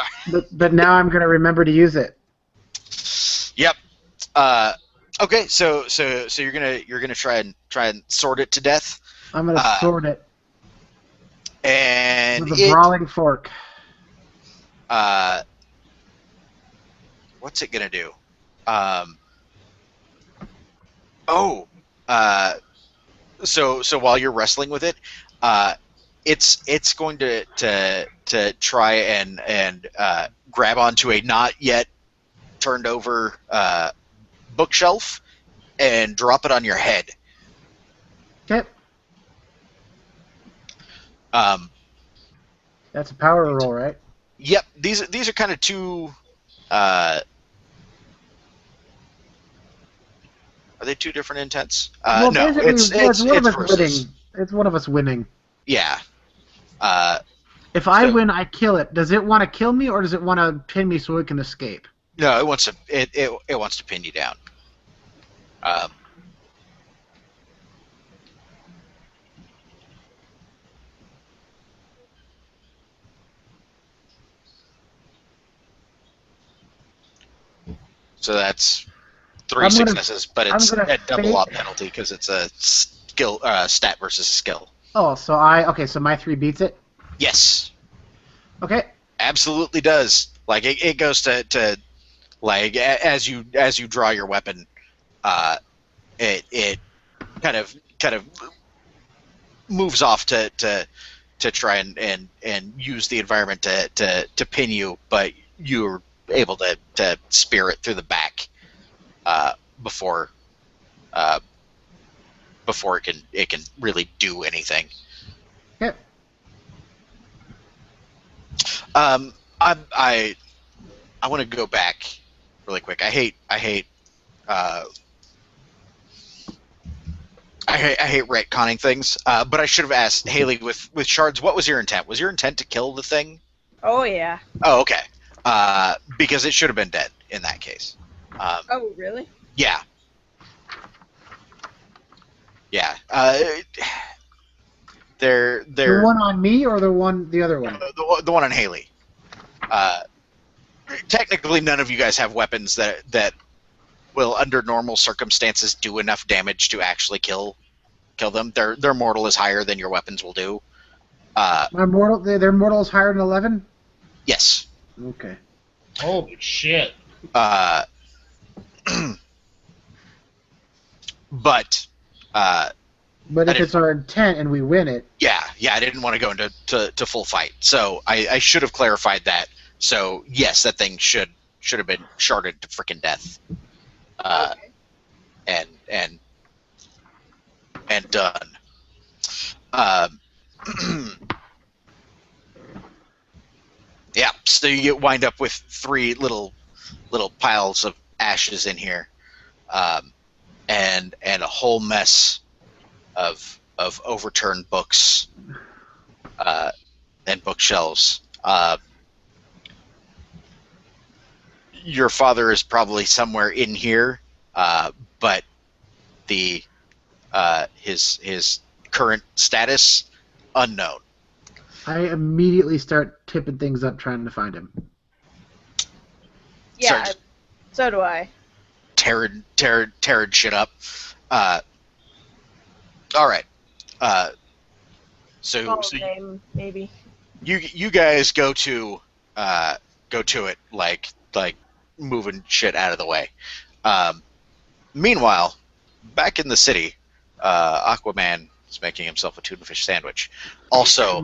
But now I'm going to remember to use it. Yep. Okay. So you're gonna try and sword it to death, I'm going to sword it and with a brawling fork. What's it gonna do? Oh. So while you're wrestling with it, it's going to try and grab onto a not yet turned over bookshelf and drop it on your head. Okay. Um, That's a power roll, right? Yep. These are kind of two. Are they two different intents? Well, No, basically, it's one of us versus. winning. It's one of us winning. Yeah. If I So- win, I kill it. Does it want to kill me, or does it want to pin me so it can escape? No, it wants to pin you down. So that's 3 I'm gonna- successes, but I'm it's gonna a double fake- op penalty because it's a skill stat versus skill. Oh, so so my 3 beats it. Yes, Okay. absolutely does. Like it goes to like as you draw your weapon, it kind of moves off to try and use the environment to pin you, but you're able to spear it through the back before it can really do anything. Okay. I want to go back really quick. I hate retconning things, but I should have asked Haley with shards. What was your intent? Was your intent to kill the thing? Oh, yeah. Oh, okay. Because it should have been dead in that case. Oh, really? Yeah. Yeah. They're The one on me or the other one? the one on Haley. Technically, none of you guys have weapons that will, under normal circumstances, do enough damage to actually kill them. Their mortal is higher than your weapons will do. My mortal, their mortal is higher than 11. Yes. Okay. Holy shit. But But if it's our intent and we win it, yeah, I didn't want to go into full fight, so I should have clarified that. So yes, that thing should have been sharded to freaking death, Okay. and done. Yeah, so you wind up with 3 little piles of ashes in here, and a whole mess of overturned books and bookshelves. Your father is probably somewhere in here, but the his current status unknown. I immediately start tipping things up trying to find him. Yeah, Sorry. so do I. Tearing shit up. All right. So Call his name, maybe. you guys go to it like moving shit out of the way. Meanwhile, back in the city, Aquaman is making himself a tuna fish sandwich. Also,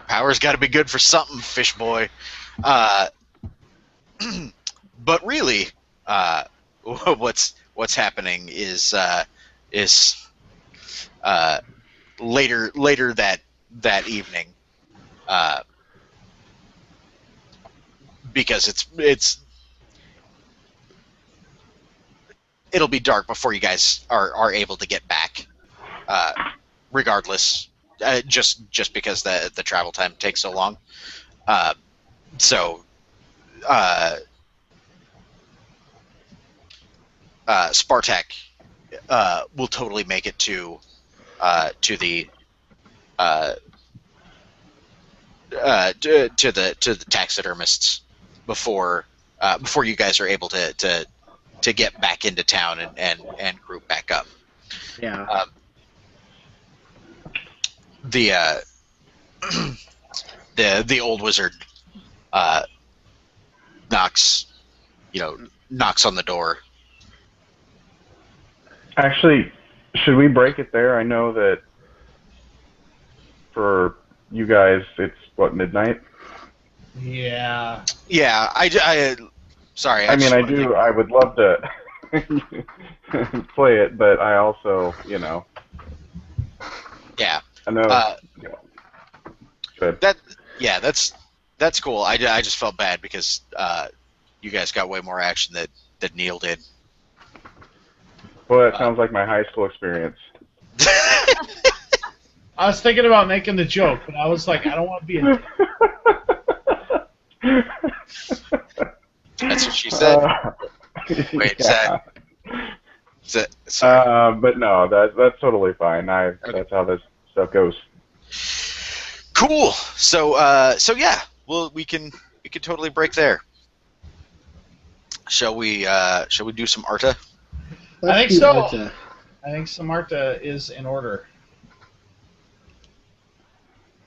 power's got to be good for something, fish boy. But really, what's happening is later that evening, because it'll be dark before you guys are able to get back, regardless, just because the travel time takes so long. So Spartak will totally make it to the to the taxidermists before you guys are able to get back into town and group back up. Yeah. The the old wizard knocks on the door. Actually, should we break it there? I know that for you guys, it's what, midnight? Yeah. Yeah, sorry. I would love to play it, but I also, Yeah. I know. Good. That's cool. I just felt bad because you guys got way more action that Neil did. Well, that sounds like my high school experience. I was thinking about making the joke, but I was like, I don't want to be a... That's what she said. Wait, yeah. is that sorry. But no, that's totally fine. Okay. That's how this stuff goes. Cool. So yeah, well, we can totally break there. Shall we do some Arta? I think do so. Arta. I think Samarta is in order.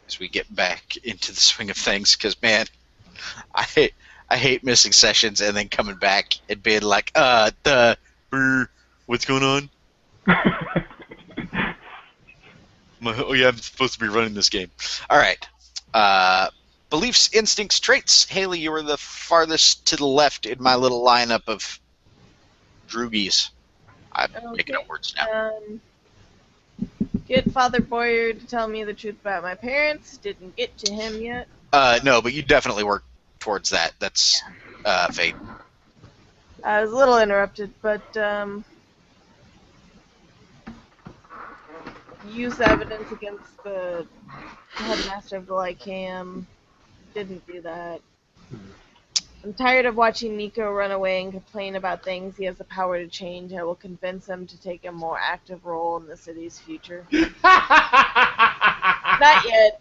As we get back into the swing of things, because man, I hate missing sessions and then coming back and being like, what's going on? Oh yeah, I'm supposed to be running this game. All right. Beliefs, instincts, traits. Haley, you were the farthest to the left in my little lineup of droogies. I'm making up words now. Get Father Boyer to tell me the truth about my parents. Didn't get to him yet. No, but you definitely work towards that. That's fate. I was a little interrupted, but use evidence against the headmaster of the Lyceum. Didn't do that. I'm tired of watching Nico run away and complain about things he has the power to change. I will convince him to take a more active role in the city's future. Not yet.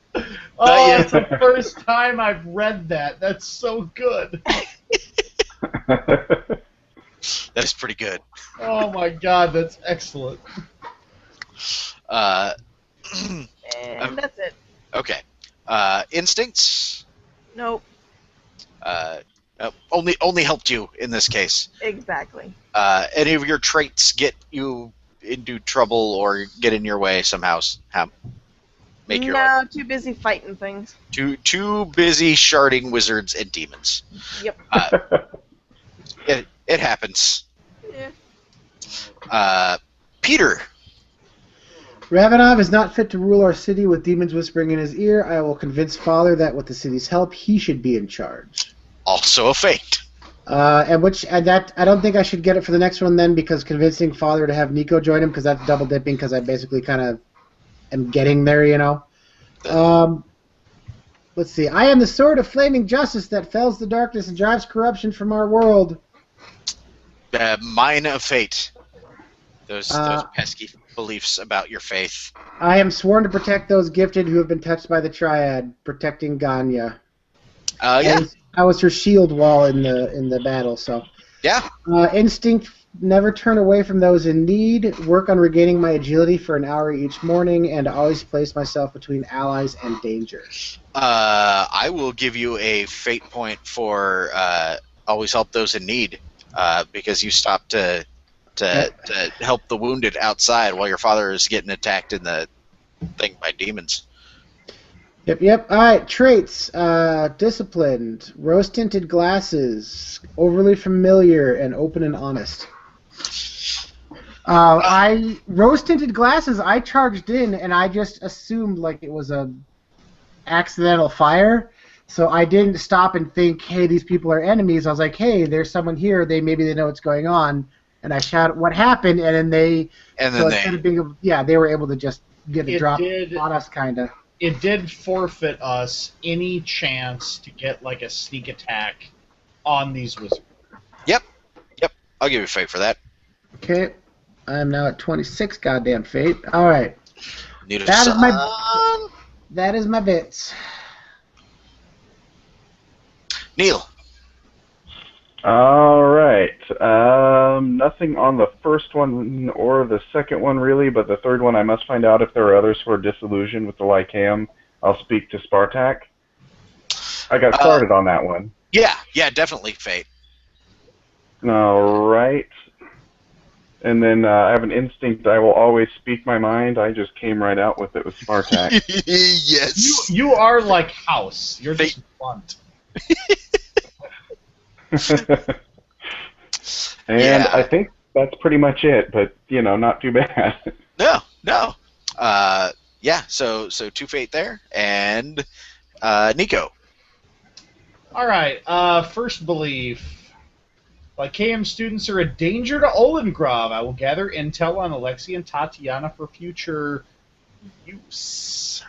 Oh, it's the first time I've read that. That's so good. That is pretty good. Oh my god, that's excellent. And that's it. Okay. Instincts? Nope. Only helped you in this case. Exactly. Any of your traits get you into trouble or get in your way somehow? Make your No, life. too busy fighting things. Too busy sharding wizards and demons. Yep. It happens. Yeah. Peter. Ravenov is not fit to rule our city with demons whispering in his ear. I will convince Father that with the city's help, he should be in charge. Also a fate. And that I don't think I should get it for the next one then, because convincing Father to have Nico join him, because that's double dipping, because I basically kind of am getting there, Let's see. I am the sword of flaming justice that fells the darkness and drives corruption from our world. Mine of fate. Those pesky beliefs about your faith. I am sworn to protect those gifted who have been touched by the Triad, protecting Ganya. Yeah. I was her shield wall in the battle, so. Yeah. Instinct, never turn away from those in need, work on regaining my agility for an hour each morning, and always place myself between allies and danger. I will give you a fate point for always help those in need, because you stopped to help the wounded outside while your father is getting attacked in the thing by demons. Yep. All right, traits. Disciplined, rose-tinted glasses, overly familiar, and open and honest. I rose-tinted glasses. I charged in, and I just assumed like it was a accidental fire. So I didn't stop and think, hey, these people are enemies. I was like, hey, there's someone here. Maybe they know what's going on. And I shouted, what happened? And then they, And so then instead of being, they were able to just get a It drop did- on us, kind of. It did forfeit us any chance to get like a sneak attack on these wizards. Yep. I'll give you a fate for that. Okay, I'm now at 26. Goddamn fate. All right, Need a That is my- son. that is my bits. Neil. All right. Nothing on the first one or the second one really, but the third one I must find out if there are others who are disillusioned with the Lycam. I'll speak to Spartak. I got started on that one. Yeah, definitely fate. All right. And then I have an instinct I will always speak my mind. I just came right out with it with Spartak. Yes. You are like House. You're just blunt. And Yeah. I think that's pretty much it, but, not too bad. No. Yeah, so 2 fate there. And Nico. All right. First belief. Lycaeum students are a danger to Olengrav. I will gather intel on Alexei and Tatiana for future use.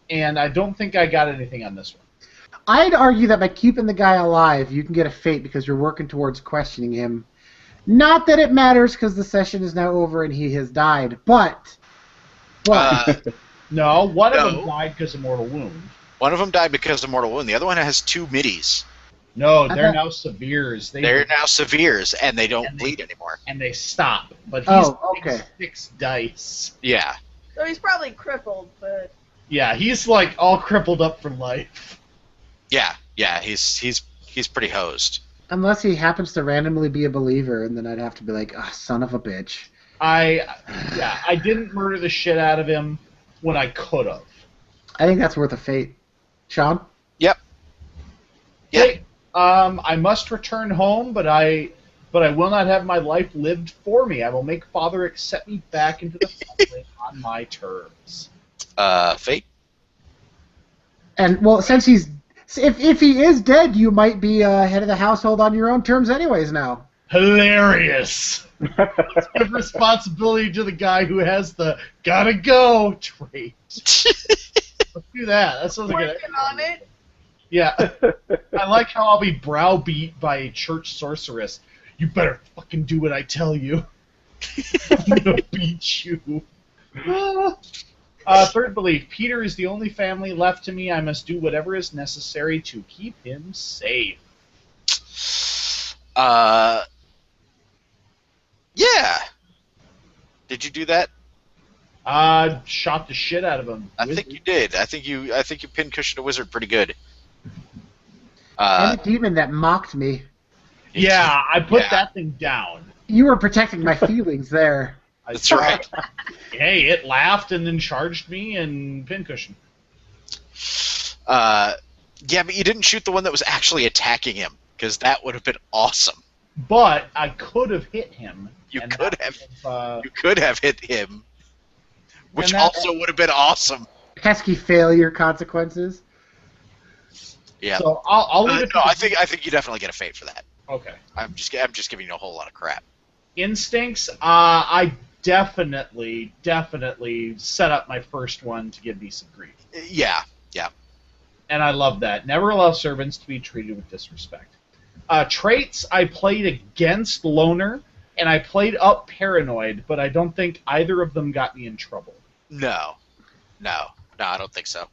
And I don't think I got anything on this one. I'd argue that by keeping the guy alive, you can get a fate because you're working towards questioning him. Not that it matters because the session is now over and he has died, but No, one of No. them died because of mortal wound. One of them died because of mortal wound. The other one has 2 middies. No, I they're thought- now severes. They're now severes, and they don't And they- bleed anymore. and they stop. But he's Oh, okay. 6 dice. Yeah. So he's probably crippled, but Yeah, he's like all crippled up for life. Yeah, he's pretty hosed. unless he happens to randomly be a believer, and then I'd have to be like, son of a bitch. I didn't murder the shit out of him when I could have. I think that's worth a fate. Sean? Yep. Yeah. Hey, I must return home, but I will not have my life lived for me. I will make Father accept me back into the family on my terms. Fate. And, well, since he's... If he is dead, you might be head of the household on your own terms anyways now. Hilarious. Give responsibility to the guy who has the gotta go trait. Let's do that. That sounds like working on it. Yeah. I like how I'll be browbeat by a church sorceress. You better fucking do what I tell you. I'm gonna beat you. Third belief. Peter is the only family left to me. I must do whatever is necessary to keep him safe. Yeah. Did you do that? Shot the shit out of him. I think you did. I think you pincushioned a wizard pretty good. And a demon that mocked me. Yeah, I put Yeah. that thing down. You were protecting my feelings there. That's right. Hey, it laughed and then charged me and pincushion. Yeah, but you didn't shoot the one that was actually attacking him, because that would have been awesome. But I could have hit him. You and could that have. would've, You could have hit him, which And that- also would have been awesome. Pesky failure consequences. Yeah. So I'll leave it. No, to I think you definitely get a fate for that. Okay. I'm just giving you a whole lot of crap. Instincts. I definitely set up my first one to give me some grief, Yeah. and I love that. Never allow servants to be treated with disrespect. Traits. I played against loner, and I played up paranoid, but I don't think either of them got me in trouble. No, I don't think so.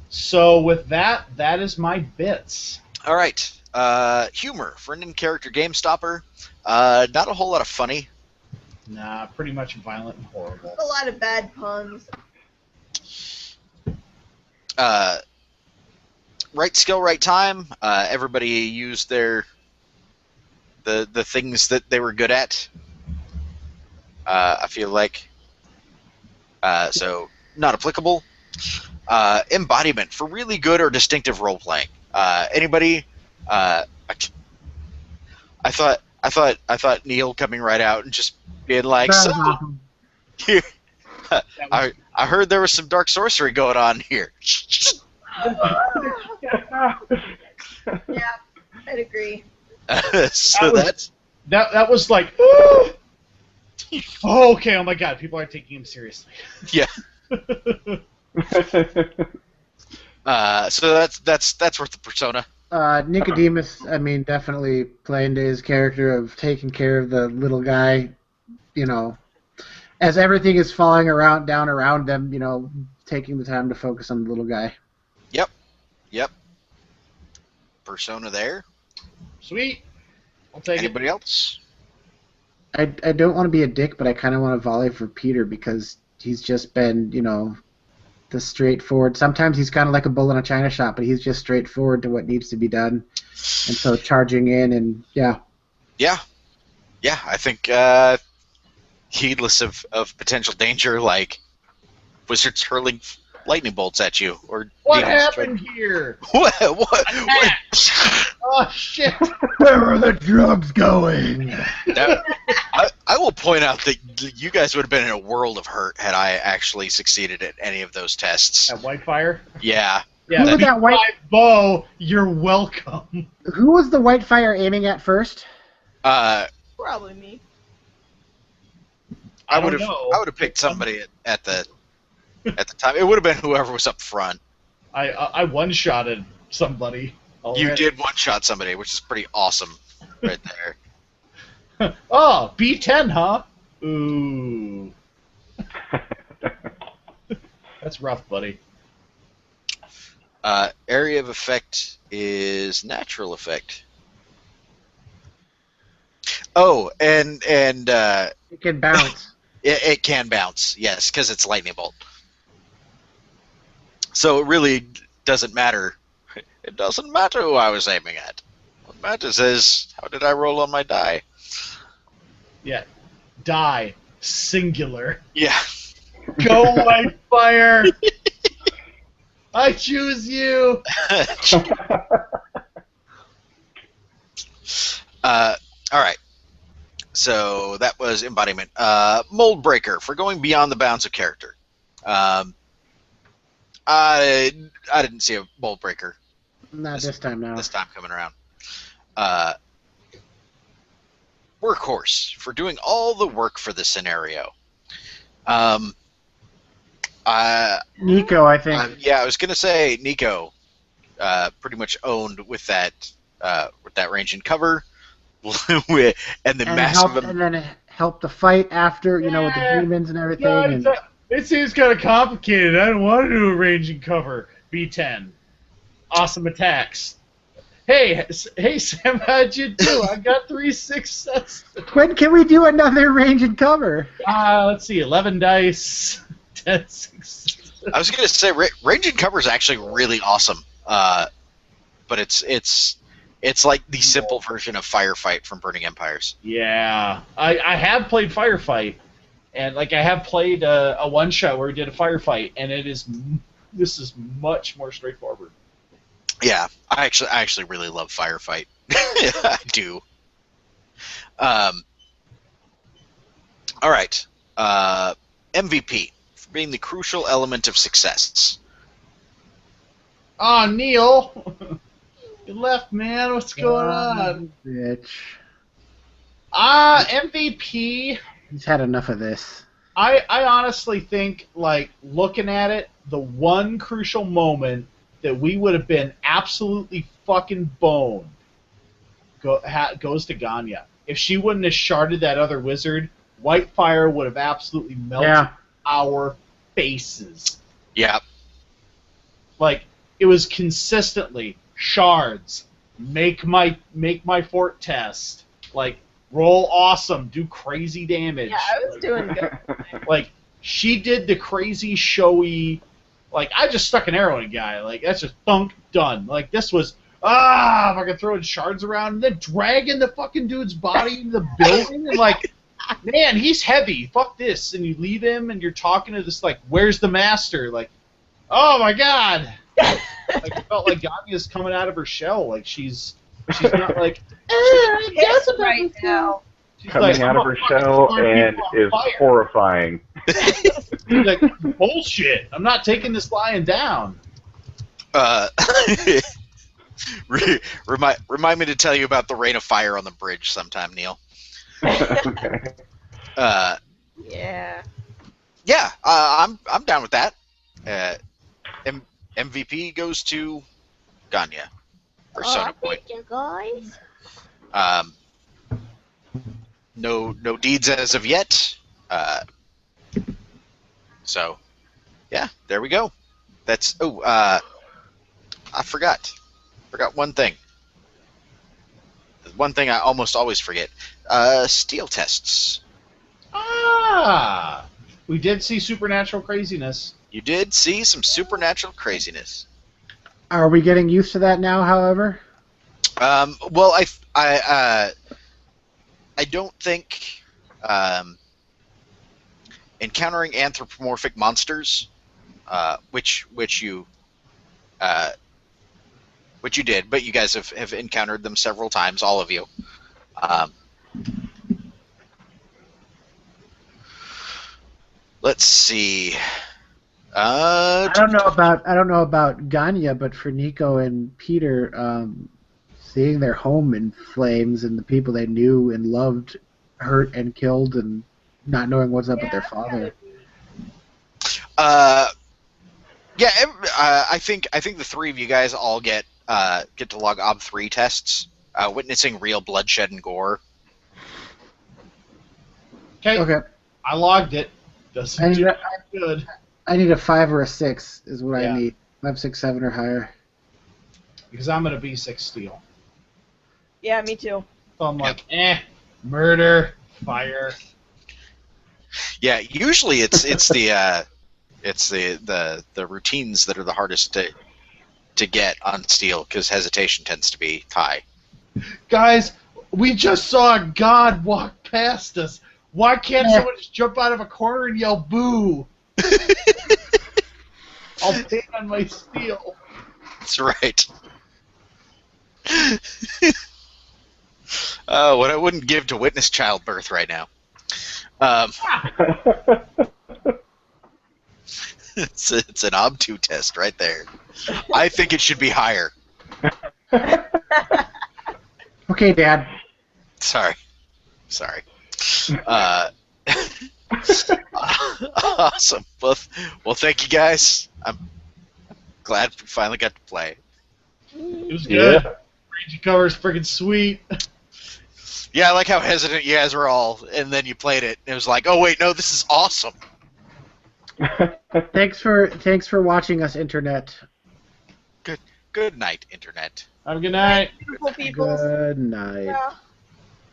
So with that is my bits. All right. Humor for an in-character game stopper. Not a whole lot of funny. Nah, pretty much violent and horrible. A lot of bad puns. Right skill, right time. Everybody used the things that they were good at. I feel like. So not applicable. Embodiment for really good or distinctive role playing. Anybody? I I thought Neil coming right out and just being like, That so was awesome. here, That was- I heard there was some dark sorcery going on here. Yeah, I'd agree. So was- that's that was like, oh, okay, oh my god, people aren't taking him seriously. yeah. So that's worth the persona. Nicodemus, I mean, definitely playing to his character of taking care of the little guy, you know, as everything is falling down around them, you know, taking the time to focus on the little guy. Yep. Persona there. Sweet. I'll take Anybody else? I don't want to be a dick, but I kind of want to volley for Peter because he's just been, you know, the straightforward. Sometimes he's kind of like a bull in a china shop, but he's just straightforward to what needs to be done. And so charging in and, yeah. Yeah. I think heedless of potential danger, like wizards hurling lightning bolts at you, or What demons happened here? What? Attack! Oh shit! Where are the drugs going? Now, I will point out that you guys would have been in a world of hurt had I actually succeeded at any of those tests. That Whitefire? Yeah. Yeah, Who was that white? bow, you're welcome. Who was the white fire aiming at first? Probably me. I don't would have. know. I would have picked somebody at the time. It would have been whoever was up front. I one-shotted somebody. You already. did one shot somebody, which is pretty awesome, right there. Oh, B10, huh? Ooh. That's rough, buddy. Area of effect is natural effect. Oh, and It can bounce. it can bounce, yes, because it's lightning bolt. So it really doesn't matter. It doesn't matter who I was aiming at. What matters is how did I roll on my die. Yeah. Die. Singular. Yeah. Go Whitefire! I choose you! All right. So that was embodiment. Mold breaker for going beyond the bounds of character. I didn't see a mold breaker Not this time now. this time coming around. Workhorse for doing all the work for the scenario. Nico, I think. Yeah, I was gonna say Nico, pretty much owned with that range and cover, and the and massive. then help the fight after, you know, with the Yeah. demons and everything. No, and it seems kind of complicated. I don't want to do a range and cover. B10. Awesome attacks. Hey, Sam, how'd you do? I got 3 successes. when can we do another range and cover? Let's see, 11 dice, 10 successes. I was gonna say range and cover is actually really awesome, but it's like the simple version of Firefight from Burning Empires. Yeah, I have played Firefight, and like I have played a one shot where we did a firefight, and this is much more straightforward. Yeah, I actually really love Firefight. I do. All right, MVP for being the crucial element of success. Oh, Neil, you left, man. What's going on? Bitch. MVP. He's had enough of this. I honestly think, like, looking at it, the one crucial moment that we would have been absolutely fucking boned goes to Ganya. If she wouldn't have sharded that other wizard, Whitefire would have absolutely melted our faces. Yeah. Like, it was consistently shards, make my fort test, like, roll awesome, do crazy damage. Yeah, I was doing good. Like, she did the crazy showy, like, I just stuck an arrow in a guy. Like, that's just thunk, done. Like, this was, if I could throw shards around, and then dragging the fucking dude's body into the building, and like, man, he's heavy, fuck this. And you leave him, and you're talking to this, like, where's the master? Like, oh my god. Like, it felt like Ganya's coming out of her shell. Like, she's She's not like, Yes, right now. she's Coming like, out I'm of her gonna fucking shell start and people on is fire. horrifying. She's like, bullshit. I'm not taking this lion down. Uh, remind me to tell you about the rain of fire on the bridge sometime, Neil. Okay. Yeah. Yeah, I'm down with that. MVP goes to Ganya for Sona Point. You guys. No deeds as of yet. So, yeah, there we go. That's I forgot one thing. One thing I almost always forget. Steel tests. Ah! We did see supernatural craziness. You did see some supernatural craziness. Are we getting used to that now, however? Well, I don't think encountering anthropomorphic monsters, which you did, but you guys have encountered them several times, all of you. Let's see. I don't know about Ganya, but for Nico and Peter, seeing their home in flames and the people they knew and loved hurt and killed and not knowing what's up with their father. Yeah, I think the three of you guys all get to log OB3 tests, witnessing real bloodshed and gore. Okay. I logged it. Doesn't do good. I need a 5 or a 6 is what Yeah. I need. 5, 6, 7 or higher. Because I'm going to be 6 steel. Yeah, me too. So I'm like, murder, fire. Yeah, usually it's the routines that are the hardest to get on steel because hesitation tends to be high. Guys, we just saw a god walk past us. Why can't someone just jump out of a corner and yell boo? I'll pin on my steel. That's right. Oh, what I wouldn't give to witness childbirth right now. It's an OB2 test right there. I think it should be higher. Okay, Dad. Sorry. Awesome. Well, thank you guys. I'm glad we finally got to play. It was good. Raging cover is freaking sweet. Yeah, I like how hesitant you guys were all, and then you played it, and it was like, oh wait, no, this is awesome. Thanks for watching us, Internet. Good night, Internet. Have a good night. Beautiful people. Good night. Yeah.